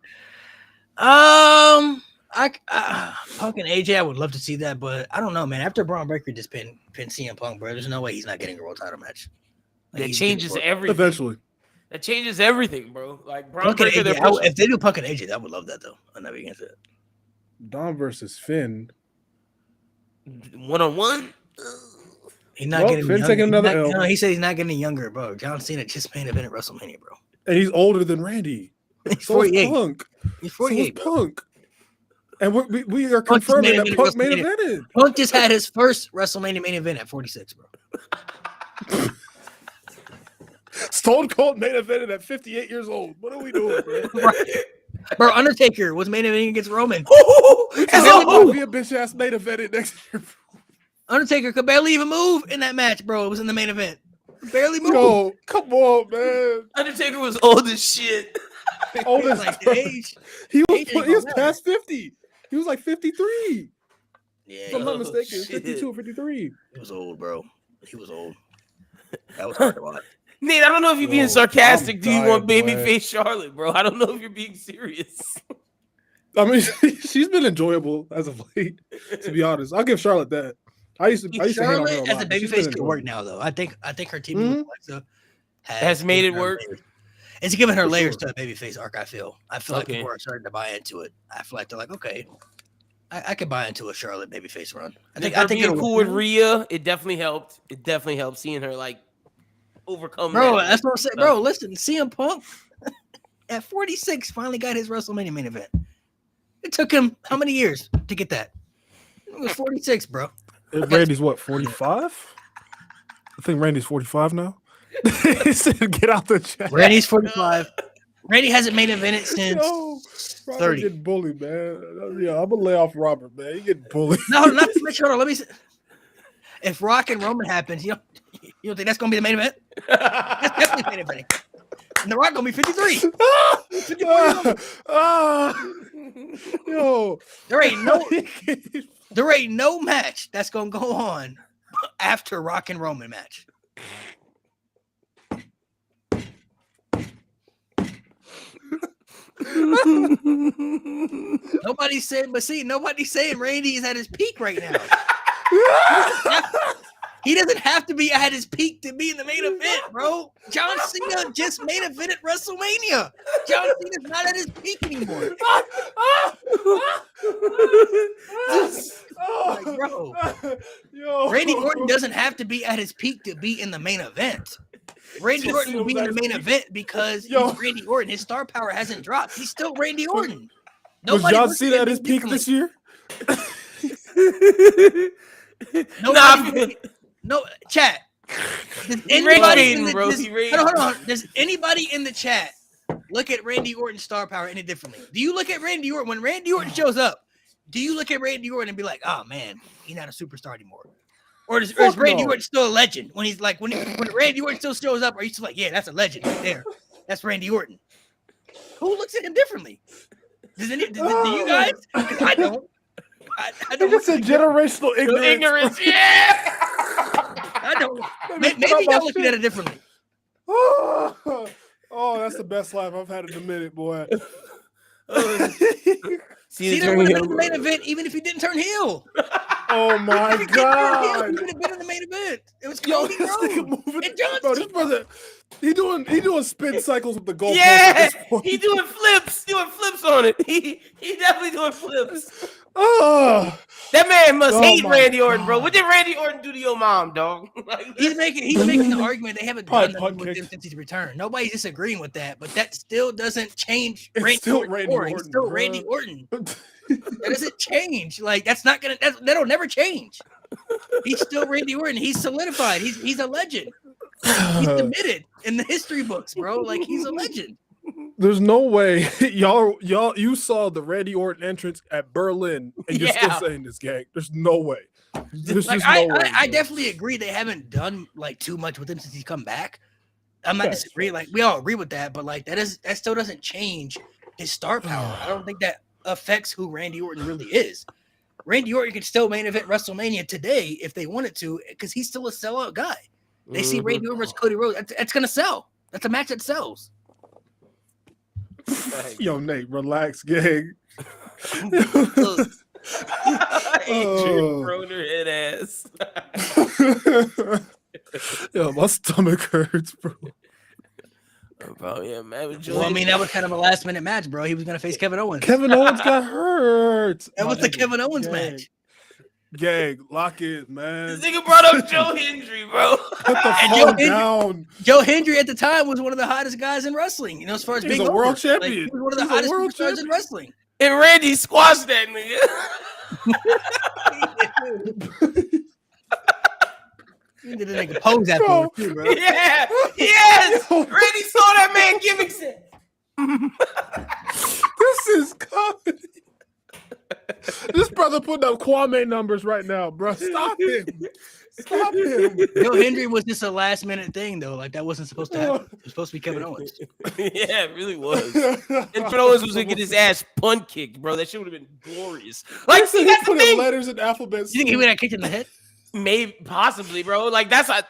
Punk and AJ, I would love to see that, but I don't know, man. After Braun Breaker just pinned CM Punk, bro, there's no way he's not getting a world title match. Like, that changes everything. Eventually. That changes everything, bro. Like Braun Breaker, if they do Punk and AJ, I would love that though. I'm never against it. Dom versus Finn. 1-on-1. He's not getting Finn taking another L. No, he said he's not getting younger, bro. John Cena just main event at WrestleMania, bro. And he's older than Randy. He's 48. Punk. He's 48. So Punk. And we are confirming that Punk main evented. Punk just had his first WrestleMania main event at 46, bro. Stone Cold main evented at 58 years old. What are we doing, bro? Right. Bro, Undertaker was main eventing against Roman. Be a bitch ass main evented next year. Undertaker could barely even move in that match, bro. It was in the main event. Barely moved. Yo, come on, man. Undertaker was old as shit. Old as like age. He was past 50. He was like 53. Yeah. If I'm not mistaken, 52 or 53. He was old, bro. He was old. That was hard to watch. Nate, I don't know if you're being sarcastic. Do you want babyface Charlotte, bro? I don't know if you're being serious. I mean, she's been enjoyable as of late, to be honest. I'll give Charlotte that. I used to hate on her a lot. As a babyface could work now, though. I think her team with Alexa has made it work. It's giving her layers to a babyface arc. I feel like people are starting to buy into it. I feel like they're like, okay, I could buy into a Charlotte babyface run. I think being cool with Rhea, it definitely helped. It definitely helped seeing her like overcome. Bro, that's what I'm saying. Bro, listen, CM Punk at 46 finally got his WrestleMania main event. It took him how many years to get that? It was 46, bro. Randy's what, 45? I think Randy's 45 now. He said, "Get out the chat." Randy's 45. Randy hasn't main evented since 30. Getting bullied, man. Yeah, I'm gonna lay off Robert, man. You getting bullied? No, not to make sure. Let me see. If Rock and Roman happens, you don't think that's gonna be the main event? That's definitely main eventing. And the Rock gonna be 53. 54. Yo, there ain't no match that's gonna go on after Rock and Roman match. nobody's saying Randy is at his peak right now. He doesn't have to be at his peak to be in the main event, bro. John Cena just main event at WrestleMania. John Cena's not at his peak anymore. Like, bro, Randy Orton doesn't have to be at his peak to be in the main event. Randy Orton will be in the main event because he's Randy Orton. His star power hasn't dropped. He's still Randy Orton. Was John Cena at his peak this year? No, chat. Does anybody hold on. Does anybody in the chat look at Randy Orton's star power any differently? Do you look at Randy Orton when Randy Orton shows up? Do you look at Randy Orton and be like, "Oh man, he's not a superstar anymore"? Or is Randy Orton still a legend? When he's like, when Randy Orton still shows up, are you still like, "Yeah, that's a legend right there. That's Randy Orton"? Who looks at him differently? Do you guys? I don't. I don't. It's a generational ignorance. Yeah. I don't. Maybe y'all looking at it differently. Oh, that's the best laugh I've had in a minute, boy. Cena would have been in the main event even if he didn't turn heel. Oh my God! He would have been in the main event. It was Cody Rhodes and John Bro, this brother, he doing spin cycles with the goalpost. Yeah, he doing flips on it. He definitely doing flips. Oh, that man must hate Randy God. Orton, bro. What did Randy Orton do to your mom, dog? He's making the argument they haven't done nothing with him since his return. Nobody's disagreeing with that, but that still doesn't change Randy Orton. He's still Randy Orton. That doesn't change. Like that'll never change. He's still Randy Orton. He's solidified. He's a legend. He's submitted in the history books, bro. Like he's a legend. There's no way you saw the Randy Orton entrance at Berlin and you're still saying this, gang. There's no way. There's like, just no way. I definitely agree they haven't done like too much with him since he's come back. I'm not disagreeing. Like we all agree with that, but like that still doesn't change his star power. I don't think that affects who Randy Orton really is. Randy Orton can still main event WrestleMania today if they wanted to, because he's still a sellout guy. They see Randy Orton versus Cody Rhodes. That's gonna sell. That's a match that sells. Yo, Nate, relax, gang. Adrian Broner head ass. Yo, my stomach hurts, bro. Bro, yeah, man. Well, I mean, that was kind of a last minute match, bro. He was gonna face Kevin Owens. Kevin Owens got hurt. That was the Kevin Owens match. Gang, lock it, man. This nigga brought up Joe Hendry, bro. Put the phone down. Joe Hendry at the time was one of the hottest guys in wrestling. You know, as far as being a world champion. Like, he was one of the hottest superstars in wrestling. And Randy squashed that nigga. He did a nigga pose after too, bro. Yeah, yes. Randy saw that man gimmick set. This is comedy. This brother putting up Kwame numbers right now, bro. Stop him. Stop him. Joe Hendry was just a last minute thing, though. Like that wasn't supposed to happen. It was supposed to be Kevin Owens. Yeah, it really was. And Kevin Owens was gonna get his ass punt kicked, bro. That shit would have been glorious. Like, see, that's the thing. Letters and alphabets. You think he would have kicked in the head? Maybe, possibly, bro. Like that's what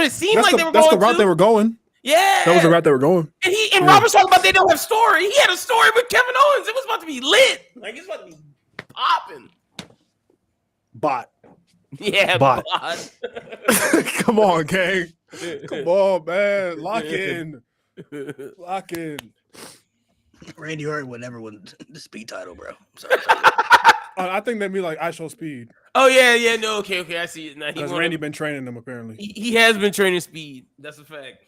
it seemed like they were going. That's the route they were going. Yeah, that was the route they were going. And Robert's talking about they don't have story. He had a story with Kevin Owens. It was about to be lit. Like it's about to be popping. Bot. Yeah, bot. Come on, gang. Come on, man. Lock in. Lock in. Randy Orton would never win the speed title, bro. I'm sorry. I think that'd be like I Show Speed. Oh yeah, no, okay, I see it now. Because Randy been training them apparently. He has been training Speed. That's a fact.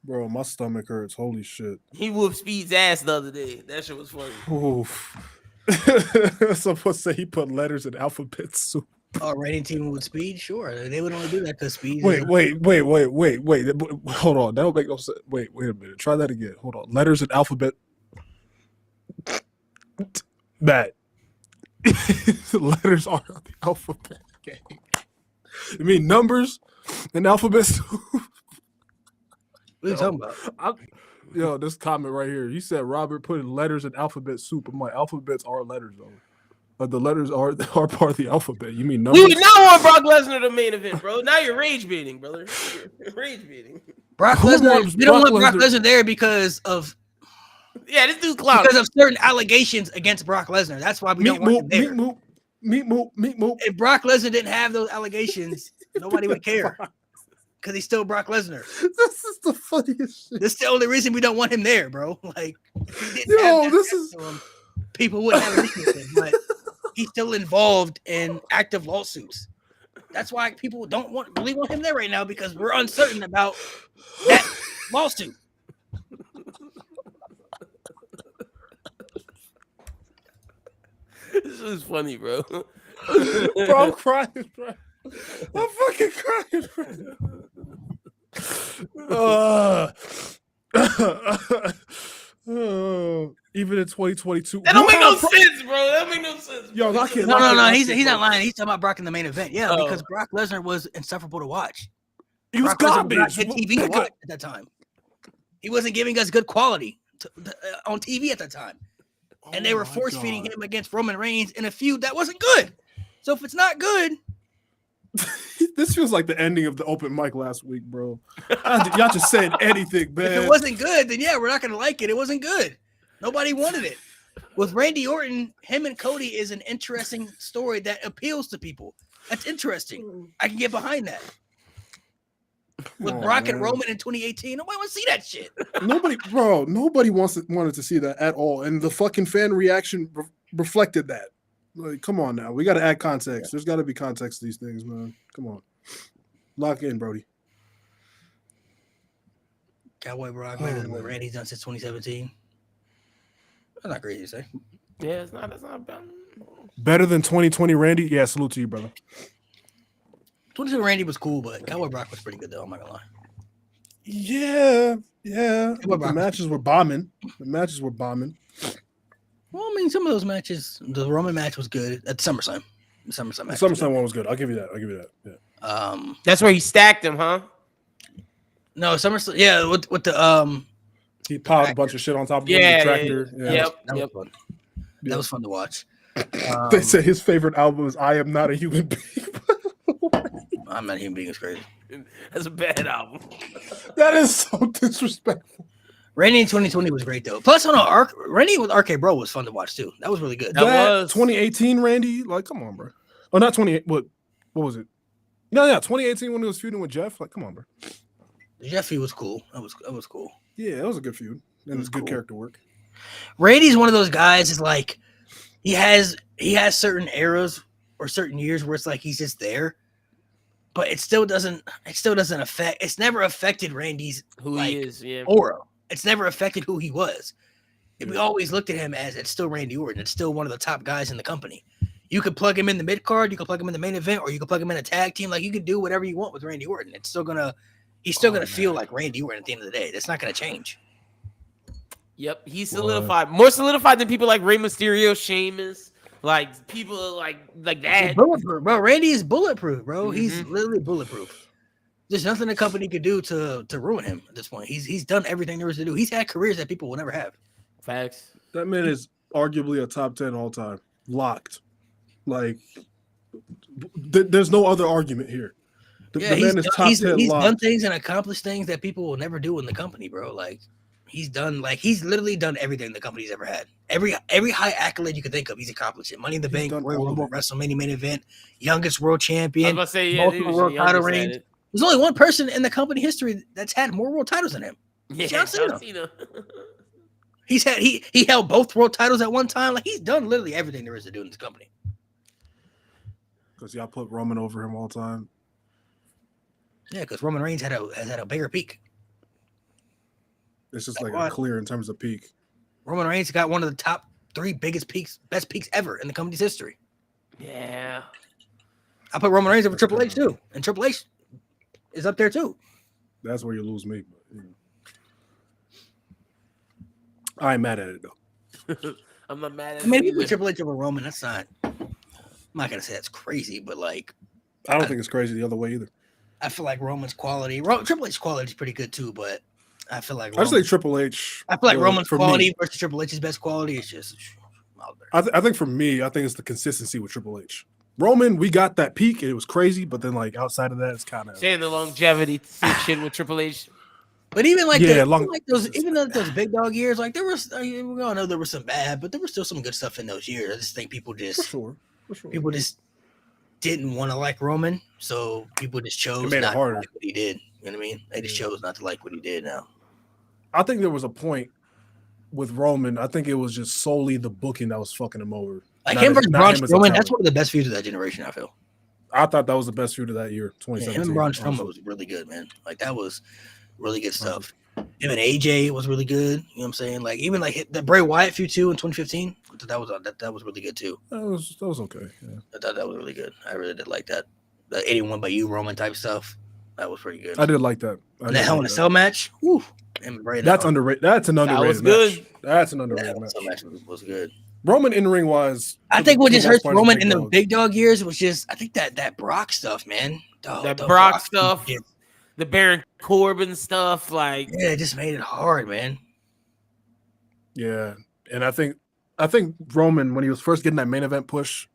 Bro, my stomach hurts. Holy shit. He whooped Speed's ass the other day. That shit was funny. Oof. Someone say he put letters in alphabet soup. Oh, rating team with Speed? Sure. They would only do that because Speed. Wait. Hold on. That don't make no sense. Wait a minute. Try that again. Hold on. Letters in alphabet. Matt. Letters are on the alphabet. Okay. You mean numbers and alphabet soup? What are you talking about? Yo, this comment right here. You said Robert put in letters in alphabet soup. I'm like, alphabets are letters though. But the letters are part of the alphabet. You mean numbers? We would not want Brock Lesnar to main event, bro. Now you're rage baiting, brother. You're rage baiting. Brock Lesnar. We don't want Brock Lesnar there because of Yeah, this dude's clown. Because of certain allegations against Brock Lesnar. That's why we don't want him there. Meat moop. If Brock Lesnar didn't have those allegations, nobody would care. Because he's still Brock Lesnar. This is the funniest shit. This is the only reason we don't want him there, bro. Like, if he didn't Yo, have this that is- to him, people wouldn't have an issue with him. But he's still involved in active lawsuits. That's why people don't really want him there right now, because we're uncertain about that lawsuit. This is funny, bro. Bro, I'm crying, bro. I'm fucking crying, bro. Even in 2022. That don't make no sense, bro. That don't make no sense. Yo, bro. I can't- No. He's not lying. He's talking about Brock in the main event. Yeah, because Brock Lesnar was insufferable to watch. He was Brock Lesnar garbage. was not good TV to watch at that time. He wasn't giving us good quality on TV at that time. And they were force feeding him against Roman Reigns in a feud that wasn't good. So if it's not good, This feels like the ending of the open mic last week, bro. Y'all just saying anything, man. if it wasn't good, then yeah, we're not going to like it. It wasn't good. Nobody wanted it. With Randy Orton, him and Cody is an interesting story that appeals to people. That's interesting. I can get behind that. With Brock and Roman in 2018, nobody wants to see that shit. Nobody wanted to see that at all, and the fucking fan reaction reflected that. Like, come on now, we got to add context. There's got to be context to these things, man. Come on, lock in, Brody. Cowboy Brock better than what Randy's done since 2017. That's not crazy to say. Yeah, it's not. That's not bad. Better than 2020, Randy. Yeah, salute to you, brother. 22 Randy was cool, but Cowboy Brock was pretty good though. I'm not gonna lie. Yeah. What The about- matches were bombing. Well, I mean, some of those matches, the Roman match was good at SummerSlam. The SummerSlam The match. SummerSlam one was good. I'll give you that. Yeah. That's where he stacked him, huh? No, SummerSlam. Yeah, with the He piled a bunch of shit on top of him. Yeah, The tractor. yeah. Yeah. Yep. that was fun. That was fun to watch. They say his favorite album is "I Am Not a Human Being." I'm not even being as crazy. That's a bad album. That is so disrespectful. Randy in 2020 was great though. Plus, on Randy with RK Bro was fun to watch too. That was really good. That was 2018 Randy. Like, come on, bro. Oh, not 28. What was it? No, 2018 when he was feuding with Jeff. Like, come on, bro. Jeffy was cool. That was cool. Yeah, it was a good feud. And it was good cool. character work. Randy's one of those guys. Is like he has certain eras or certain years where it's like he's just there, but it still doesn't affect. It's never affected Randy's who like, he is. Yeah. aura. It's never affected who he was. We always looked at him as it's still Randy Orton. It's still one of the top guys in the company. You could plug him in the mid card, you could plug him in the main event, or you could plug him in a tag team. Like you could do whatever you want with Randy Orton. He's still gonna feel like Randy Orton at the end of the day. That's not gonna change. Yep, he's solidified. More solidified than people like Rey Mysterio, Sheamus, like people like that. He's bulletproof, bro. Randy is bulletproof, bro. He's literally bulletproof. There's nothing the company could do to ruin him at this point. He's done everything there is to do. He's had careers that people will never have. Facts. That man is arguably a top 10 all time. Locked. Like, there's no other argument here. The man is top 10 he's locked. done things and accomplished things that people will never do in the company, bro. Like he's literally done everything the company's ever had. Every high accolade you could think of, he's accomplished it. Money in the Bank, Royal Rumble, WrestleMania main event, youngest world champion, I was about to say, yeah, multiple world title reigns. There's only one person in the company history that's had more world titles than him. Yeah, John Cena. Cena. He held both world titles at one time. Like he's done literally everything there is to do in this company. Because y'all put Roman over him all the time. Yeah, because Roman Reigns has had a bigger peak. It's just like clear in terms of peak. Roman Reigns got one of the top 3 best peaks ever in the company's history. Yeah. I put Roman Reigns over Triple H too, and Triple H is up there too. That's where you lose me. But, you know. I ain't mad at it though. I'm not mad at I mean, if it you put either. Triple H over Roman, that's not. I'm not gonna say that's crazy, but like, I don't think it's crazy the other way either. I feel like Roman's quality, Triple H's quality is pretty good too, but I feel like I just think Triple H. I feel like Roman's for quality me, versus Triple H's best quality is just out there. I think for me, I think it's the consistency with Triple H. Roman, we got that peak and it was crazy, but then like outside of that, it's kind of Saying the longevity section with Triple H. But even like this is even though those big dog years, like there was, we all know there was some bad, but there was still some good stuff in those years. I just think people just for sure. people just didn't want to like Roman, so people just chose made it not to harder. like what he did. You know what I mean? They just chose not to like what he did. Now, I think there was a point with Roman. I think it was just solely the booking that was fucking him over. like Not him his- versus not Braun him as a Strowman, talent. that's one of the best feuds of that generation. I feel. I thought that was the best feud of that year, Yeah, 2017. him and Braun Strowman honestly. was really good, man. Like that was really good stuff. Him and AJ was really good. You know what I'm saying? Like even like the Bray Wyatt feud too in 2015. That was really good too. That was okay. Yeah. I thought that was really good. I really did like that. The 81 by you Roman type stuff. That was pretty good. I did like that. And that Hell in a Cell match. Woo. And Bray That's underrated. That's an underrated was good. match. That's an That underrated Hell in a match. Cell match was good. Roman in ring wise. I think what just hurts Roman in the big dog years was just I think that Brock stuff, man. That Brock stuff, the Baron Corbin stuff, like yeah, it just made it hard, man. Yeah, and I think Roman when he was first getting that main event push,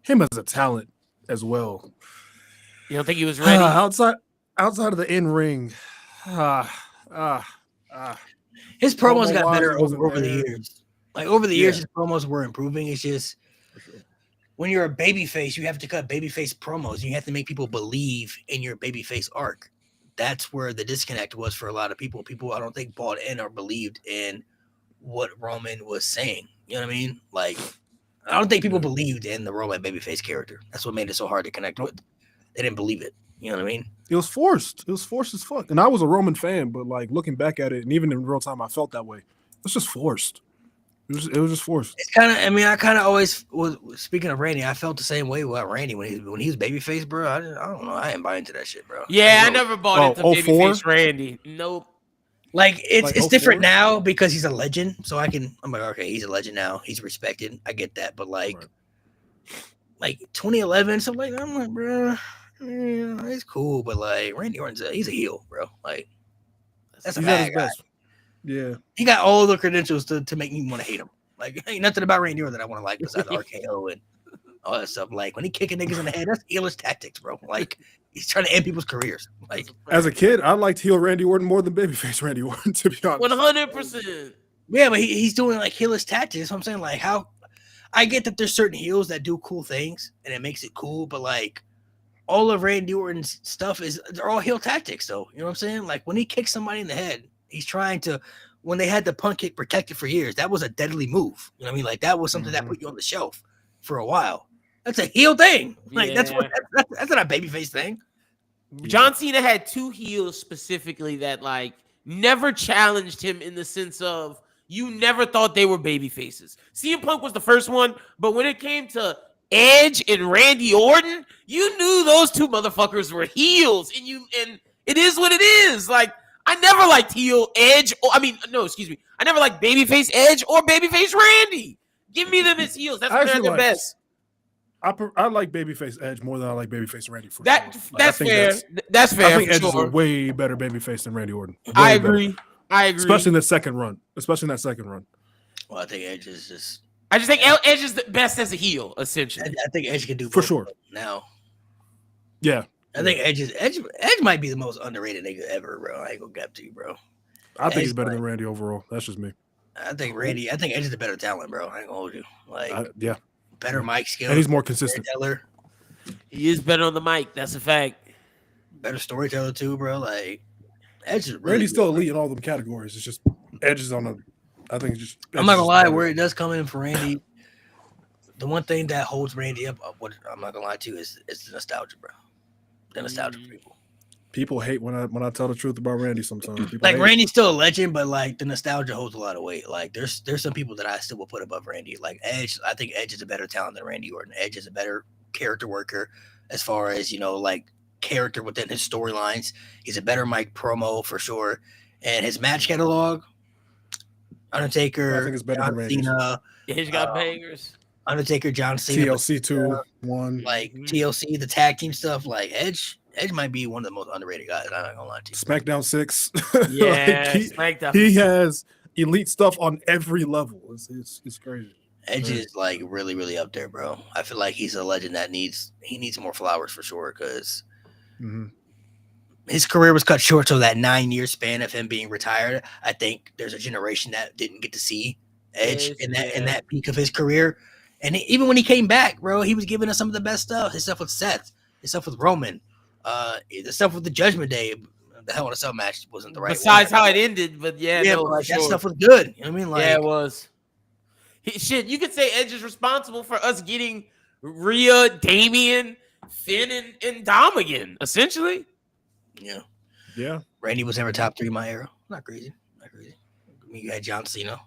him as a talent as well. you don't think he was ready? outside of the in ring, His promos got Promo-wise, better it wasn't over the there. years. Like over the years, Yeah. his promos were improving. It's just when you're a babyface, you have to cut babyface promos. You have to make people believe in your babyface arc. That's where the disconnect was for a lot of people. People, I don't think, bought in or believed in what Roman was saying. You know what I mean? Like, I don't think people believed in the Roman babyface character. That's what made it so hard to connect with. They didn't believe it. You know what I mean? It was forced. It was forced as fuck. And I was a Roman fan, but like looking back at it, and even in real time, I felt that way. It's just forced. It was just forced. It's kind of. I mean, I kind of always was. Speaking of Randy, I felt the same way about Randy when he was babyface, bro. I don't know. I ain't buying into that shit, bro. Yeah, I never bought into 04? babyface Randy. Nope. Like it's Like different 04? now because he's a legend. So I'm like, okay, he's a legend now. He's respected. I get that, but like 2011, something like that. I'm like, bro, yeah, it's cool, but like Randy Orton's he's a heel, bro. Like that's a He's at his bad guy. best. Yeah. He got all the credentials to make me want to hate him. Like ain't nothing about Randy Orton that I want to like besides RKO and all that stuff. Like when he kicking niggas in the head, that's heelish tactics, bro. Like he's trying to end people's careers. Like As a kid, I liked heel Randy Orton more than babyface Randy Orton, to be honest. 100%. yeah, but he's doing like heelish tactics. That's what I'm saying. Like how I get that there's certain heels that do cool things and it makes it cool, but like all of Randy Orton's stuff they're all heel tactics though. You know what I'm saying? Like when he kicks somebody in the head, he's trying to when they had the punt kick protected for years, that was a deadly move. You know what I mean? Like that was something that put you on the shelf for a while. That's a heel thing. Like that's not a babyface thing. John Cena had two heels specifically that like never challenged him in the sense of you never thought they were baby faces. CM Punk was the first one, but when it came to Edge and Randy Orton, you knew those two motherfuckers were heels, and it is what it is. Like I never liked heel Edge, I never liked babyface Edge or babyface Randy. Give me them as heels. That's when they're the best. I like babyface Edge more than I like babyface Randy. For That's sure. fair. That's fair. I think Edge sure. is a way better babyface than Randy Orton. I agree. Especially in the second run. Well, I think Edge is just. I just think Edge is the best as a heel, essentially. I think Edge can do For both sure. now. Yeah. I think Edge might be the most underrated nigga ever, bro. I ain't gonna cap to you, bro. I think he's better than Randy overall. That's just me. I think Edge is the better talent, bro. I ain't gonna hold you. Like, yeah. Better mic skills. And he's more consistent. He is better on the mic. That's a fact. Better storyteller too, bro. Like Edge is really Randy's still elite in all them categories. It's just Edge is on a. I think it's just. I'm not gonna lie. Where it does come in for Randy, the one thing that holds Randy up, what I'm not gonna lie to you, is the nostalgia, bro. The nostalgia for people. People hate when I tell the truth about Randy sometimes. People Like hate Randy's still a legend, but like the nostalgia holds a lot of weight. Like there's some people that I still will put above Randy. Like Edge, I think Edge is a better talent than Randy Orton. Edge is a better character worker as far as like character within his storylines. He's a better mic promo for sure, and his match catalog. Undertaker, I think it's better John than Randy's. Yeah, he's got bangers. Undertaker, John Cena, TLC 2-1, like TLC, the tag team stuff. Like Edge might be one of the most underrated guys. I'm not gonna lie to you. SmackDown 6. Yeah, like he has elite stuff on every level. It's crazy. Edge is like really, really up there, bro. I feel like he's a legend that needs more flowers for sure. Because his career was cut short. So that 9-year span of him being retired, I think there's a generation that didn't get to see Edge in that peak of his career. And even when he came back, bro, he was giving us some of the best stuff. His stuff with Seth, his stuff with Roman, the stuff with the Judgment Day. The Hell in a Cell match wasn't the right. Besides how it ended, but that stuff was good. You know what I mean? Like, yeah, it was. Shit, you could say Edge is responsible for us getting Rhea, Damian, Finn, and Dom again, essentially. Yeah. Randy was never top 3 in my era. Not crazy. I mean, you had John Cena.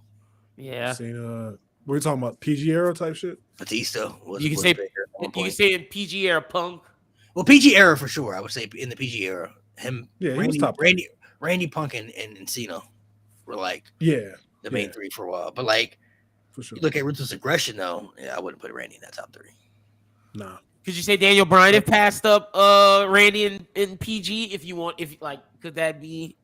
Yeah. Cena. What are you talking about? PG era type shit? Batista. You can say in PG era Punk. Well, PG era for sure. I would say in the PG era, him. Yeah, Randy, he was top. Randy Punk and Cena were like the main 3 for a while. But like, for sure. You look at Ruthless Aggression though. Yeah, I wouldn't put Randy in that top 3. Nah. Could you say Daniel Bryan if passed up Randy in PG if you want? If like, could that be?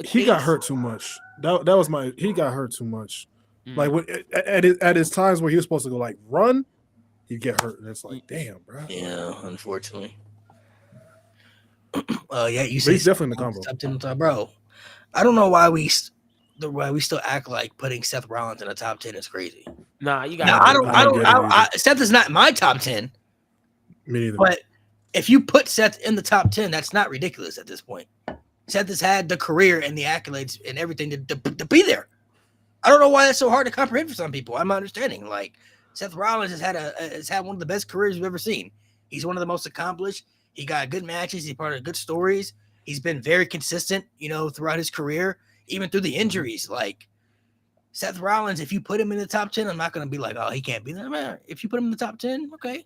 He got hurt too much. That was my. He got hurt too much. Like at his times where he was supposed to go like run, he'd get hurt, and it's like, damn, bro. Yeah, unfortunately. You say he's definitely in the combo. Top 10, bro. I don't know why we still act like putting Seth Rollins in the top 10 is crazy. Nah, you got. No, I don't. Seth is not my top 10. Me either. But if you put Seth in the top 10, that's not ridiculous at this point. Seth has had the career and the accolades and everything to be there. I don't know why that's so hard to comprehend for some people. I'm not understanding. Like, Seth Rollins has had one of the best careers we've ever seen. He's one of the most accomplished. He got good matches. He's part of good stories. He's been very consistent, throughout his career, even through the injuries. Like, Seth Rollins, if you put him in the top 10, I'm not going to be like, oh, he can't be there. Man, if you put him in the top 10, okay.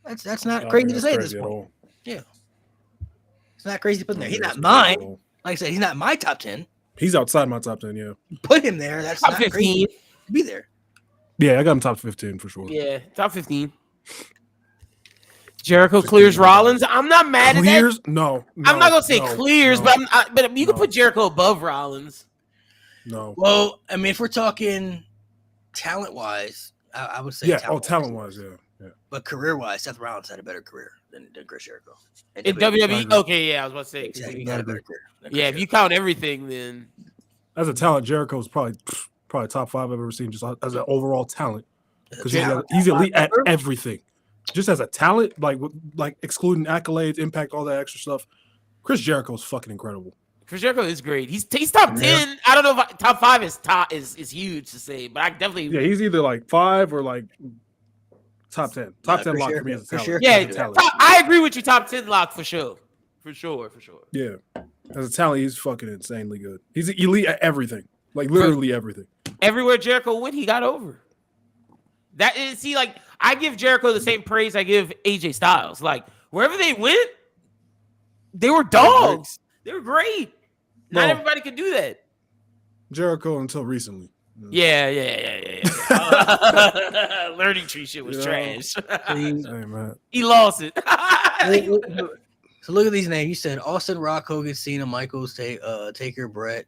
That's not crazy to say at this point. Yeah. It's not crazy to put him there. He's not mine. Like I said, he's not my top 10. He's outside my top 10, yeah. Put him there. That's top not 15. Crazy to be there. Yeah, I got him top 15 for sure. Yeah, top 15. Jericho clears Rollins. I'm not mad at that. No, I'm not gonna say clears, but you can put Jericho above Rollins. No. Well, I mean, if we're talking talent-wise, I would say talent-wise, yeah. But career-wise, Seth Rollins had a better career than Chris Jericho. In WWE? Okay, yeah, I was about to say. Exactly. He had a better career. Yeah, if you count everything, then as a talent, Jericho's probably top 5 I've ever seen, just as an overall talent, because he's elite at everything. Just as a talent, like excluding accolades, impact, all that extra stuff, Chris Jericho's fucking incredible. Chris Jericho is great. He's top 10. I don't know if top 5 is huge to say, but I definitely he's either like 5 or like top 10. Top 10 lock for me as a talent. Sure. Yeah, I agree with you. Top 10 lock for sure. For sure. Yeah, as a talent, he's fucking insanely good. He's elite at everything, like literally everything. Everywhere Jericho went, he got over. That is, see, like I give Jericho the same praise I give AJ Styles. Like wherever they went, they were dogs. They were great. Not everybody could do that. Jericho until recently. Yeah. Learning tree shit was trash. He lost it. So look at these names. You said Austin, Rock, Hogan, Cena, Michaels, Taker, Brett,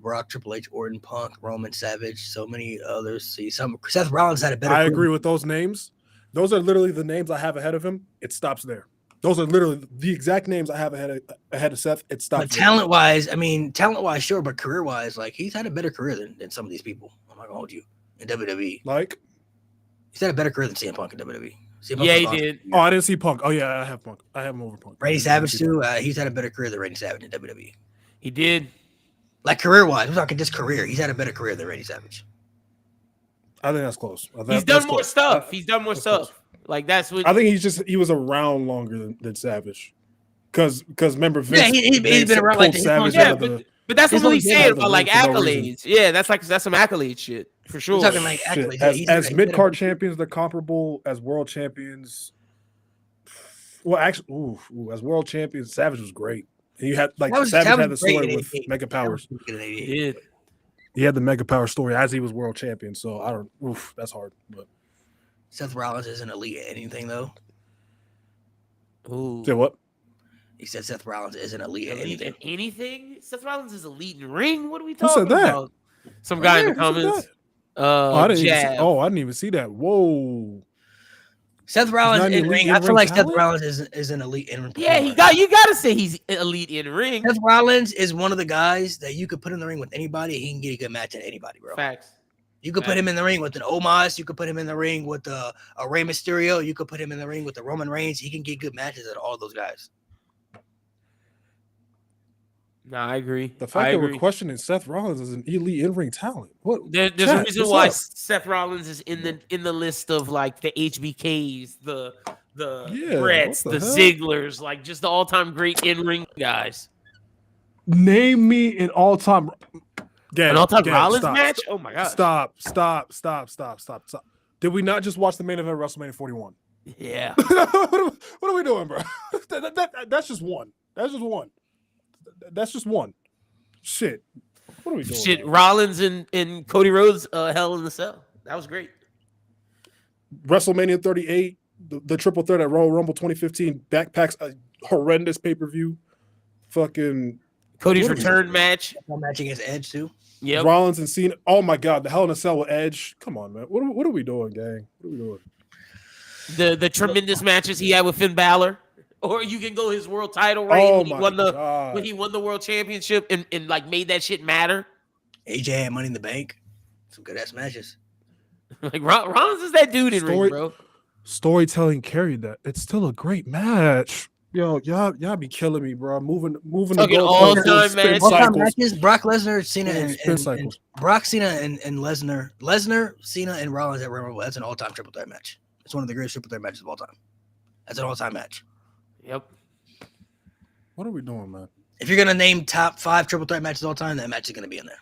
Brock, Triple H, Orton, Punk, Roman, Savage, so many others. See, Seth Rollins had a better. I agree with those names. Those are literally the names I have ahead of him. It stops there. Those are literally the exact names I have ahead of Seth. It stops. But talent-wise, sure, but career-wise, like he's had a better career than some of these people. I'm not gonna hold you in WWE. Like he's had a better career than CM Punk in WWE. Yeah, he did. Oh, I didn't see Punk. Oh yeah, I have Punk. I have him over Punk. Randy Savage too. He's had a better career than Randy Savage in WWE. He did. Like career-wise, we're talking just career. He's had a better career than Randy Savage. I think that's close. He's done more stuff. He's done more stuff. Like that's what I think. He was around longer than Savage, because remember Vince. Yeah, he's been around like Savage. But that's what we said about like accolades. Yeah, that's some accolade shit for sure. We're talking like accolades. As mid card champions, they're comparable. As world champions, well, actually, as world champions, Savage was great. And you had Savage had the story with Mega Powers. He had the Mega Power story as he was world champion. So I don't. That's hard, but. Seth Rollins isn't elite at anything, though. Ooh. Say what? He said Seth Rollins isn't elite at anything. Anything? Seth Rollins is elite in ring? What are we talking about? Some guy in the comments. I didn't even see that. Whoa. Seth Rollins not an in elite ring. I feel in-ring like Seth talent? Rollins is an elite in ring. Yeah, you gotta say he's elite in ring. Seth Rollins is one of the guys that you could put in the ring with anybody. He can get a good match at anybody, bro. Facts. You could put him in the ring with an Omos. You could put him in the ring with a Rey Mysterio. You could put him in the ring with the Roman Reigns. He can get good matches at all those guys. No, I agree. The fact that we're questioning Seth Rollins as an elite in-ring talent. What? There's a reason why Seth Rollins is in the list of like the HBKs, the Bretts, the Zigglers, like just the all-time great in-ring guys. Name me an all-time Rollins match? Oh my god! Stop! Did we not just watch the main event of WrestleMania 41? Yeah. What are we doing, bro? That's just one. That's just one. Shit. What are we doing? Shit, Rollins and Cody Rhodes, Hell in the Cell. That was great. WrestleMania 38, the triple threat at Royal Rumble 2015 backpacks a horrendous pay-per-view. Fucking Cody's return match. Match against Edge too. Yeah. Rollins and Cena. Oh my god, the Hell in a Cell with Edge. Come on, man. What are we doing, gang? What are we doing? The tremendous matches he had with Finn Balor. Or you can go his world title reign when he won the world championship and like made that shit matter. AJ had Money in the Bank. Some good ass matches. Like Rollins is that dude in ring, bro. Storytelling carried that. It's still a great match. Yo, y'all be killing me, bro. Moving the all-time matches. All-time matches. Brock Lesnar, Cena, and Brock, Cena, and Lesnar. Lesnar, Cena, and Rollins at Royal Rumble. That's an all-time triple threat match. It's one of the greatest triple threat matches of all time. That's an all-time match. Yep. What are we doing, man? If you're gonna name top 5 triple threat matches of all time, that match is gonna be in there.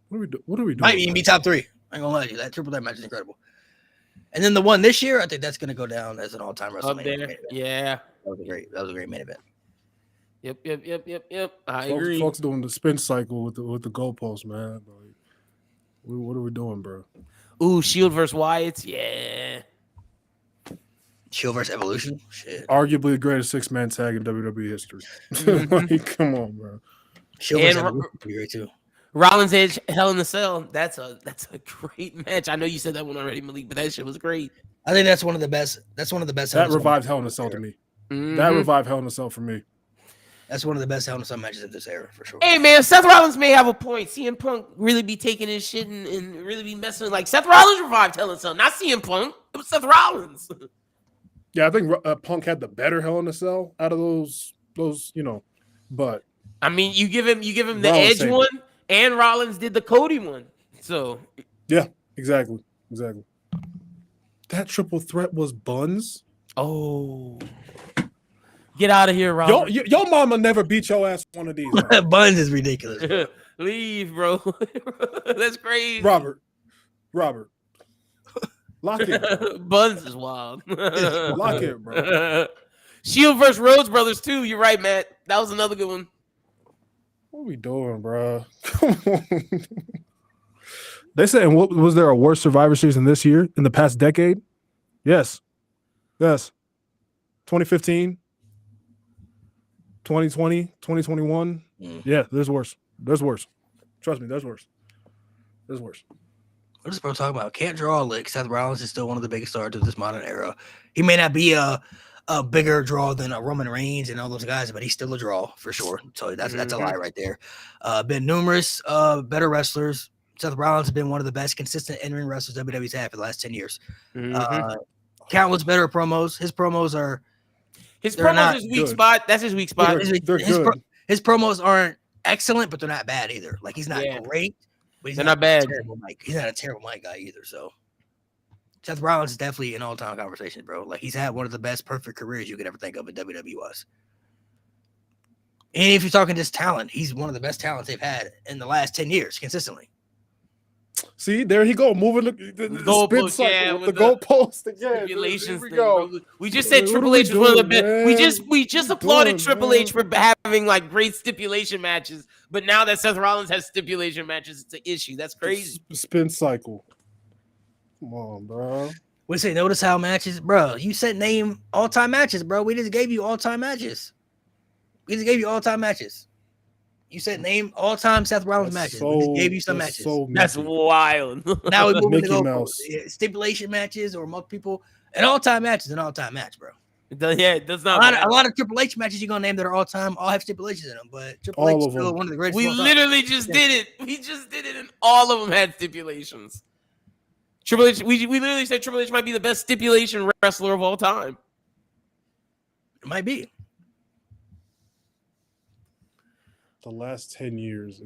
What are we doing? Might even be top 3. I ain't gonna lie to you. That triple threat match is incredible. And then the one this year, I think that's gonna go down as an all-time WrestleMania. Yeah. That was a great main event. Yep. I agree. Folks doing the spin cycle with the goalpost, man. Like, what are we doing, bro? Ooh, Shield versus Wyatt. Yeah. Shield versus Evolution. Shit. Arguably the greatest 6-man tag in WWE history. Like, come on, bro. Shield versus Evolution would be great too. Rollins Edge Hell in the Cell. That's a great match. I know you said that one already, Malik, but that shit was great. I think that's one of the best. That's one of the best. That revived Hell in a Cell to me. Mm-hmm. That revived Hell in a Cell for me. That's one of the best Hell in a Cell matches of this era, for sure. Hey, man, Seth Rollins may have a point. CM Punk really be taking his shit and really be messing. Like, Seth Rollins revived Hell in a Cell, not CM Punk. It was Seth Rollins. Yeah, I think Punk had the better Hell in a Cell out of those, but. I mean, you give him the Edge one, and Rollins did the Cody one. So. Yeah, exactly. That triple threat was buns. Oh. Get out of here, Robert. Your mama never beat your ass one of these. Buns is ridiculous. Leave, bro. That's crazy. Robert. Lock it. Bro. Buns is wild. Lock it, bro. Shield versus Rhodes Brothers, too. You're right, Matt. That was another good one. What are we doing, bro? Come on. They said, and what was there a worse Survivor Series than this year in the past decade? Yes. 2015, 2020, 2021. Yeah, there's worse. Trust me, there's worse. What is bro talking about? Can't draw a lick. Seth Rollins is still one of the biggest stars of this modern era. He may not be a bigger draw than a Roman Reigns and all those guys, but he's still a draw for sure. So that's a lie right there. Been numerous better wrestlers. Seth Rollins has been one of the best consistent in-ring wrestlers WWE's had for the last 10 years. Countless better promos. His promos are his weak spot. That's his weak spot. They're good. His promos aren't excellent, but they're not bad either. Like he's not great, but they're not bad. He's not a terrible mic guy either. So Seth Rollins is definitely an all-time conversation, bro. Like he's had one of the best perfect careers you could ever think of in WWE was. And if you're talking just talent, he's one of the best talents they've had in the last 10 years consistently. See, there he go, moving the goalpost, with the goalpost again. Here we go. We just said Triple H was one of the best. We just applauded Triple H for having like great stipulation matches, but now that Seth Rollins has stipulation matches, it's an issue. That's crazy. Spin cycle. Come on, bro. We say notice how matches, bro. You said name all-time matches, bro. We just gave you all-time matches. You said name all-time Seth Rollins matches. We just gave you some matches. That's wild. Now we're moving Mickey to Mouse. stipulation matches or multiple people. An all-time match is an all-time match, bro. It does not. A lot of Triple H matches you're gonna name that are all-time all have stipulations in them, but Triple H is still one of the greatest. We literally just did it. We just did it, and all of them had stipulations. Triple H. We literally said Triple H might be the best stipulation wrestler of all time. It might be. The last 10 years.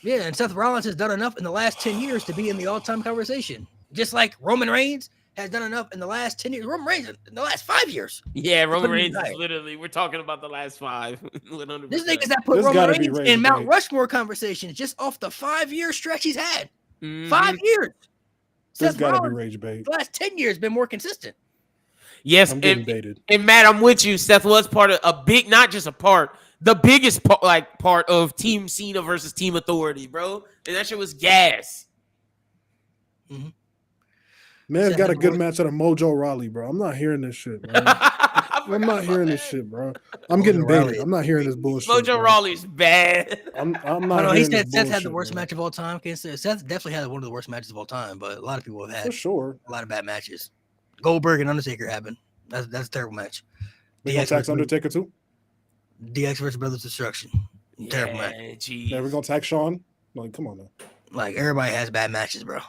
Yeah, and Seth Rollins has done enough in the last 10 years to be in the all-time conversation. Just like Roman Reigns has done enough in the last 10 years. Roman Reigns in the last 5 years. Yeah, Roman Reigns is literally, we're talking about the last 5. 100%. This niggas that put Roman Reigns in Mount Rushmore conversations just off the 5-year stretch he's had. 5 years. This got to be rage bait. The last 10 years been more consistent. Yes, I'm getting baited. And Matt, I'm with you. Seth was part of a big, not just a part, the biggest part of Team Cena versus Team Authority, bro. And that shit was gas. Mm-hmm. Man got a good match out of Mojo Rawley, bro. I'm not hearing this shit, bro. I'm not hearing this shit, bro. I'm getting baited. I'm not hearing this bullshit. Mojo Rawley's bad. I'm not. He said Seth had the worst match of all time. Seth definitely had one of the worst matches of all time, but a lot of people have had for sure a lot of bad matches. Goldberg and Undertaker happened. That's a terrible match. We gonna tax Undertaker too. DX versus Brothers Destruction. Terrible match. Yeah, we're gonna tax Shawn. Like, come on now. Like, everybody has bad matches, bro.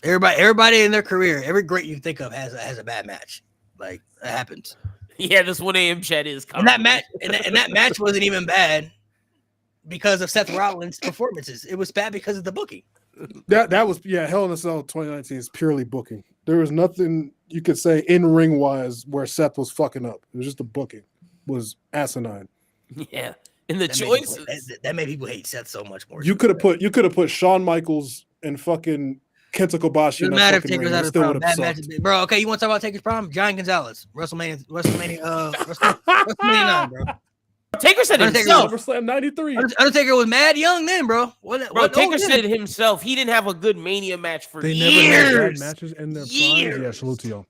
Everybody in their career, every great you think of has a bad match. Like, that happens. Yeah, this 1 a.m. chat is coming. And that match, and that match wasn't even bad because of Seth Rollins' performances. It was bad because of the booking. That was Hell in a Cell 2019 is purely booking. There was nothing you could say in ring wise where Seth was fucking up. It was just the booking was asinine. Yeah, and the choices that made people hate Seth so much more. You could have put Shawn Michaels and fucking Kenta Kobashi. Doesn't matter if Taker's out of the problem. Bad matches, bro. Okay, you want to talk about Taker's problem? Giant Gonzalez, WrestleMania 9, bro. Taker said it himself. SummerSlam 93. Undertaker was mad young then, bro. Taker said it himself. He didn't have a good Mania match for years. They never had bad matches in their prime. Yeah, Salutio.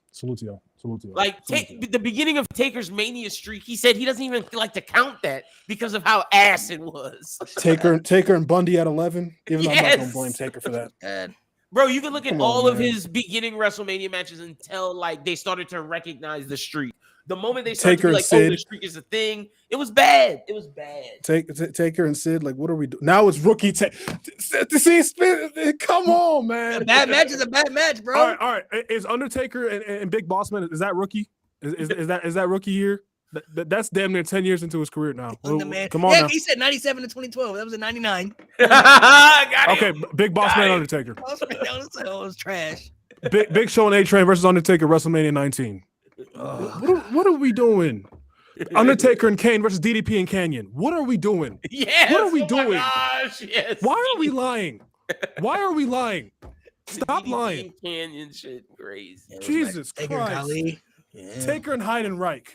Like the beginning of Taker's Mania streak, he said he doesn't even like to count that because of how ass it was. Taker and Bundy at 11. Even though I'm not gonna blame Taker for that. Bro, you can look at all of his beginning WrestleMania matches until like they started to recognize the streak. The moment they started to be like, oh, the streak is a thing, it was bad. It was bad. Taker and Sid, like, what are we doing? Now it's rookie. Come on, man. A bad match is a bad match, bro. All right. Is Undertaker and Big Boss Man, is that rookie? Is that rookie here? That's damn near 10 years into his career now. Come on now. He said 97 to 2012. That was in 99. Okay, Big Boss Man Undertaker. That was trash. Big Show and A-Train versus Undertaker, WrestleMania 19. What are we doing? Undertaker and Kane versus DDP and Canyon. What are we doing? Yes, what are we doing? Gosh, yes. Why are we lying? Stop lying. Canyon shit crazy. Jesus Christ. Taker and Heidenreich.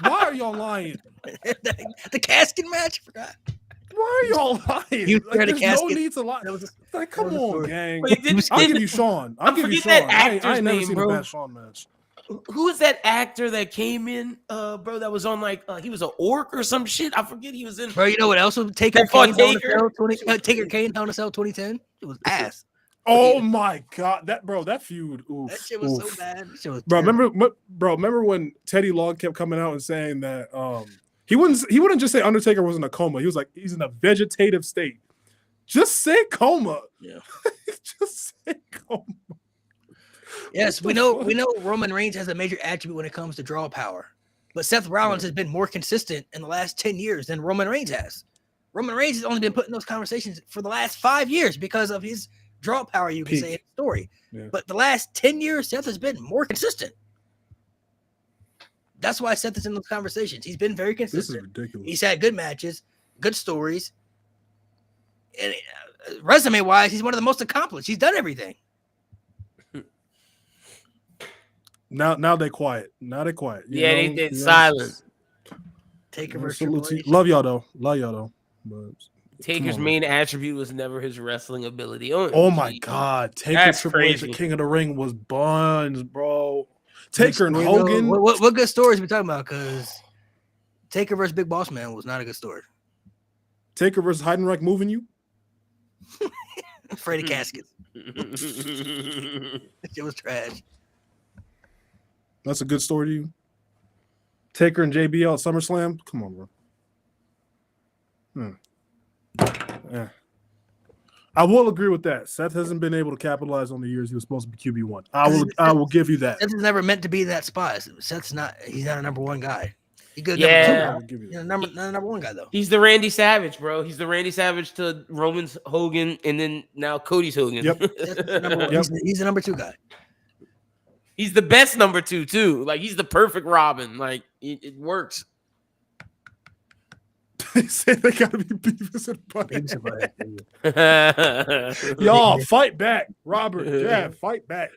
Why are y'all lying? The casket match? I forgot. Why are y'all lying? There's no need to lie. Come on, gang. I'll give you Shawn. I'll give you Shawn. I ain't never seen a bad Shawn match. Who was that actor that came in, bro? That was on like he was an orc or some shit. I forget he was in. Bro, you know what else was Taker Kane? Taker Kane Hell in a Cell 2010. It was ass. Oh my god, that feud. Oof, that shit was so bad. That shit was remember when Teddy Long kept coming out and saying that he wouldn't just say Undertaker was in a coma. He was like he's in a vegetative state. Just say coma. Yeah. Just say coma. Yes, we know Roman Reigns has a major attribute when it comes to draw power. But Seth Rollins has been more consistent in the last 10 years than Roman Reigns has. Roman Reigns has only been put in those conversations for the last 5 years because of his draw power, you can say, in the story. Yeah. But the last 10 years, Seth has been more consistent. That's why Seth is in those conversations. He's been very consistent. This is ridiculous. He's had good matches, good stories. And resume-wise, he's one of the most accomplished. He's done everything. Now they quiet. They did silent. Taker versus Triple H. Love y'all though. But Taker's main attribute was never his wrestling ability. Oh my god, Taker Triple H, the King of the Ring was buns, bro. Taker and Hogan. What good stories we talking about? Because Taker versus Big Boss Man was not a good story. Taker versus Heidenreich moving you. Freddie Caskets. It was trash. That's a good story to you. Taker and JBL at SummerSlam. Come on, bro. Yeah. I will agree with that. Seth hasn't been able to capitalize on the years he was supposed to be QB1. I will give you that. Seth is never meant to be in that spot. Seth's not. He's not a number one guy. He good Yeah. number two. He's not a number one guy though. He's the Randy Savage, bro. He's the Randy Savage to Roman's Hogan, and then now Cody's Hogan. Yep. He's the number two guy. He's the best number two too. Like he's the perfect Robin. Like it works. They say they gotta be Beavis and Y'all Y'all fight back, Robert. Yeah, fight back.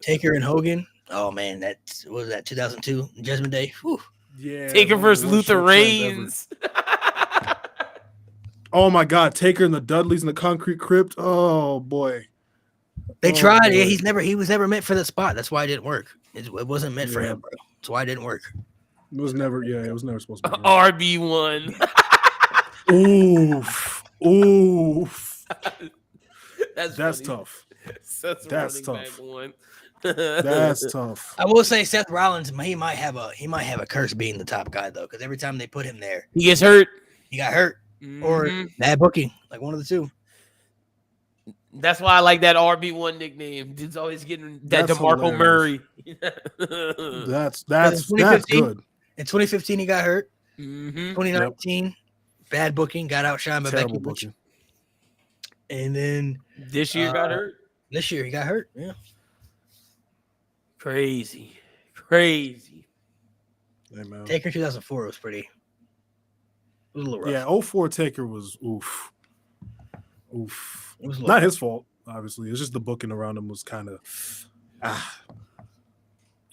Taker and Hogan. Oh man, what was that 2002 Judgment Day? Whew. Yeah. Taker versus Luther Reigns. Oh my God, Taker and the Dudleys in the concrete crypt. Oh boy. They tried. Yeah, he was never meant for the spot. That's why it didn't work. It wasn't meant for him, bro. That's why it didn't work. It was never supposed to be. RB1. Oof. That's tough. That's tough. One. That's tough. I will say Seth Rollins, he might have a curse being the top guy though, because every time they put him there, He gets hurt. he got hurt or bad booking, like one of the two. That's why I like that RB1 nickname. Dude's always getting that DeMarco Murray. That's good. In 2015, he got hurt. 2019, 2019, bad booking, got outshined by Terrible Becky Lynch. booking. And then this year got hurt. This year he got hurt. Yeah. Crazy. Hey, man. Taker 2004 was pretty. It was a little rough. Yeah, 04 Taker was oof. It was Not his fault, obviously. It's just the booking around him was kind of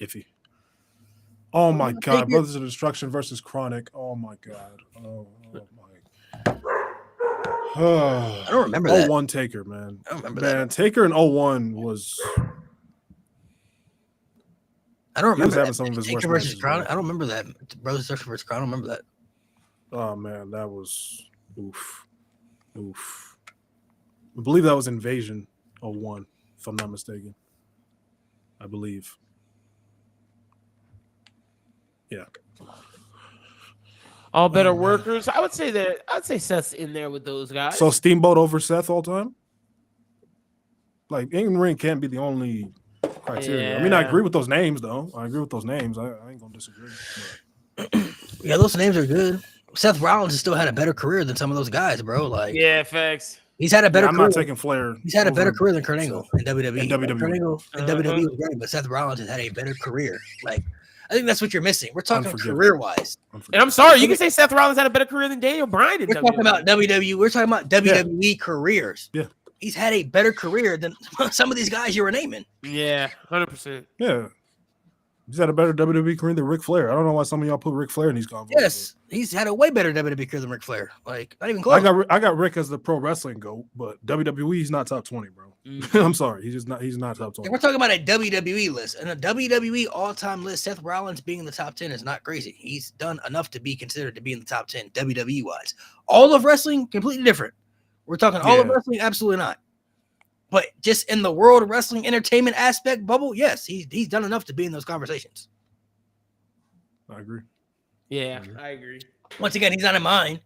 iffy. Oh my God, Brothers of Destruction versus Chronic. Oh my God. Oh my. I don't remember that. 01 Taker, man. I don't remember that. Taker in 01 was. I don't remember having that. some of his Taker worst versus matches, Crown. bro. I don't remember that. Brothers of Destruction versus Crown. I don't remember that. Oh man, that was oof. I believe that was Invasion 01, if I'm not mistaken. I believe. Yeah. All better workers. I'd say Seth's in there with those guys. So Steamboat over Seth all time? Like in ring can't be the only criteria. Yeah. I mean, I agree with those names though. I ain't gonna disagree. Yeah, those names are good. Seth Rollins has still had a better career than some of those guys, bro. Like, yeah, facts. he's had a better. I'm career. not taking Flair. He's had a better over career than Kurt Angle in WWE. In WWE. Kurt Angle in WWE was great, but Seth Rollins has had a better career. Like, I think that's what you're missing. We're talking career wise. And I'm sorry, you can say Seth Rollins had a better career than Daniel Bryan in We're talking about WWE. We're talking about WWE careers. Yeah. He's had a better career than some of these guys you were naming. Yeah, 100%. Yeah. He's had a better WWE career than Ric Flair. I don't know why some of y'all put Ric Flair in these convos. Yes, he's had a way better WWE career than Ric Flair. Like, not even close. I got Rick as the pro wrestling GOAT, but WWE he's not top 20, bro. I'm sorry, he's not top 20. We're talking about a WWE list, and a WWE all-time list. Seth Rollins being in the top 10 is not crazy. He's done enough to be considered to be in the top 10 WWE wise. All of wrestling, completely different. We're talking all of wrestling, absolutely not. But just in the world of wrestling entertainment aspect bubble, yes, he's done enough to be in those conversations. I agree. Yeah, I agree. Once again, he's not in mine.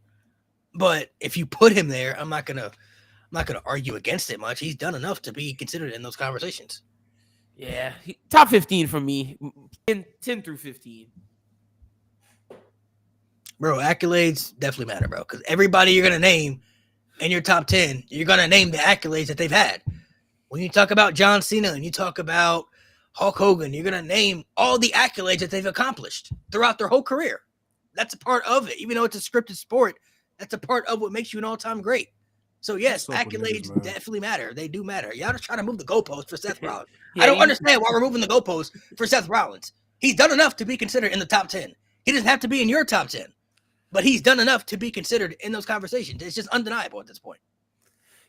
But if you put him there, I'm not gonna argue against it much. He's done enough to be considered in those conversations. Yeah, top 15 for me, 10 through 15. Bro, accolades definitely matter, bro. Because everybody you're gonna name in your top 10, you're gonna name the accolades that they've had. When you talk about John Cena and you talk about Hulk Hogan, you're gonna name all the accolades that they've accomplished throughout their whole career. That's a part of it. Even though it's a scripted sport, that's a part of what makes you an all-time great. So yes, accolades definitely matter. They do matter. Y'all just trying to move the goalpost for Seth Rollins. I don't understand why we're moving the goalpost for Seth Rollins. He's done enough to be considered in the top 10. He doesn't have to be in your top 10, but he's done enough to be considered in those conversations. It's just undeniable at this point.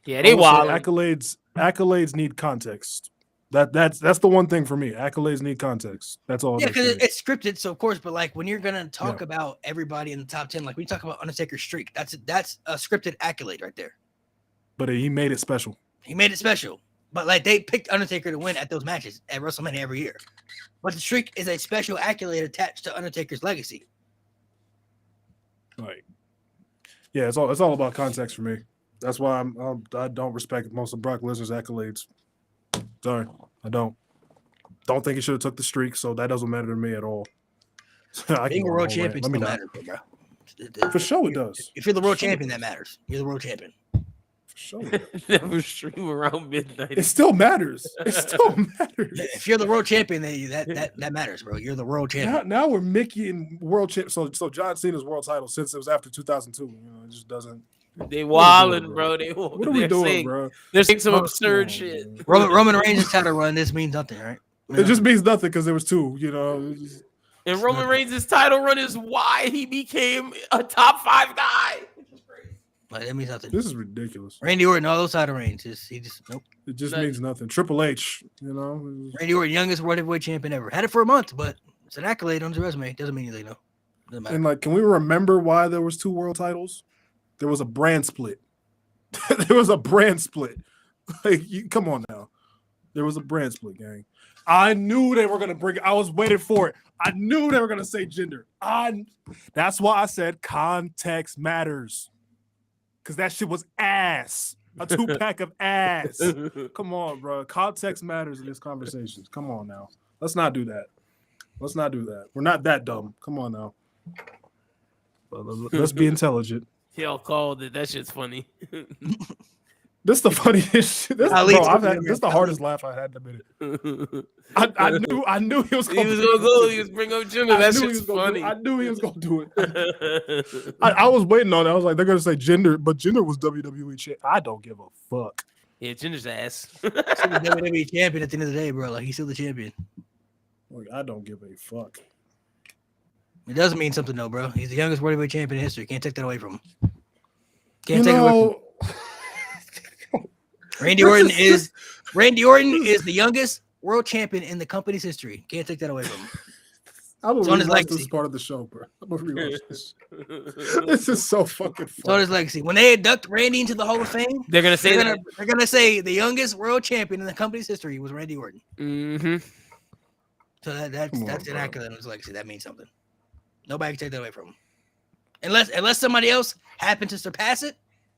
Yeah, they wild. Accolades need context. That's the one thing for me. Accolades need context. That's all. Yeah, because it's scripted, so of course. But like when you're gonna talk about everybody in the top 10, like we talk about Undertaker's streak, that's a scripted accolade right there. But he made it special. He made it special. But like they picked Undertaker to win at those matches at WrestleMania every year. But the streak is a special accolade attached to Undertaker's legacy. Like, yeah, it's all about context for me. That's why I don't respect most of Brock Lesnar's accolades. Sorry, I don't. Don't think he should have took the streak, so that doesn't matter to me at all. Being a world champion still matters, bro. For sure it does. If you're the world champion, that matters. You're the world champion. For sure. Never stream around midnight. It still matters. It still matters. If you're the world champion, then that matters, bro. You're the world champion. Now we're making world champ. So John Cena's world title since it was after 2002. It just doesn't. They wilding, bro. What are we doing, bro? They're saying some absurd shit. Roman Reigns' title run. This means nothing, right? It just means nothing because there was two. And Roman Reigns' title run is why he became a top 5 guy. Like, that means nothing. This is ridiculous. Randy Orton, all those title reigns. Nope. It just means nothing. Triple H, Randy Orton, youngest world heavyweight champion ever. Had it for a month, but it's an accolade on his resume. Doesn't mean anything, though. Doesn't matter. And like, can we remember why there was 2 world titles? There was a brand split. There was a brand split. Like, come on now. There was a brand split, gang. I knew they were gonna bring it. I was waiting for it. I knew they were gonna say gender. That's why I said context matters. Because that shit was ass. A 2-pack of ass. Come on, bro. Context matters in these conversations. Come on now. Let's not do that. We're not that dumb. Come on now. Let's be intelligent. Y'all called it. That shit's funny. This is the funniest shit. This is the hardest laugh I had in a minute. I knew he was going to go. He was bring up Jinder. That shit's funny. I knew he was going to do it. I was waiting on it. I was like, they're going to say Jinder, but Jinder was WWE champ. I don't give a fuck. Yeah, Jinder's ass. He's the WWE champion at the end of the day, bro. Like, he's still the champion. Like, I don't give a fuck. It does mean something, though, bro. He's the youngest world heavyweight champion in history. Can't take that away from him. Can't take it away from him. Randy Orton is the youngest world champion in the company's history. Can't take that away from him. I'm gonna rewatch this part of the show, bro. I'm gonna rewatch this. This is so fucking fun. So his legacy. When they induct Randy into the Hall of Fame, they're gonna say the youngest world champion in the company's history was Randy Orton. Mm-hmm. So that's an accolade on his legacy. That means something. Nobody can take that away from him. Unless somebody else happened to surpass it.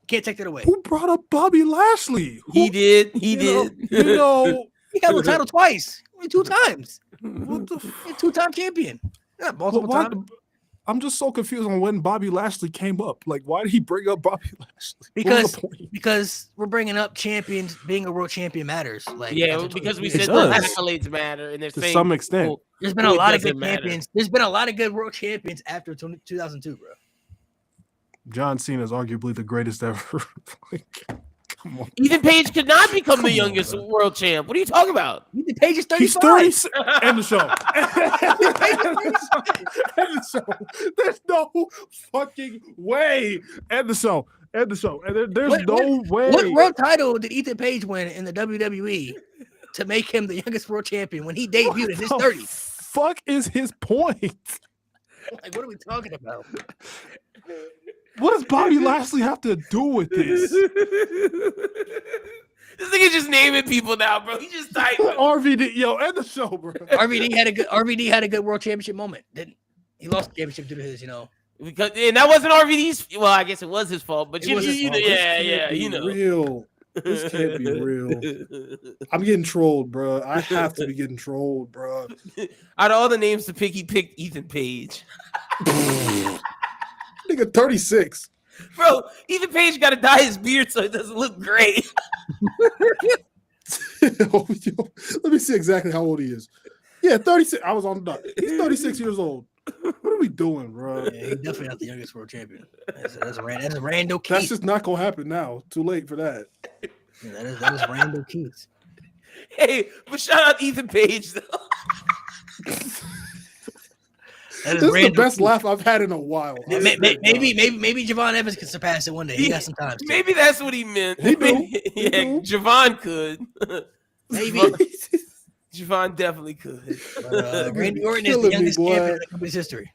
Can't take that away. Who brought up Bobby Lashley? He did. He did. He got the title twice. Only 2 times. What the 2-time champion. Yeah, multiple times. I'm just so confused on when Bobby Lashley came up. Like, why did he bring up Bobby Lashley? Because we're bringing up champions. Being a world champion matters. Like, because we said the accolades matter, and to some extent, there's been a lot of good champions. There's been a lot of good world champions after 2002, bro. John Cena is arguably the greatest ever. Come on. Ethan Page could not become the youngest world champ. What are you talking about? Ethan Page is 35. He's 36. End the show. End the show. There's no fucking way. End the show. And there's no way. What world title did Ethan Page win in the WWE to make him the youngest world champion when he debuted in his 30s? Fuck is his point? Like, what are we talking about? What does Bobby Lashley have to do with this? This nigga just naming people now, bro. He just typing. RVD, end the show, bro. RVD had a good world championship moment. Didn't he? Lost the championship due to his, Because and that wasn't RVD's. Well, I guess it was his fault, but real. This can't be real. I'm getting trolled, bro. I have to be getting trolled, bro. Out of all the names to pick, he picked Ethan Page. Nigga, 36. Bro, Ethan Page got to dye his beard so it doesn't look gray. Let me see exactly how old he is. Yeah, 36. I was on the dot. He's 36 years old. What are we doing, bro? Yeah, he's definitely not the youngest world champion. That's Randall Keith. That's just not gonna happen now. Too late for that. Yeah, that is Randall Keith. Hey, but shout out Ethan Page though. This is the best laugh I've had in a while. Maybe Javon Evans can surpass it one day. He got some time. Maybe that's what he meant. He do. Javon could. Maybe. Javon definitely could. Randy Orton is the youngest champion in the company's history.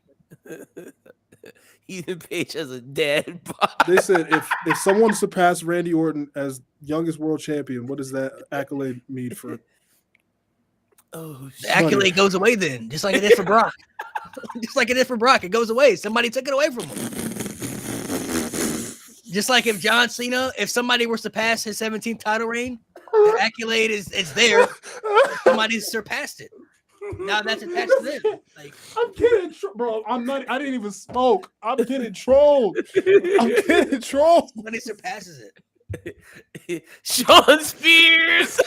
Ethan Page has a dad bod. They said if someone surpassed Randy Orton as youngest world champion, what does that accolade mean for? Oh, The accolade goes away then, just like it did for Brock. Just like it did for Brock, it goes away. Somebody took it away from him. Just like if John Cena, if somebody were to pass his 17th title reign, the accolade is there. Somebody surpassed it. Now that's attached to them. Like, I'm getting bro. I'm not. I didn't even smoke. I'm getting trolled. I'm getting trolled. somebody surpasses it. Sean Spears.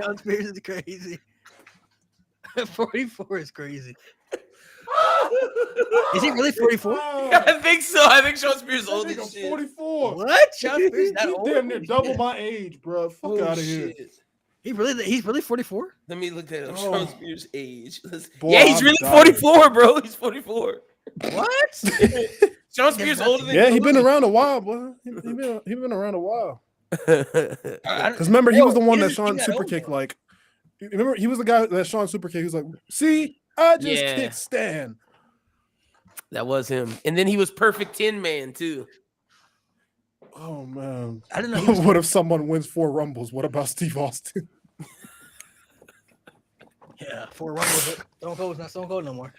John Spears is crazy. 44 is crazy. Is he really 44? I think so. I think Sean Spears is old That as nigga shit. 44. What? Sean Spears that He old? damn near double my age, bro. Fuck Oh, out of here. shit. He's really 44? Let me look that up. Oh. Sean Spears' age. Boy, Yeah, he's I'm really dying. 44, bro. He's 44. What? Sean Spears older than Yeah, he been Cody. around a while, boy. He been around a while. I Because remember, he was the one he that was- Sean he got old, Superkick though. like. Remember, he was the guy that Sean Superkick. He was like, "See, I just Yeah. kick Stan." That was him. And then he was Perfect 10 Man, too. Oh man. I didn't know he was What if someone wins 4 Rumbles? What about Steve Austin? Yeah, 4 Rumbles. Stone Cold's not Stone Cold no more.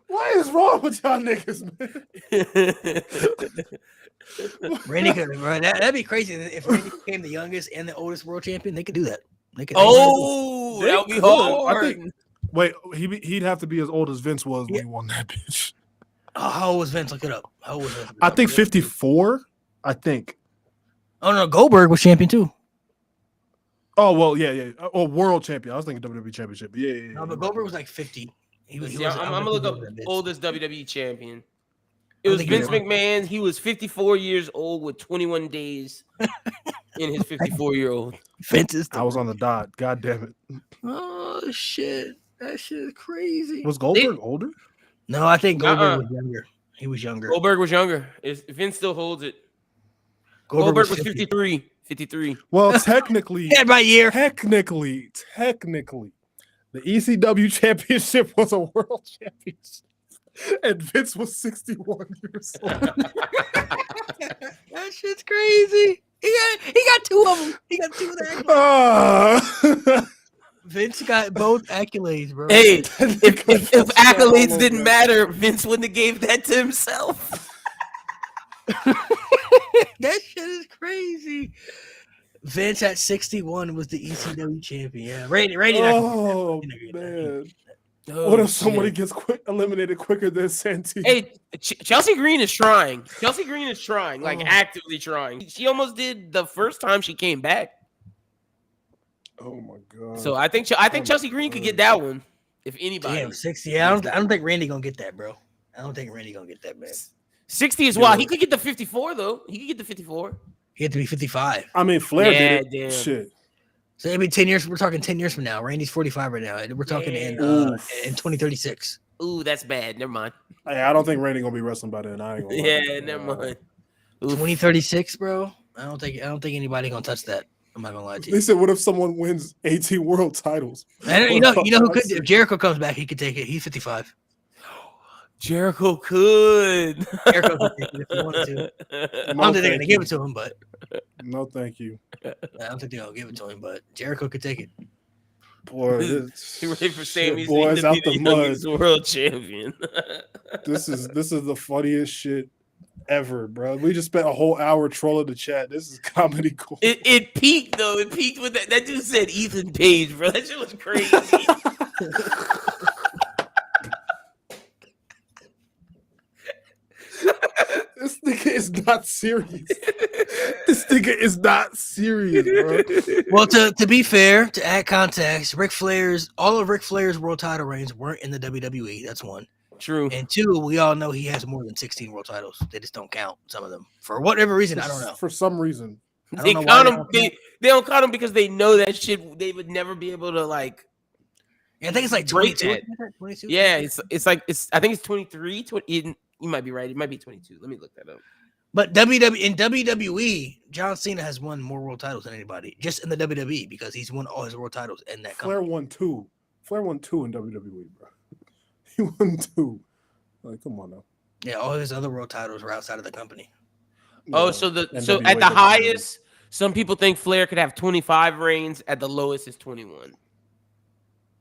What is wrong with y'all niggas, man? Randy could, bro. That'd be crazy if Randy became the youngest and the oldest world champion. They could do that. They could. Oh, They that would be could. hard. I think- Wait, he'd have to be as old as Vince was when he won that bitch. Oh, how old was Vince? Look it up. How old was Vince? I think 54. I think. Oh no, Goldberg was champion too. Oh well, yeah. Oh, world champion. I was thinking WWE championship. Yeah. No, but Goldberg was like 50. He was. Yeah, I'm gonna look up that bitch. oldest WWE champion. I It was think you're Vince right. McMahon. He was 54 years old with 21 days in his 54-year-old. Vince is. I was on the dot. God damn it. Oh shit, that shit is crazy. Was Goldberg older? No, I think Goldberg Uh-uh. was younger. He was younger. Goldberg was younger. Vince still holds it. Goldberg was 53. 53. Well, technically, Yeah, by year. technically, the ECW championship was a world championship. And Vince was 61 years old. That shit's crazy. He got 2 of them. He got 2 of the accolades. Ah. Vince got both accolades, bro. Hey, if That's accolades all didn't over. matter, Vince wouldn't have gave that to himself. That shit is crazy. Vince at 61 was the ECW champion. Yeah, Randy. Oh, You know, you man. Oh, What if somebody shit. gets eliminated quicker than Santee? Hey, Chelsea Green is trying. Chelsea Green is trying, like Oh. actively trying. She almost did the first time she came back. Oh, my God. So I think Oh my Chelsea Green could God. get that one. If anybody, Damn, 60. Yeah, I don't think Randy gonna get that, bro. I don't think Randy gonna get that, man. 60 is wild. He could get the 54 though. He could get the 54. He had to be 55. I mean, Flair Yeah, did it. damn. Shit. So maybe 10 years. We're talking 10 years from now. Randy's 45 right now. And we're talking in Oof. 2036. Ooh, that's bad. Never mind. Hey, I don't think Randy gonna be wrestling by then. I ain't gonna lie. Yeah, never mind. Oof. 2036, bro. I don't think anybody gonna touch that. I'm not gonna lie to They you. said, what if someone wins 18 world titles? And you know who could? If Jericho comes back, he could take it. He's 55. Jericho could. Jericho could take it if he wanted to. I No, don't think they're thank gonna give you. it to him, but No, thank you. I don't think they're gonna give it to him. But Jericho could take it. Boy, this, You ready for shit, Sami boys Zayn to out be the the mud. youngest world champion? This is the funniest shit ever, bro. We just spent a whole hour trolling the chat. This is comedy gold. It peaked though. It peaked with that. That dude said Ethan Page, bro. That shit was crazy. This nigga is not serious. This nigga is not serious, bro. Well, to be fair, to add context, all of Ric Flair's world title reigns weren't in the WWE. That's one. True. And 2, we all know he has more than 16 world titles. They just don't count some of them for whatever reason. I don't know. For some reason. I They don't know why count they him. don't They don't count him because they know that shit. They would never be able to like. I think it's like Break 22. that. 22. Yeah, it's like it's. I think it's 23. You might be right. It might be 22. Let me look that up. But in WWE, John Cena has won more world titles than anybody, just in the WWE, because he's won all his world titles in that Flair company. won two. Flair won 2 in WWE, bro. He won 2. Like, come on now. Yeah, all his other world titles were outside of the company. Oh, so at the highest, some people think Flair could have 25 reigns. At the lowest is 21.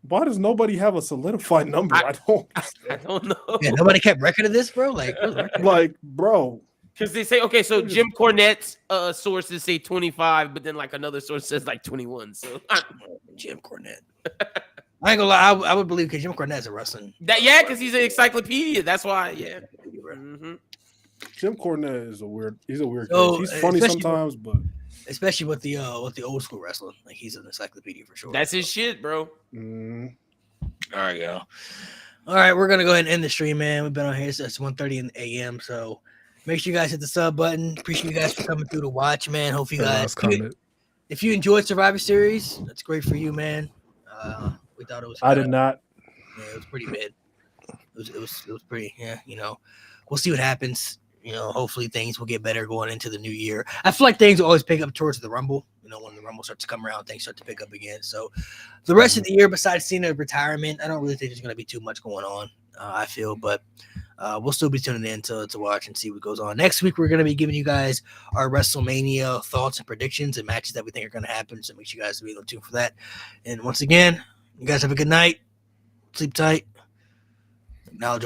Why does nobody have a solidified number? I don't know. Yeah, nobody kept record of this, bro. Like, bro. Because they say, okay, so Jim Cornette's sources say 25, but then like another source says like 21. So Jim Cornette. I ain't gonna lie, I would believe because Jim Cornette's a wrestling. Because he's an encyclopedia. That's why, yeah. Mm-hmm. Jim Cornette is he's a weird so, kid. He's funny sometimes, but especially with the old school wrestling, like he's an encyclopedia for sure. That's his shit, bro. Mm. All right, yo. All right, we're gonna go ahead and end the stream, man. We've been on here since 1:30 a.m. So make sure you guys hit the sub button. Appreciate you guys for coming through to watch, man. Hope you guys. If you enjoyed Survivor Series, that's great for you, man. We thought it was. I did not. Yeah, it was pretty mid. It was pretty. Yeah, we'll see what happens. Hopefully things will get better going into the new year. I feel like things will always pick up towards the Rumble. When the Rumble starts to come around, things start to pick up again. So the rest of the year, besides Cena's retirement, I don't really think there's going to be too much going on. I feel, but we'll still be tuning in to watch and see what goes on. Next week, we're going to be giving you guys our WrestleMania thoughts and predictions and matches that we think are going to happen. So make sure you guys be tuned for that. And once again, you guys have a good night. Sleep tight. Acknowledge